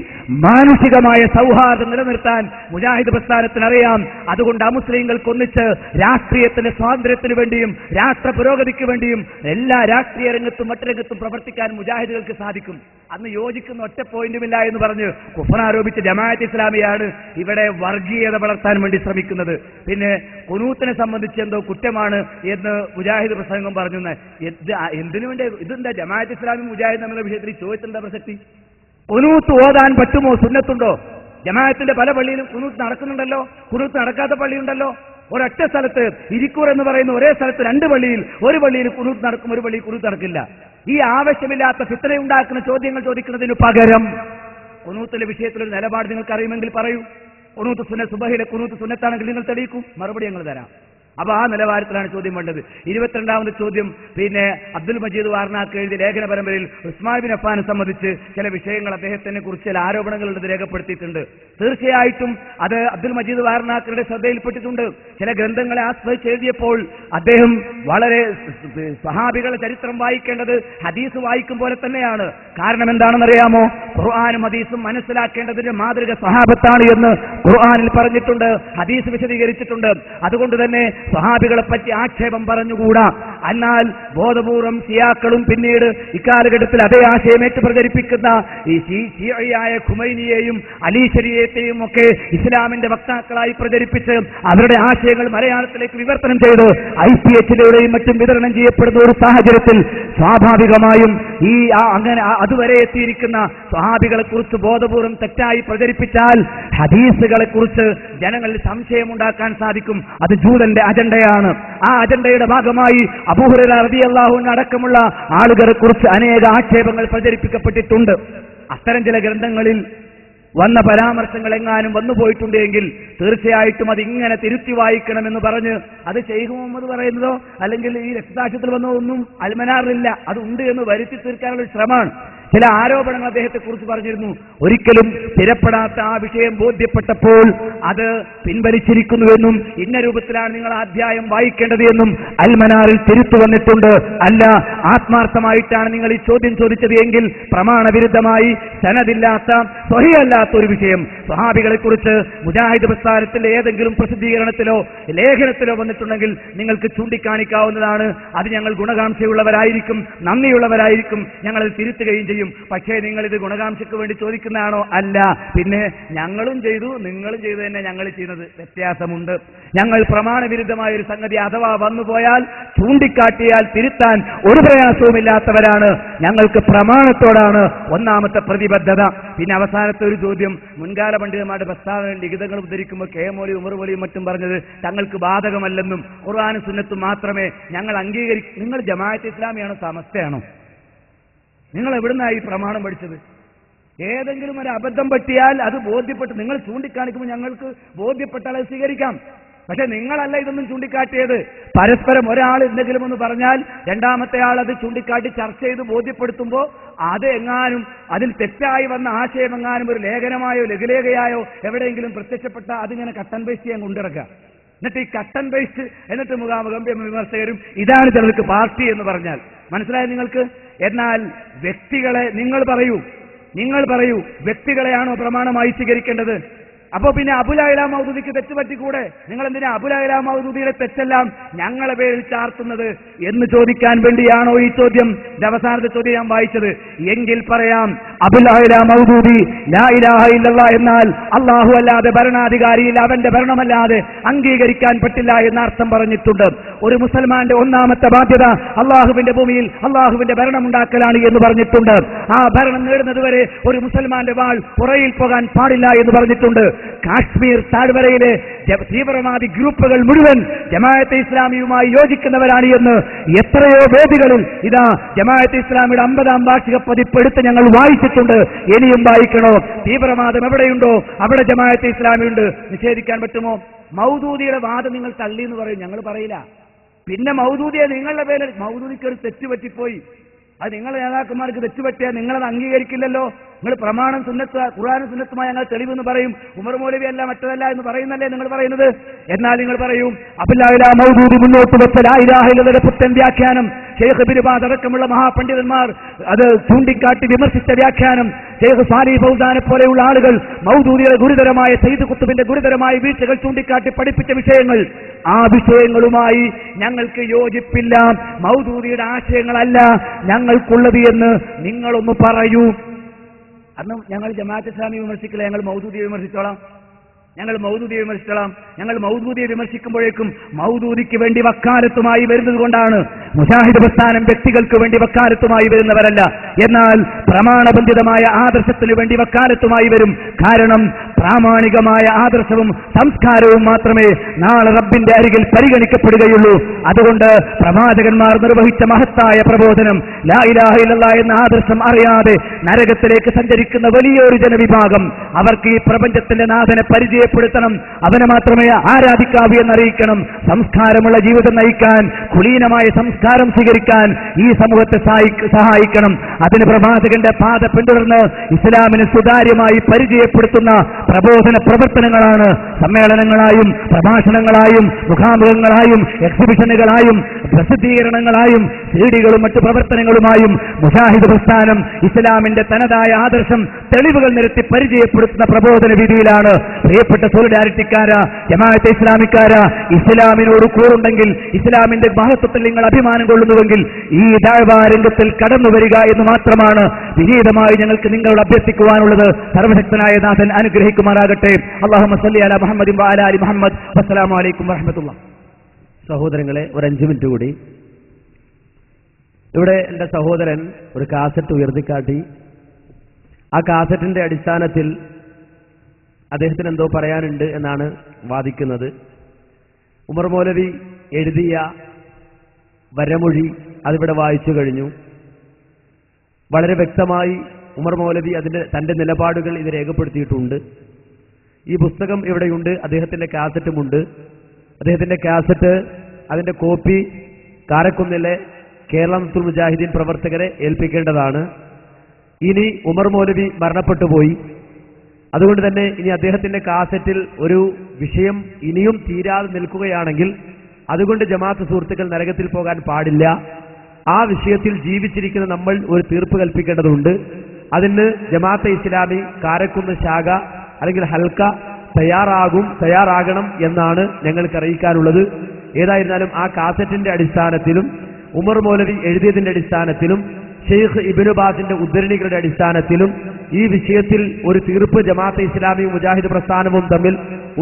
മാനുഷികമായ സൗഹാർദ്ദം നിലനിർത്താൻ മുജാഹിദ് പ്രസ്ഥാനത്തിനറിയാം. അതുകൊണ്ട് അമുസ്ലിങ്ങൾക്ക് ഒന്നിച്ച് രാഷ്ട്രീയത്തിന്റെ സ്വാതന്ത്ര്യത്തിന് വേണ്ടിയും രാഷ്ട്ര പുരോഗതിക്ക് വേണ്ടിയും എല്ലാ രാഷ്ട്രീയ രംഗത്തും മറ്റു രംഗത്തും പ്രവർത്തിക്കാൻ മുജാഹിദുകൾക്ക് സാധിക്കും. അന്ന് യോജിക്കുന്ന ഒറ്റ പോയിന്റുമില്ല എന്ന് പറഞ്ഞ് കുഫർ ആരോപിച്ച ജമാഅത്ത് ഇസ്ലാമിയാണ് ഇവിടെ വർഗീയത വളർത്താൻ വേണ്ടി ശ്രമിക്കുന്നത്. പിന്നെ ഖുനൂത്തിനെ സംബന്ധിച്ച് എന്തോ കുറ്റമാണ് എന്ന് മുജാഹിദ് പ്രസംഗം പറഞ്ഞു. എന്തിനു വേണ്ടി? ഇതെന്താ ജമാഅത്ത് ഇസ്ലാമി മുജാഹിദ് തമ്മിലുള്ള വിഷയത്തിൽ ചോദിച്ചെന്താ പ്രസക്തി? ഖുനൂത്ത് ഓതാൻ പറ്റുമോ? സുന്നത്തുണ്ടോ? ജമാഅത്തിന്റെ പല പള്ളിയിലും ഖുനൂത്ത് നടക്കുന്നുണ്ടല്ലോ, ഖുനൂത്ത് നടക്കാത്ത പള്ളിയുണ്ടല്ലോ. ഒരൊറ്റ സ്ഥലത്ത് ഇരിക്കൂർ എന്ന് പറയുന്ന ഒരേ സ്ഥലത്ത് 2 പള്ളിയിൽ, ഒരു പള്ളിയിൽ ഖുനൂത്ത് നടക്കും, ഒരു പള്ളിയിൽ ഖുനൂത്ത് നടക്കില്ല. ഈ ആവശ്യമില്ലാത്ത ഫിത്നയുണ്ടാക്കുന്ന ചോദ്യങ്ങൾ ചോദിക്കുന്നതിന് പകരം ഖുനൂത്തിലെ വിഷയത്തിലൊരു നിലപാട് നിങ്ങൾക്ക് അറിയുമെങ്കിൽ പറയൂ. ഖുനൂത്ത് സുബഹിലെ ഖുനൂത്ത് സുന്നത്താണെങ്കിൽ നിങ്ങൾ തെളിയിക്കൂ, മറുപടി ഞങ്ങൾ തരാം. അപ്പൊ ആ നിലവാരത്തിലാണ് ചോദ്യം വേണ്ടത്. 22ാമത് ചോദ്യം പിന്നെ അബ്ദുൽ മജീദ് വാർനാക്ക് എഴുതിയ ലേഖന പരമ്പരയിൽ ഉസ്മാൻ ബിൻ അഫ്ഫാനെ സംബന്ധിച്ച് ചില വിഷയങ്ങൾ അദ്ദേഹത്തിനെ കുറിച്ച് ചില ആരോപണങ്ങളുള്ളത് രേഖപ്പെടുത്തിയിട്ടുണ്ട്. തീർച്ചയായിട്ടും അത് അബ്ദുൽ മജീദ് വാർനാക്കറുടെ ശ്രദ്ധയിൽപ്പെട്ടിട്ടുണ്ട്. ചില ഗ്രന്ഥങ്ങളെ ആശ്രയിച്ച് എഴുതിയപ്പോൾ അദ്ദേഹം വളരെ സഹാബികളുടെ ചരിത്രം വായിക്കേണ്ടത് ഹദീസ് വായിക്കും പോലെ തന്നെയാണ്. കാരണം എന്താണെന്നറിയാമോ? ഖുർആനും ഹദീസും മനസ്സിലാക്കേണ്ടതിന്റെ മാതൃക സഹാബത്താണ് എന്ന് ഖുർആനിൽ പറഞ്ഞിട്ടുണ്ട്, ഹദീസ് വിശദീകരിച്ചിട്ടുണ്ട്. അതുകൊണ്ട് തന്നെ സഹാബികളെ പറ്റി ആക്ഷേപം പറഞ്ഞുകൂടാ. എന്നാൽ ബോധപൂർവം ഷിയാക്കളും പിന്നീട് ഇക്കാലഘട്ടത്തിൽ അതേ ആശയമേറ്റ് പ്രചരിപ്പിക്കുന്ന ഈ ഷിയയായ ഖുമൈനിയെയും അലീശരിയത്തെയും ഒക്കെ ഇസ്ലാമിന്റെ വക്താക്കളായി പ്രചരിപ്പിച്ച് അവരുടെ ആശയങ്ങൾ മലയാളത്തിലേക്ക് വിവർത്തനം ചെയ്ത് IPH-ലൂടെയും മറ്റും വിതരണം ചെയ്യപ്പെടുന്ന ഒരു സാഹചര്യത്തിൽ സ്വാഭാവികമായും ഈ അങ്ങനെ അതുവരെ എത്തിയിരിക്കുന്ന സ്വഹാബികളെ കുറിച്ച് ബോധപൂർവം തെറ്റായി പ്രചരിപ്പിച്ചാൽ ഹദീസുകളെ കുറിച്ച് ജനങ്ങളിൽ സംശയമുണ്ടാക്കാൻ സാധിക്കും. അത് ജൂതന്റെ അജണ്ടയാണ്. ആ അജണ്ടയുടെ ഭാഗമായി അബൂ ഹുറൈറ റളിയല്ലാഹു അൻഹു അടക്കമുള്ള ആളുകളെ കുറിച്ച് അനേക ആക്ഷേപങ്ങൾ പ്രചരിപ്പിക്കപ്പെട്ടിട്ടുണ്ട്. അത്തരം ചില ഗ്രന്ഥങ്ങളിൽ വന്ന പരാമർശങ്ങൾ എങ്ങാനും വന്നുപോയിട്ടുണ്ടെങ്കിൽ തീർച്ചയായിട്ടും അതിങ്ങനെ തിരുത്തി വായിക്കണമെന്ന് പറഞ്ഞ് അത് ശൈഖ് മുഹമ്മദ് പറയുന്നതോ അല്ലെങ്കിൽ ഈ രക്തസാക്ഷ്യത്തിൽ വന്നതൊന്നും അൽമനാറിലില്ല, അത് ഉണ്ട് എന്ന് വരുത്തി തീർക്കാനുള്ള ശ്രമമാണ്. ചില ആരോപണങ്ങൾ അദ്ദേഹത്തെ കുറിച്ച് പറഞ്ഞിരുന്നു. ഒരിക്കലും സ്ഥിരപ്പെടാത്ത ആ വിഷയം ബോധ്യപ്പെട്ടപ്പോൾ അത് പിൻവലിച്ചിരിക്കുന്നുവെന്നും ഇന്ന രൂപത്തിലാണ് നിങ്ങൾ ആ അധ്യായം വായിക്കേണ്ടത് എന്നും അൽമനാറിൽ തിരുത്തു വന്നിട്ടുണ്ട്. അല്ല, ആത്മാർത്ഥമായിട്ടാണ് നിങ്ങൾ ഈ ചോദ്യം ചോദിച്ചത് എങ്കിൽ പ്രമാണവിരുദ്ധമായി സനദില്ലാത്ത സ്വഹിയല്ലാത്ത ഒരു വിഷയം സ്വഹാബികളെ കുറിച്ച് മുജാഹിദ് പ്രസ്ഥാനത്തിന്റെ ഏതെങ്കിലും പ്രസിദ്ധീകരണത്തിലോ ലേഖനത്തിലോ വന്നിട്ടുണ്ടെങ്കിൽ നിങ്ങൾക്ക് ചൂണ്ടിക്കാണിക്കാവുന്നതാണ്. അത് ഞങ്ങൾ ഗുണകാംക്ഷയുള്ളവരായിരിക്കും, നന്ദിയുള്ളവരായിരിക്കും, ഞങ്ങൾ തിരുത്തുകയും ചെയ്യും. പക്ഷേ നിങ്ങൾ ഇത് ഗുണകാംക്ഷയ്ക്ക് വേണ്ടി ചോദിക്കുന്നതാണോ? അല്ല. പിന്നെ ഞങ്ങളും ചെയ്തു നിങ്ങളും ചെയ്തു തന്നെ ഞങ്ങൾ ചെയ്യുന്നത് വ്യത്യാസമുണ്ട്. ഞങ്ങൾ പ്രമാണവിരുദ്ധമായ ഒരു സംഗതി അഥവാ വന്നുപോയാൽ ചൂണ്ടിക്കാട്ടിയാൽ തിരുത്താൻ ഒരു പ്രയാസവുമില്ലാത്തവരാണ്. ഞങ്ങൾക്ക് പ്രമാണത്തോടാണ് ഒന്നാമത്തെ പ്രതിബദ്ധത. പിന്നെ അവസാനത്തെ ഒരു ചോദ്യം, മുൻകാല പണ്ഡിതന്മാരുടെ പ്രസ്താവന ലിഖിതങ്ങൾ ഉദ്ധരിക്കുമ്പോൾ കെ മൗലവി ഉമർ മൗലവിയും മറ്റും പറഞ്ഞത് തങ്ങൾക്ക് ബാധകമല്ലെന്നും ഖുർആനും സുന്നത്തും മാത്രമേ ഞങ്ങൾ അംഗീകരിക്കൂ. നിങ്ങൾ ജമാഅത്തെ ഇസ്ലാമിയാണോ സമസ്തയാണോ? നിങ്ങൾ എവിടുന്നായി ഈ പ്രമാണം പഠിച്ചത്? ഏതെങ്കിലും ഒരു അബദ്ധം പറ്റിയാൽ അത് ബോധ്യപ്പെട്ട് നിങ്ങൾ ചൂണ്ടിക്കാണിക്കുമ്പോൾ ഞങ്ങൾക്ക് ബോധ്യപ്പെട്ടാൽ അത് സ്വീകരിക്കാം. പക്ഷെ നിങ്ങളല്ല ഇതൊന്നും ചൂണ്ടിക്കാട്ടിയത്. പരസ്പരം ഒരാൾ എന്തെങ്കിലും ഒന്ന് പറഞ്ഞാൽ രണ്ടാമത്തെ ആൾ അത് ചൂണ്ടിക്കാട്ടി ചർച്ച ചെയ്ത് ബോധ്യപ്പെടുത്തുമ്പോൾ അത് എങ്ങാനും അതിൽ തെറ്റായി വന്ന ആശയം എങ്ങാനും ഒരു ലേഖനമായോ ലഘുലേഖയായോ എവിടെയെങ്കിലും പ്രത്യക്ഷപ്പെട്ട അതിങ്ങനെ കട്ടൻ പേസ്റ്റ് ചെയ്യാൻ കൊണ്ടിറക്കുക. എന്നിട്ട് ഈ കട്ടൻ പേസ്റ്റ് എന്നിട്ട് മുഖാമുഖം വിമർശകരും ഇതാണ് ചിലർക്ക് പാർട്ടി എന്ന് പറഞ്ഞാൽ മനസ്സിലായത് നിങ്ങൾക്ക്? എന്നാൽ വ്യക്തികളെ നിങ്ങൾ പറയൂ വ്യക്തികളെയാണോ പ്രമാണമായി സ്വീകരിക്കേണ്ടത്? അപ്പോ പിന്നെ അബുൽ അഅ്ല മൗദൂദിക്ക് തെറ്റ് പറ്റിക്കൂടെ? നിങ്ങൾ എന്തിനാ അബുൽ അഅ്ല മൗദൂദിയുടെ തെറ്റെല്ലാം ഞങ്ങളെ പേരിൽ ചാർത്തുന്നത് എന്ന് ചോദിക്കാൻ വേണ്ടിയാണോ ഈ ചോദ്യം? അവസാനത്തെ ചോദ്യം ഞാൻ വായിച്ചത്. എങ്കിൽ പറയാം, അബുൽ അഅ്ല മൗദൂദി ലാ ഇലാഹ ഇല്ലല്ലാഹ് എന്നാൽ അല്ലാഹു അല്ലാതെ ഭരണാധികാരിയിൽ അവന്റെ ഭരണമല്ലാതെ അംഗീകരിക്കാൻ പറ്റില്ല എന്ന അർത്ഥം പറഞ്ഞിട്ടുണ്ട്. ഒരു മുസൽമാന്റെ ഒന്നാമത്തെ ബാധ്യത അള്ളാഹുവിന്റെ ഭൂമിയിൽ അള്ളാഹുവിന്റെ ഭരണം ഉണ്ടാക്കലാണ് എന്ന് പറഞ്ഞിട്ടുണ്ട്. ആ ഭരണം നേടുന്നതുവരെ ഒരു മുസൽമാന്റെ വാൾ പുറയിൽ പോകാൻ പാടില്ല എന്ന് പറഞ്ഞിട്ടുണ്ട്. കാശ്മീർ താഴ്വരയിലെ തീവ്രവാദി ഗ്രൂപ്പുകൾ മുഴുവൻ ജമാഅത്തെ ഇസ്ലാമിയുമായി യോജിക്കുന്നവരാണ് എന്ന് എത്രയോ വേദികളിൽ ഇതാ ജമാഅത്തെ ഇസ്ലാമിയുടെ 50ാം വാർഷിക പതിപ്പെടുത്ത് ഞങ്ങൾ വായിച്ചിട്ടുണ്ട്. ഇനിയും വായിക്കണോ? തീവ്രവാദം എവിടെയുണ്ടോ അവിടെ ജമാഅത്തെ ഇസ്ലാമിയുണ്ട്. നിഷേധിക്കാൻ പറ്റുമോ? മൗദൂദിയുടെ വാദം നിങ്ങൾ തള്ളി എന്ന് പറയും, ഞങ്ങൾ പറയില്ല. പിന്നെ മൗദൂദിയെ നിങ്ങളുടെ പേരിൽ മൗദൂദിക്ക് ഒരു തെറ്റുപറ്റിപ്പോയി, അത് നിങ്ങളുടെ നേതാക്കന്മാർക്ക് തെറ്റുപറ്റിയാൽ നിങ്ങളത് അംഗീകരിക്കില്ലല്ലോ. നിങ്ങൾ പ്രമാണം സുന്നത്ത് ഖുർആനും സുന്നത്തുമായി ഞങ്ങൾ തെളിവെന്ന് പറയും. ഉമർ മൗലവി അല്ല മറ്റതല്ല എന്ന് പറയുന്നല്ലേ നിങ്ങൾ പറയുന്നത്? എന്നാൽ നിങ്ങൾ പറയും അബുൽ അഅ്ല മൗദൂദി മുന്നോട്ട് വെച്ച ലാ ഇലാഹ ഇല്ലല്ലാഹുവിന്റെ പുത്തൻ വ്യാഖ്യാനം ശൈഖ് ഇബ്നു ബാസ് അടക്കമുള്ള മഹാപണ്ഡിതന്മാർ അത് ചൂണ്ടിക്കാട്ടി വിമർശിച്ച വ്യാഖ്യാനം, ശൈഖ് സാലിഹ് ഫൗസാനെ പോലെയുള്ള ആളുകൾ മൗദൂദിയുടെ ഗുരുതരമായ സയ്യിദ് ഖുത്ബിന്റെ ഗുരുതരമായ വീഴ്ചകൾ ചൂണ്ടിക്കാട്ടി പഠിപ്പിച്ച വിഷയങ്ങൾ, ആ വിഷയങ്ങളുമായി ഞങ്ങൾക്ക് യോജിപ്പില്ല, മൗദൂദിയുടെ ആശയങ്ങളല്ല ഞങ്ങൾക്കുള്ളത് എന്ന് നിങ്ങളൊന്ന് പറയൂ. അന്ന് ഞങ്ങൾ ജമാഅത്തെ ഇസ്ലാമി വിമർശിക്കില്ല, ഞങ്ങൾ മൗദൂദിയെ വിമർശിച്ചോളാം. ഞങ്ങൾ മൗദൂദിയെ വിമർശിക്കുമ്പോഴേക്കും മൗദൂദിക്ക് വേണ്ടി വക്കാലത്തുമായി വരുന്നത് കൊണ്ടാണ്. മുജാഹിദ് പ്രസ്ഥാനം വ്യക്തികൾക്ക് വേണ്ടി വക്കാലത്തുമായി വരുന്നവരല്ല, എന്നാൽ പ്രമാണബന്ധിതമായ ആദർശത്തിന് വേണ്ടി വക്കാലത്തുമായി വരും. കാരണം പ്രാമാണികമായ ആദർശവും സംസ്കാരവും മാത്രമേ നാളെ റബ്ബിന്റെ അരികിൽ പരിഗണിക്കപ്പെടുകയുള്ളൂ. അതുകൊണ്ട് പ്രവാചകന്മാർ നിർവഹിച്ച മഹത്തായ പ്രബോധനം ലാ ഇലാഹ ഇല്ലല്ലാഹ് എന്ന ആദർശം അറിയാതെ നരകത്തിലേക്ക് സഞ്ചരിക്കുന്ന വലിയൊരു ജനവിഭാഗം, അവർക്ക് ഈ പ്രപഞ്ചത്തിന്റെ നാഥനെ പരിചയം പരിചയപ്പെടുത്തണം. അവനെ മാത്രമേ ആരാധിക്കാവൂ എന്നറിയിക്കണം. സംസ്കാരമുള്ള ജീവിതം നയിക്കാൻ, കുലീനമായ സംസ്കാരം സ്വീകരിക്കാൻ ഈ സമൂഹത്തെ സഹായിക്കണം. അതിന് പ്രവാചകന്റെ പാത പിന്തുടർന്ന് ഇസ്ലാമിനെ സുതാര്യമായി പരിചയപ്പെടുത്തുന്ന പ്രബോധന പ്രവർത്തനങ്ങളാണ് സമ്മേളനങ്ങളായും പ്രഭാഷണങ്ങളായും മുഖാമുഖങ്ങളായും എക്സിബിഷനുകളായും പ്രസിദ്ധീകരണങ്ങളായും സീഡികളും മറ്റു പ്രവർത്തനങ്ങളുമായും മുജാഹിദ് പ്രസ്ഥാനം ഇസ്ലാമിന്റെ തനതായ ആദർശം തെളിവുകൾ നിരത്തി പരിചയപ്പെടുത്തുന്ന പ്രബോധന രീതിയിലാണ്. പ്രിയപ്പെട്ട സോളിഡാരിറ്റിക്കാര, ജമാഅത്തെ ഇസ്ലാമിക്കാര, ഇസ്ലാമിനോട് കൂറുണ്ടെങ്കിൽ, ഇസ്ലാമിന്റെ മഹത്വത്തിൽ നിങ്ങൾ അഭിമാനം കൊള്ളുന്നുവെങ്കിൽ ഈ ദഅ്വാ രംഗത്തിൽ കടന്നു വരിക എന്ന് മാത്രമാണ് വിനീതമായി ഞങ്ങൾക്ക് നിങ്ങളോട് അഭ്യർത്ഥിക്കുവാനുള്ളത്. സർവശക്തനായ നാഥൻ അനുഗ്രഹിക്കുമാറാകട്ടെ. അല്ലാഹുമ്മ സ്വല്ലി അലാ മുഹമ്മദിൻ വഅലാ ആലി മുഹമ്മദ്. അസ്സലാമു അലൈക്കും വറഹ്മത്തുള്ളാഹി. സഹോദരങ്ങളെ, ഒരു 5 മിനിറ്റ് കൂടി. ഇവിടെ എൻ്റെ സഹോദരൻ ഒരു കാസറ്റ് ഉയർത്തിക്കാട്ടി. ആ കാസറ്റിന്റെ അടിസ്ഥാനത്തിൽ അദ്ദേഹത്തിന് എന്തോ പറയാനുണ്ട് എന്നാണ് വാദിക്കുന്നത്. ഉമർ മൗലവി എഴുതിയ വരമൊഴി അതിവിടെ വായിച്ചു കഴിഞ്ഞു. വളരെ വ്യക്തമായി ഉമർ മൗലവി തന്റെ നിലപാടുകൾ ഇത് രേഖപ്പെടുത്തിയിട്ടുണ്ട്. ഈ പുസ്തകം ഇവിടെയുണ്ട്, അദ്ദേഹത്തിന്റെ കാസറ്റുമുണ്ട്. അദ്ദേഹത്തിന്റെ കാസറ്റ്, അതിന്റെ കോപ്പി കാരക്കുന്നിലെ കേരളത്തുൽ മുജാഹിദീൻ പ്രവർത്തകരെ ഏൽപ്പിക്കേണ്ടതാണ്. ഇനി ഉമർ മൗലവി മരണപ്പെട്ടുപോയി. അതുകൊണ്ട് തന്നെ ഇനി അദ്ദേഹത്തിന്റെ കാസറ്റിൽ ഒരു വിഷയം ഇനിയും തീരാതെ നിൽക്കുകയാണെങ്കിൽ അതുകൊണ്ട് ജമാഅത്ത് സുഹൃത്തുക്കൾ നരകത്തിൽ പോകാൻ പാടില്ല. ആ വിഷയത്തിൽ ജീവിച്ചിരിക്കുന്ന നമ്മൾ ഒരു തീർപ്പ് കൽപ്പിക്കേണ്ടതുണ്ട്. അതിന് ജമാഅത്തെ ഇസ്ലാമി കാരക്കുന്ന് ശാഖ അല്ലെങ്കിൽ ഹൽക്ക തയ്യാറാകണം എന്നാണ് ഞങ്ങൾക്ക് അറിയിക്കാനുള്ളത്. ഏതായിരുന്നാലും ആ കാസറ്റിന്റെ അടിസ്ഥാനത്തിലും ഉമർ മൗലവി എഴുതിയതിന്റെ അടിസ്ഥാനത്തിലും ഷെയ്ഖ് ഇബ്നു ബാസിന്റെ ഉദ്ധരണികളുടെ അടിസ്ഥാനത്തിലും ഈ വിഷയത്തിൽ ഒരു തീർപ്പ് ജമാഅത്തെ ഇസ്ലാമിയും മുജാഹിദ് പ്രസ്ഥാനവും തമ്മിൽ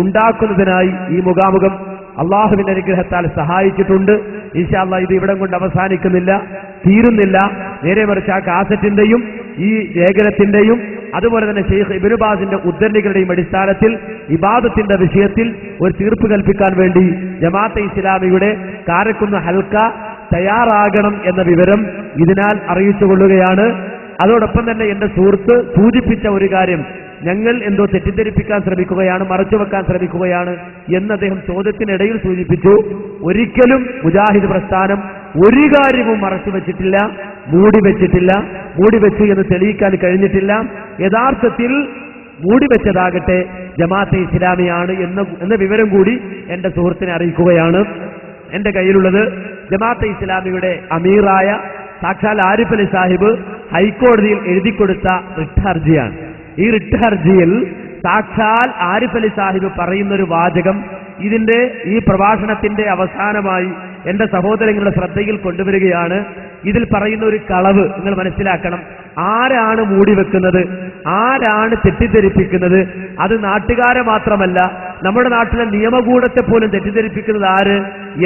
ഉണ്ടാക്കുന്നതിനായി ഈ മുഖാമുഖം അള്ളാഹുവിന്റെ അനുഗ്രഹത്താൽ സഹായിച്ചിട്ടുണ്ട്. ഇൻഷാ അല്ലാഹ് ഇത് ഇവിടം കൊണ്ട് അവസാനിക്കുന്നില്ല, തീരുന്നില്ല. നേരെ മറിച്ച് ആ കാസറ്റിന്റെയും ഈ ലേഖനത്തിന്റെയും അതുപോലെ തന്നെ ഷെയ്ഖ് ഇബ്നു ബാസിന്റെ ഉദ്ധരണികളുടെയും അടിസ്ഥാനത്തിൽ ഇബാദത്തിന്റെ വിഷയത്തിൽ ഒരു തീർപ്പ് കൽപ്പിക്കാൻ വേണ്ടി ജമാഅത്തെ ഇസ്ലാമിയുടെ കാരക്കുന്ന് ഹൽക്ക തയ്യാറാകണം എന്ന വിവരം ഇതിനാൽ അറിയിച്ചുകൊള്ളുകയാണ്. അതോടൊപ്പം തന്നെ എന്റെ സുഹൃത്ത് സൂചിപ്പിച്ച ഒരു കാര്യം, ഞങ്ങൾ എന്തോ തെറ്റിദ്ധരിപ്പിക്കാൻ ശ്രമിക്കുകയാണ്, മറച്ചുവെക്കാൻ ശ്രമിക്കുകയാണ് എന്ന് അദ്ദേഹം ചോദ്യത്തിനിടയിൽ സൂചിപ്പിച്ചു. ഒരിക്കലും മുജാഹിദ് പ്രസ്ഥാനം ഒരു കാര്യവും മറച്ചു വെച്ചിട്ടില്ല, മൂടിവെച്ചു എന്ന് തെളിയിക്കാൻ കഴിഞ്ഞിട്ടില്ല. യഥാർത്ഥത്തിൽ മൂടിവെച്ചതാകട്ടെ ജമാഅത്തെ ഇസ്ലാമിയാണ് എന്ന വിവരം കൂടി എന്റെ സുഹൃത്തിനെ അറിയിക്കുകയാണ്. എന്റെ കയ്യിലുള്ളത് ജമാഅത്തെ ഇസ്ലാമിയുടെ അമീറായ സാക്ഷാൽ ആരിഫ് അലി സാഹിബ് ഹൈക്കോടതിയിൽ എഴുതി കൊടുത്ത റിട്ട് ഹർജിയാണ്. ഈ റിട്ട് ഹർജിയിൽ സാക്ഷാൽ ആരിഫ് അലി സാഹിബ് പറയുന്നൊരു വാചകം ഈ പ്രഭാഷണത്തിന്റെ അവസാനമായി എന്റെ സഹോദരങ്ങളുടെ ശ്രദ്ധയിൽ കൊണ്ടുവരികയാണ്. ഇതിൽ പറയുന്ന ഒരു കളവ് നിങ്ങൾ മനസ്സിലാക്കണം. ആരാണ് മൂടിവെക്കുന്നത്, ആരാണ് തെറ്റിദ്ധരിപ്പിക്കുന്നത്? അത് നാട്ടുകാരെ മാത്രമല്ല, നമ്മുടെ നാട്ടിലെ നിയമകൂടത്തെ പോലും തെറ്റിദ്ധരിപ്പിക്കുന്നത് ആര്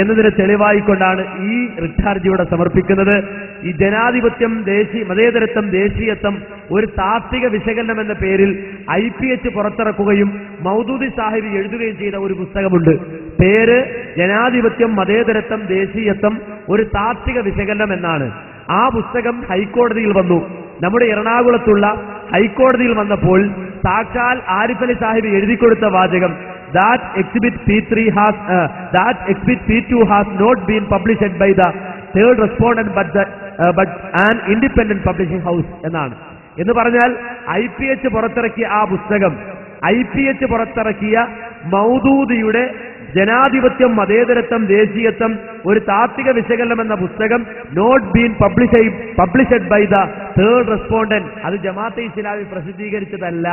എന്നതിന് തെളിവായിക്കൊണ്ടാണ് ഈ റിട്ട് ഹർജി ഇവിടെ സമർപ്പിക്കുന്നത്. ഈ ജനാധിപത്യം, മതേതരത്വം, ദേശീയത്വം ഒരു താത്വിക വിശകലനം എന്ന പേരിൽ IPH പുറത്തിറക്കുകയും മൗദൂദി സാഹിബ് എഴുതുകയും ചെയ്ത ഒരു പുസ്തകമുണ്ട്. പേര് ജനാധിപത്യം, മതേതരത്വം, ദേശീയത്വം ഒരു താത്വിക വിശകലനം എന്നാണ്. ആ പുസ്തകം ഹൈക്കോടതിയിൽ വന്നു. നമ്മുടെ എറണാകുളത്തുള്ള ഹൈക്കോടതിയിൽ വന്നപ്പോൾ സാക്ഷാൽ ആരിഫ് അലി സാഹിബ് എഴുതി കൊടുത്ത വാചകം, that exhibit P2 has not been published by the third respondent but an independent publishing house എന്നാണ്. എന്ന് പറഞ്ഞാൽ IPH പുറത്തിറക്കിയ ആ പുസ്തകം, IPH പുറത്തിറക്കിയ മൗദൂദിയുടെ ജനാധിപത്യം, മതേതരത്വം, ദേശീയത്വം ഒരു താത്വിക വിശകലനം എന്ന പുസ്തകം not been published by the third respondent, അത് ജമാഅത്തെ ഇസ്ലാമി പ്രസിദ്ധീകരിച്ചതല്ല,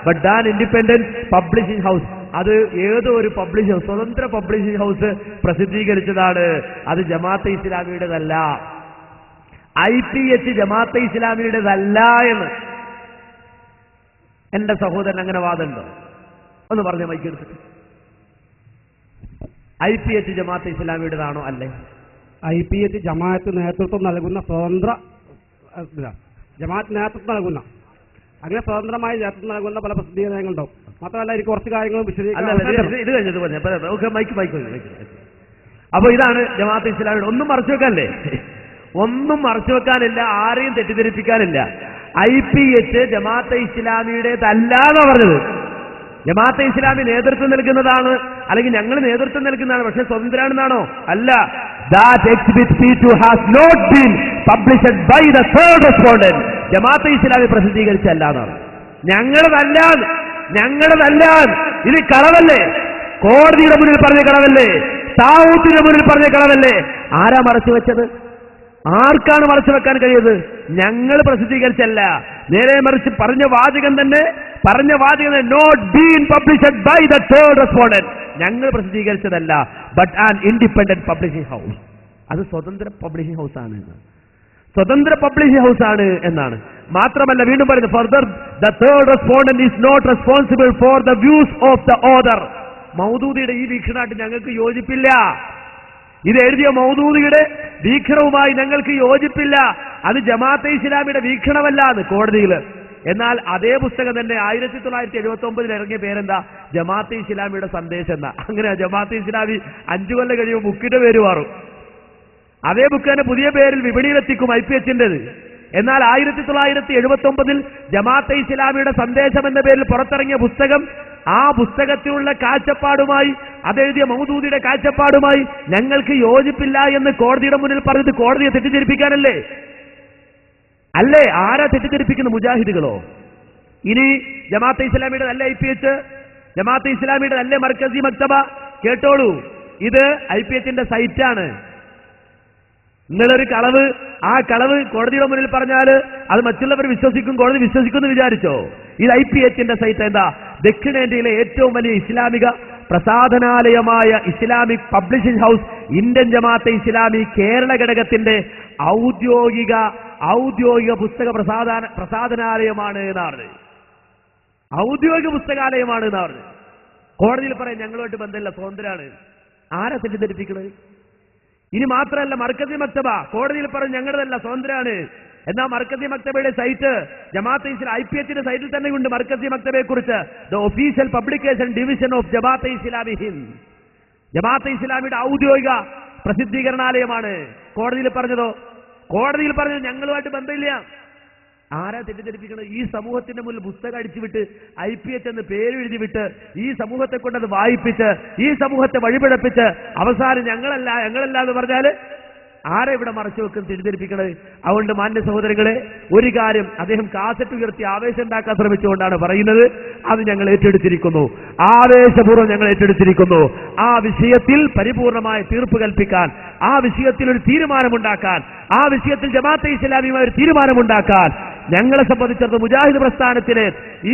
but than independent publishing house, അത് ഏതോ ഒരു സ്വതന്ത്ര പബ്ലിഷിംഗ് ഹൗസ് പ്രസിദ്ധീകരിച്ചതാണ്. അത് ജമാഅത്തെ ഇസ്ലാമിയുടേതല്ല. IPH ജമാഅത്തെ ഇസ്ലാമിയുടേതല്ല എന്ന് എന്റെ സഹോദരൻ അങ്ങനെ വാദമുണ്ടോ? ഒന്ന് പറഞ്ഞ മൈക്കെടുത്തിട്ട്. IPH ജമാഅത്തെ ഇസ്ലാമിയുടേതാണോ? അല്ലേ? IPH ജമാഅത്ത് നേതൃത്വം നൽകുന്ന സ്വതന്ത്ര ജമാഅത്ത് നേതൃത്വം നൽകുന്ന അങ്ങനെ സ്വതന്ത്രമായി നേതൃത്വം നൽകുന്ന പല പ്രസിദ്ധീകരണങ്ങളുണ്ടാവും. മാത്രമല്ല എനിക്ക് കുറച്ച് കാര്യങ്ങളും ഇത് കഴിഞ്ഞത് മൈക്ക്. അപ്പൊ ഇതാണ് ജമാഅത്തെ ഇസ്ലാമിയുടെ. ഒന്നും മറച്ചു വെക്കാനല്ലേ? ഒന്നും മറച്ചു വെക്കാനില്ല, ആരെയും തെറ്റിദ്ധരിപ്പിക്കാനില്ല. IPH ജമാഅത്തെ ഇസ്ലാമിയുടേതല്ല എന്നാ പറഞ്ഞത്. ജമാഅത്തെ ഇസ്ലാമി നേതൃത്വം നൽകുന്നതാണ്, അല്ലെങ്കിൽ ഞങ്ങൾ നേതൃത്വം നൽകുന്നതാണ്, പക്ഷെ സ്വതന്ത്രമാണെന്നാണോ? അല്ല. That exhibit C2 has not been published by the third respondent. Jamaat-e Islami പ്രസിദ്ധീകരിച്ചല്ല എന്നാണ്. ഞങ്ങളതല്ല. ഇത് കളവല്ലേ? കോടതിയുടെ മുന്നിൽ പറഞ്ഞ കളവല്ലേ? താവൂത്തിന്റെ മുന്നിൽ പറഞ്ഞ കളവല്ലേ? ആരാ മറച്ചു വെച്ചത്? ആർക്കാണ് മറച്ചു വെക്കാൻ കഴിയുന്നത്? ഞങ്ങൾ പ്രസിദ്ധീകരിച്ചല്ല. നേരെ മറിച്ച് പറഞ്ഞ വാചകം തന്നെ not been published by the third respondent. ഞങ്ങൾ പ്രസിദ്ധീകരിച്ചതല്ല, but an independent publishing house. അത് സ്വതന്ത്ര പബ്ലിഷിംഗ് ഹൗസ് ആണ്, സ്വതന്ത്ര പബ്ലിഷിംഗ് ഹൗസ് ആണ് എന്നാണ്. മാത്രമല്ല വീണ്ടും പറയുന്നത്, further the third respondent is not responsible for the views of the other. മൗദൂദിയുടെ ഈ വീക്ഷണമായിട്ട് ഞങ്ങൾക്ക് യോജിപ്പില്ല. ഇത് എഴുതിയ മൗദൂദിയുടെ വീക്ഷണവുമായി ഞങ്ങൾക്ക് യോജിപ്പില്ല. അത് ജമാഅത്തെ ഇസ്ലാമിയുടെ വീക്ഷണമല്ല എന്ന് കോടതിയിൽ. എന്നാൽ അതേ പുസ്തകം തന്നെ 1979 ഇറങ്ങിയ പേരെന്താ? ജമാഅത്തെ ഇസ്ലാമിയുടെ സന്ദേശം എന്നാ. അങ്ങനെ ജമാഅത്തെ ഇസ്ലാമി 5 കൊല്ലം കഴിയുമ്പോൾ ബുക്കിന്റെ പേര് മാറും. അതേ ബുക്ക് തന്നെ പുതിയ പേരിൽ വിപണിയിലെത്തിക്കും IPHന്റേത്. എന്നാൽ 1979 ജമാഅത്തെ ഇസ്ലാമിയുടെ സന്ദേശം എന്ന പേരിൽ പുറത്തിറങ്ങിയ പുസ്തകം, ആ പുസ്തകത്തിലുള്ള കാഴ്ചപ്പാടുമായി, അതെഴുതിയ മൗദൂദിയുടെ കാഴ്ചപ്പാടുമായി ഞങ്ങൾക്ക് യോജിപ്പില്ല എന്ന് കോടതിയുടെ മുന്നിൽ പറഞ്ഞത് കോടതിയെ തെറ്റിദ്ധരിപ്പിക്കാനല്ലേ? അല്ലേ? ആരാ തെറ്റിദ്ധരിപ്പിക്കുന്ന? മുജാഹിദുകളോ? ഇനി ജമാഅത്തെ ഇസ്ലാമിയുടെ അല്ലേ IPH? ജമാഅത്തെ ഇസ്ലാമിയുടെ അല്ലേ മർക്കസി മക്തബ? കേട്ടോളൂ, ഇത് IPHന്റെ സൈറ്റാണ്. നിങ്ങളൊരു കളവ്, ആ കളവ് കോടതിയുടെ മുന്നിൽ പറഞ്ഞാൽ അത് മറ്റുള്ളവർ വിശ്വസിക്കും, കോടതി വിശ്വസിക്കുമെന്ന് വിചാരിച്ചോ? ഇത് IPHന്റെ സൈറ്റ്. എന്താ? ദക്ഷിണേന്ത്യയിലെ ഏറ്റവും വലിയ ഇസ്ലാമിക പ്രസാധനാലയമായ Islamic publishing house Indian Jamaat-e Islami Kerala ഘടകത്തിന്റെ ഔദ്യോഗിക പുസ്തക പ്രസാധനാലയമാണ് എന്നാണ്. ഔദ്യോഗിക പുസ്തകാലയമാണ് എന്നാണ്. കോടതിയിൽ പറയാൻ ഞങ്ങളുമായിട്ട് ബന്ധമില്ല, സ്വതന്ത്രമാണ്. ആരാ തെറ്റിദ്ധരിപ്പിക്കുന്നത്? ഇനി മാത്രമല്ല, മർക്കസി മക്തബ കോടതിയിൽ പറഞ്ഞു ഞങ്ങളുടേതല്ല, സ്വതന്ത്രമാണ്. എന്നാൽ മർക്കസി മക്തബയുടെ സൈറ്റ് ജമാഅത്തെ ഇസ്ലാമി IPHന്റെ സൈറ്റിൽ തന്നെ ഉണ്ട്. മർക്കസി മക്തബയെ കുറിച്ച് the official publication division of Jamaat-e Islami Hind, Jamaat-e ഇസ്ലാമിയുടെ ഔദ്യോഗിക പ്രസിദ്ധീകരണാലയമാണ്. കോടതിയിൽ പറഞ്ഞതോ? കോടതിയിൽ പറഞ്ഞത് ഞങ്ങളുമായിട്ട് ബന്ധമില്ല. ആരാ തെറ്റിദ്ധരിപ്പിക്കുന്നത്? ഈ സമൂഹത്തിന്റെ മുന്നിൽ പുസ്തകം അടിച്ചുവിട്ട് IPH എന്ന് പേര് എഴുതിവിട്ട് ഈ സമൂഹത്തെ കൊണ്ടത് വായിപ്പിച്ച് ഈ സമൂഹത്തെ വഴിപിഴപ്പിച്ച് അവസാനം ഞങ്ങളല്ല എന്ന് പറഞ്ഞാല് ആരെ ഇവിടെ മറച്ചു വെക്കുന്ന തെറ്റിദ്ധരിപ്പിക്കണത്? അതുകൊണ്ട് മാന്യ സഹോദരങ്ങളെ, ഒരു കാര്യം അദ്ദേഹം കാസറ്റ് ഉയർത്തി ആവേശം ഉണ്ടാക്കാൻ ശ്രമിച്ചുകൊണ്ടാണ് പറയുന്നത്. അത് ഞങ്ങൾ ഏറ്റെടുത്തിരിക്കുന്നു, ആവേശപൂർവ്വം ഞങ്ങൾ ഏറ്റെടുത്തിരിക്കുന്നു. ആ വിഷയത്തിൽ പരിപൂർണമായ തീർപ്പ് കൽപ്പിക്കാൻ, ആ വിഷയത്തിൽ ഒരു തീരുമാനമുണ്ടാക്കാൻ, ആ വിഷയത്തിൽ ജമാഅത്തെ ഇസ്ലാമിയുമായ ഒരു തീരുമാനമുണ്ടാക്കാൻ ഞങ്ങളെ സംബന്ധിച്ചിടത്തോളം മുജാഹിദ് പ്രസ്ഥാനത്തിലെ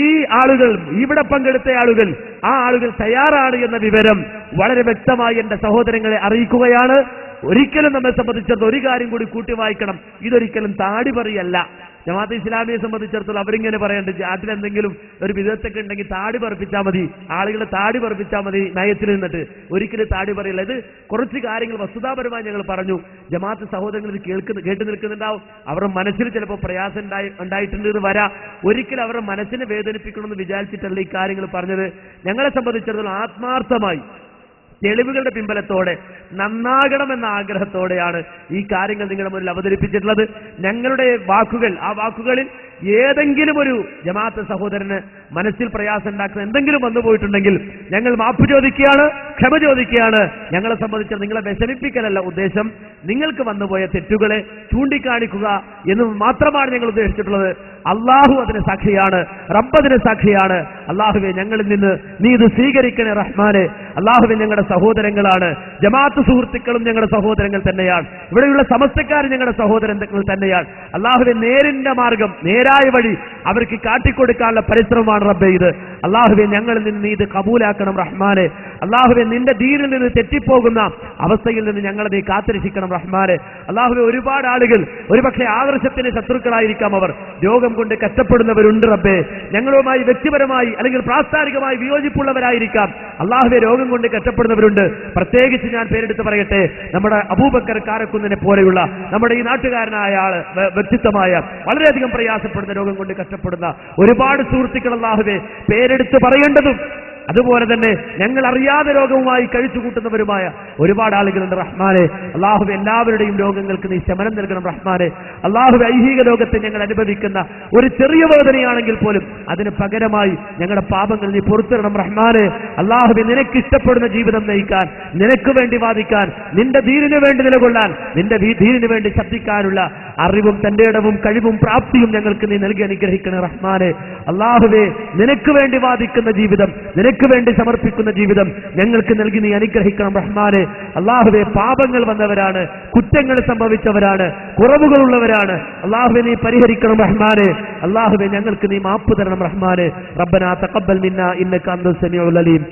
ഈ ആളുകൾ, ഇവിടെ പങ്കെടുത്ത ആളുകൾ, ആ ആളുകൾ തയ്യാറാണ് എന്ന വിവരം വളരെ വ്യക്തമായി എന്റെ സഹോദരങ്ങളെ അറിയിക്കുകയാണ്. ഒരിക്കലും നമ്മെ സംബന്ധിച്ചിടത്തോളം ഒരു കാര്യം കൂടി കൂട്ടി വായിക്കണം, ഇതൊരിക്കലും താടിപറിയല്ല. ജമാഅത്തെ ഇസ്ലാമിയെ സംബന്ധിച്ചിടത്തോളം അവരിങ്ങനെ പറയേണ്ടത്, അതിലെന്തെങ്കിലും ഒരു വിധത്തൊക്കെ ഉണ്ടെങ്കിൽ താടി പറപ്പിച്ചാൽ മതി, ആളുകളെ താടി പറപ്പിച്ചാൽ മതി നയത്തിൽ നിന്നിട്ട്. ഒരിക്കലും താടി പറയില്ല. ഇത് കുറച്ച് കാര്യങ്ങൾ വസ്തുതാപരമായി ഞങ്ങൾ പറഞ്ഞു. ജമാഅത്ത് സഹോദരങ്ങൾ ഇത് കേട്ടു നിൽക്കുന്നുണ്ടാവും. അവരുടെ മനസ്സിൽ ചിലപ്പോൾ പ്രയാസം ഉണ്ടായിട്ടുണ്ട് എന്ന് വരാം. ഒരിക്കലും അവരുടെ മനസ്സിനെ വേദനിപ്പിക്കണമെന്ന് വിചാരിച്ചിട്ടല്ല ഈ കാര്യങ്ങൾ പറഞ്ഞത്. ഞങ്ങളെ സംബന്ധിച്ചിടത്തോളം ആത്മാർത്ഥമായി തെളിവുകളുടെ പിൻബലത്തോടെ നന്നാകണമെന്ന ആഗ്രഹത്തോടെയാണ് ഈ കാര്യങ്ങൾ നിങ്ങളുടെ മുന്നിൽ അവതരിപ്പിച്ചിട്ടുള്ളത്. ഞങ്ങളുടെ വാക്കുകൾ, ആ വാക്കുകളിൽ ഏതെങ്കിലും ഒരു ജമാഅത്ത് സഹോദരന് മനസ്സിൽ പ്രയാസം ഉണ്ടാക്കുന്ന എന്തെങ്കിലും വന്നുപോയിട്ടുണ്ടെങ്കിൽ ഞങ്ങൾ മാപ്പ് ചോദിക്കുകയാണ്, ക്ഷമ ചോദിക്കുകയാണ്. ഞങ്ങളെ സംബന്ധിച്ച് നിങ്ങളെ വിഷമിപ്പിക്കലല്ല ഉദ്ദേശം, നിങ്ങൾക്ക് വന്നുപോയ തെറ്റുകളെ ചൂണ്ടിക്കാണിക്കുക എന്ന് മാത്രമാണ് ഞങ്ങൾ ഉദ്ദേശിച്ചിട്ടുള്ളത്. അള്ളാഹു അതിന് സാക്ഷിയാണ്, റബ്ബ് അതിന് സാക്ഷിയാണ്. അള്ളാഹുവെ, ഞങ്ങളിൽ നിന്ന് നീ ഇത് സ്വീകരിക്കണേ റഹ്മാനെ. അള്ളാഹുവെ, ഞങ്ങളുടെ സഹോദരങ്ങളാണ്, ജമാഅത്ത് സുഹൃത്തുക്കളും ഞങ്ങളുടെ സഹോദരങ്ങൾ തന്നെയാണ്, ഇവിടെയുള്ള സമസ്തക്കാരും ഞങ്ങളുടെ സഹോദരങ്ങൾ തന്നെയാണ്. അള്ളാഹുവെ, നേരിന്റെ മാർഗം, നേരായ വഴി അവർക്ക് കാട്ടിക്കൊടുക്കാനുള്ള പരിശ്രമമാണ് റബ്ബേ ഇത്. അള്ളാഹുവെ, ഞങ്ങളിൽ നിന്ന് നീ ഇത് കബൂലാക്കണം റഹ്മാനെ. അള്ളാഹുവെ, നിന്റെ ദീനിൽ നിന്ന് തെറ്റിപ്പോകുന്ന അവസ്ഥയിൽ നിന്ന് ഞങ്ങളെ നീ കാത്തുരക്ഷിക്കണം റഹ്മാനെ. അള്ളാഹുവെ, ഒരുപാട് ആളുകൾ ഒരുപക്ഷെ ആദർശത്തിന് ശത്രുക്കളായിരിക്കാം, അവർ രോഗം കൊണ്ട് കഷ്ടപ്പെടുന്നവരുണ്ട് റബ്ബേ. ഞങ്ങളുമായി വ്യക്തിപരമായി അല്ലെങ്കിൽ പ്രാസ്ഥാനികമായി വിയോജിപ്പുള്ളവരായിരിക്കാം. അള്ളാഹുവെ, രോഗം കൊണ്ട് കഷ്ടപ്പെടുന്നവരുണ്ട്. പ്രത്യേകിച്ച് ഞാൻ പേരെടുത്ത് പറയട്ടെ, നമ്മുടെ അബൂബക്കർ കാരക്കുന്നിനെ പോലെയുള്ള നമ്മുടെ ഈ നാട്ടുകാരനായ ആള്, വ്യക്തിത്വമായ വളരെയധികം പ്രയാസപ്പെടുന്ന രോഗം കൊണ്ട് കഷ്ടപ്പെടുന്ന ഒരുപാട് സുഹൃത്തുക്കൾ അള്ളാഹുവെ പേരെടുത്ത് പറയേണ്ടതും അതുപോലെ തന്നെ ഞങ്ങൾ അറിയാതെ രോഗവുമായി കഴിച്ചു കൂട്ടുന്നവരുമായ ഒരുപാട് ആളുകളുണ്ട് റഹ്മാനെ. അള്ളാഹു എല്ലാവരുടെയും രോഗങ്ങൾക്ക് നീ ശമനം നൽകണം റഹ്മാനെ. അള്ളാഹു ഐഹിക ലോകത്തെ ഞങ്ങൾ അനുഭവിക്കുന്ന ഒരു ചെറിയ വേദനയാണെങ്കിൽ പോലും അതിന് പകരമായി ഞങ്ങളുടെ പാപങ്ങൾ നീ പുറത്തിടണം റഹ്മാനെ. അള്ളാഹു നിനക്ക് ഇഷ്ടപ്പെടുന്ന ജീവിതം നയിക്കാൻ, നിനക്ക് വേണ്ടി വാദിക്കാൻ, നിന്റെ ദീനിനു വേണ്ടി നിലകൊള്ളാൻ, നിന്റെ ദീനിനു വേണ്ടി ശബ്ദിക്കാനുള്ള അറിവും തന്റെ ഇടവും കഴിവും പ്രാപ്തിയും ഞങ്ങൾക്ക് നീ നൽകി അനുഗ്രഹിക്കണം റഹ്മാനെ. അള്ളാഹുവേ, നിനക്ക് വേണ്ടി വാദിക്കുന്ന ജീവിതം, നിനക്ക് വേണ്ടി സമർപ്പിക്കുന്ന ജീവിതം ഞങ്ങൾക്ക് നൽകി നീ അനുഗ്രഹിക്കണം റഹ്മാനെ. അള്ളാഹുവേ, പാപങ്ങൾ വന്നവരാണ്, കുറ്റങ്ങൾ സംഭവിച്ചവരാണ്, കുറവുകളുള്ളവരാണ്. അള്ളാഹുവെ നീ പരിഹരിക്കണം റഹ്മാനെ. അള്ളാഹുവെ ഞങ്ങൾക്ക് നീ മാപ്പ് തരണം റഹ്മാനെ. റബ്ബനാ തഖബ്ബൽ മിന്നാ ഇന്നക അൻത സമീഉൽ അലീം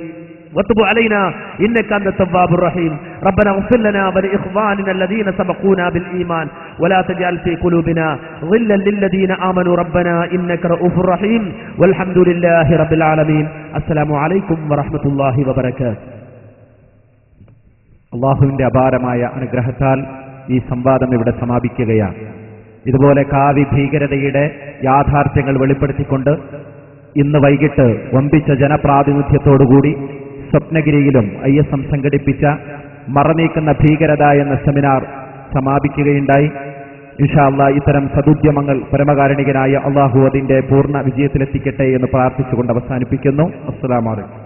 وتب علينا إنك أنت التواب الرحيم. ربنا اغفر لنا ولإخواننا الذين سبقونا بالإيمان ولا تجعل في قلوبنا غلا للذين آمنوا ربنا إنك رؤوف رحيم والحمد لله رب العالمين. السلام عليكم ورحمة الله وبركاته. അള്ളാഹുവിന്റെ അപാരമായ അനുഗ്രഹത്താൽ ഈ സംവാദം ഇവിടെ സമാപിക്കുകയാണ്. ഇതുപോലെ കാവി ഭീകരതയുടെ യാഥാർത്ഥ്യങ്ങൾ വെളിപ്പെടുത്തിക്കൊണ്ട് ഇന്ന് വൈകിട്ട് വമ്പിച്ച ജനപ്രാതിനിധ്യത്തോടുകൂടി സ്വപ്നഗിരിയിലും ISM സംഘടിപ്പിച്ച മറനീക്കുന്ന ഭീകരത എന്ന സെമിനാർ സമാപിക്കുകയുണ്ടായി. ഇൻഷാ അല്ലാഹ് ഇത്തരം സദുദ്യമങ്ങൾ പരമകാരുണികനായ അള്ളാഹു അതിന്റെ പൂർണ്ണ വിജയത്തിലെത്തിക്കട്ടെ എന്ന് പ്രാർത്ഥിച്ചുകൊണ്ട് അവസാനിപ്പിക്കുന്നു. അസ്സലാമു അലൈക്കും.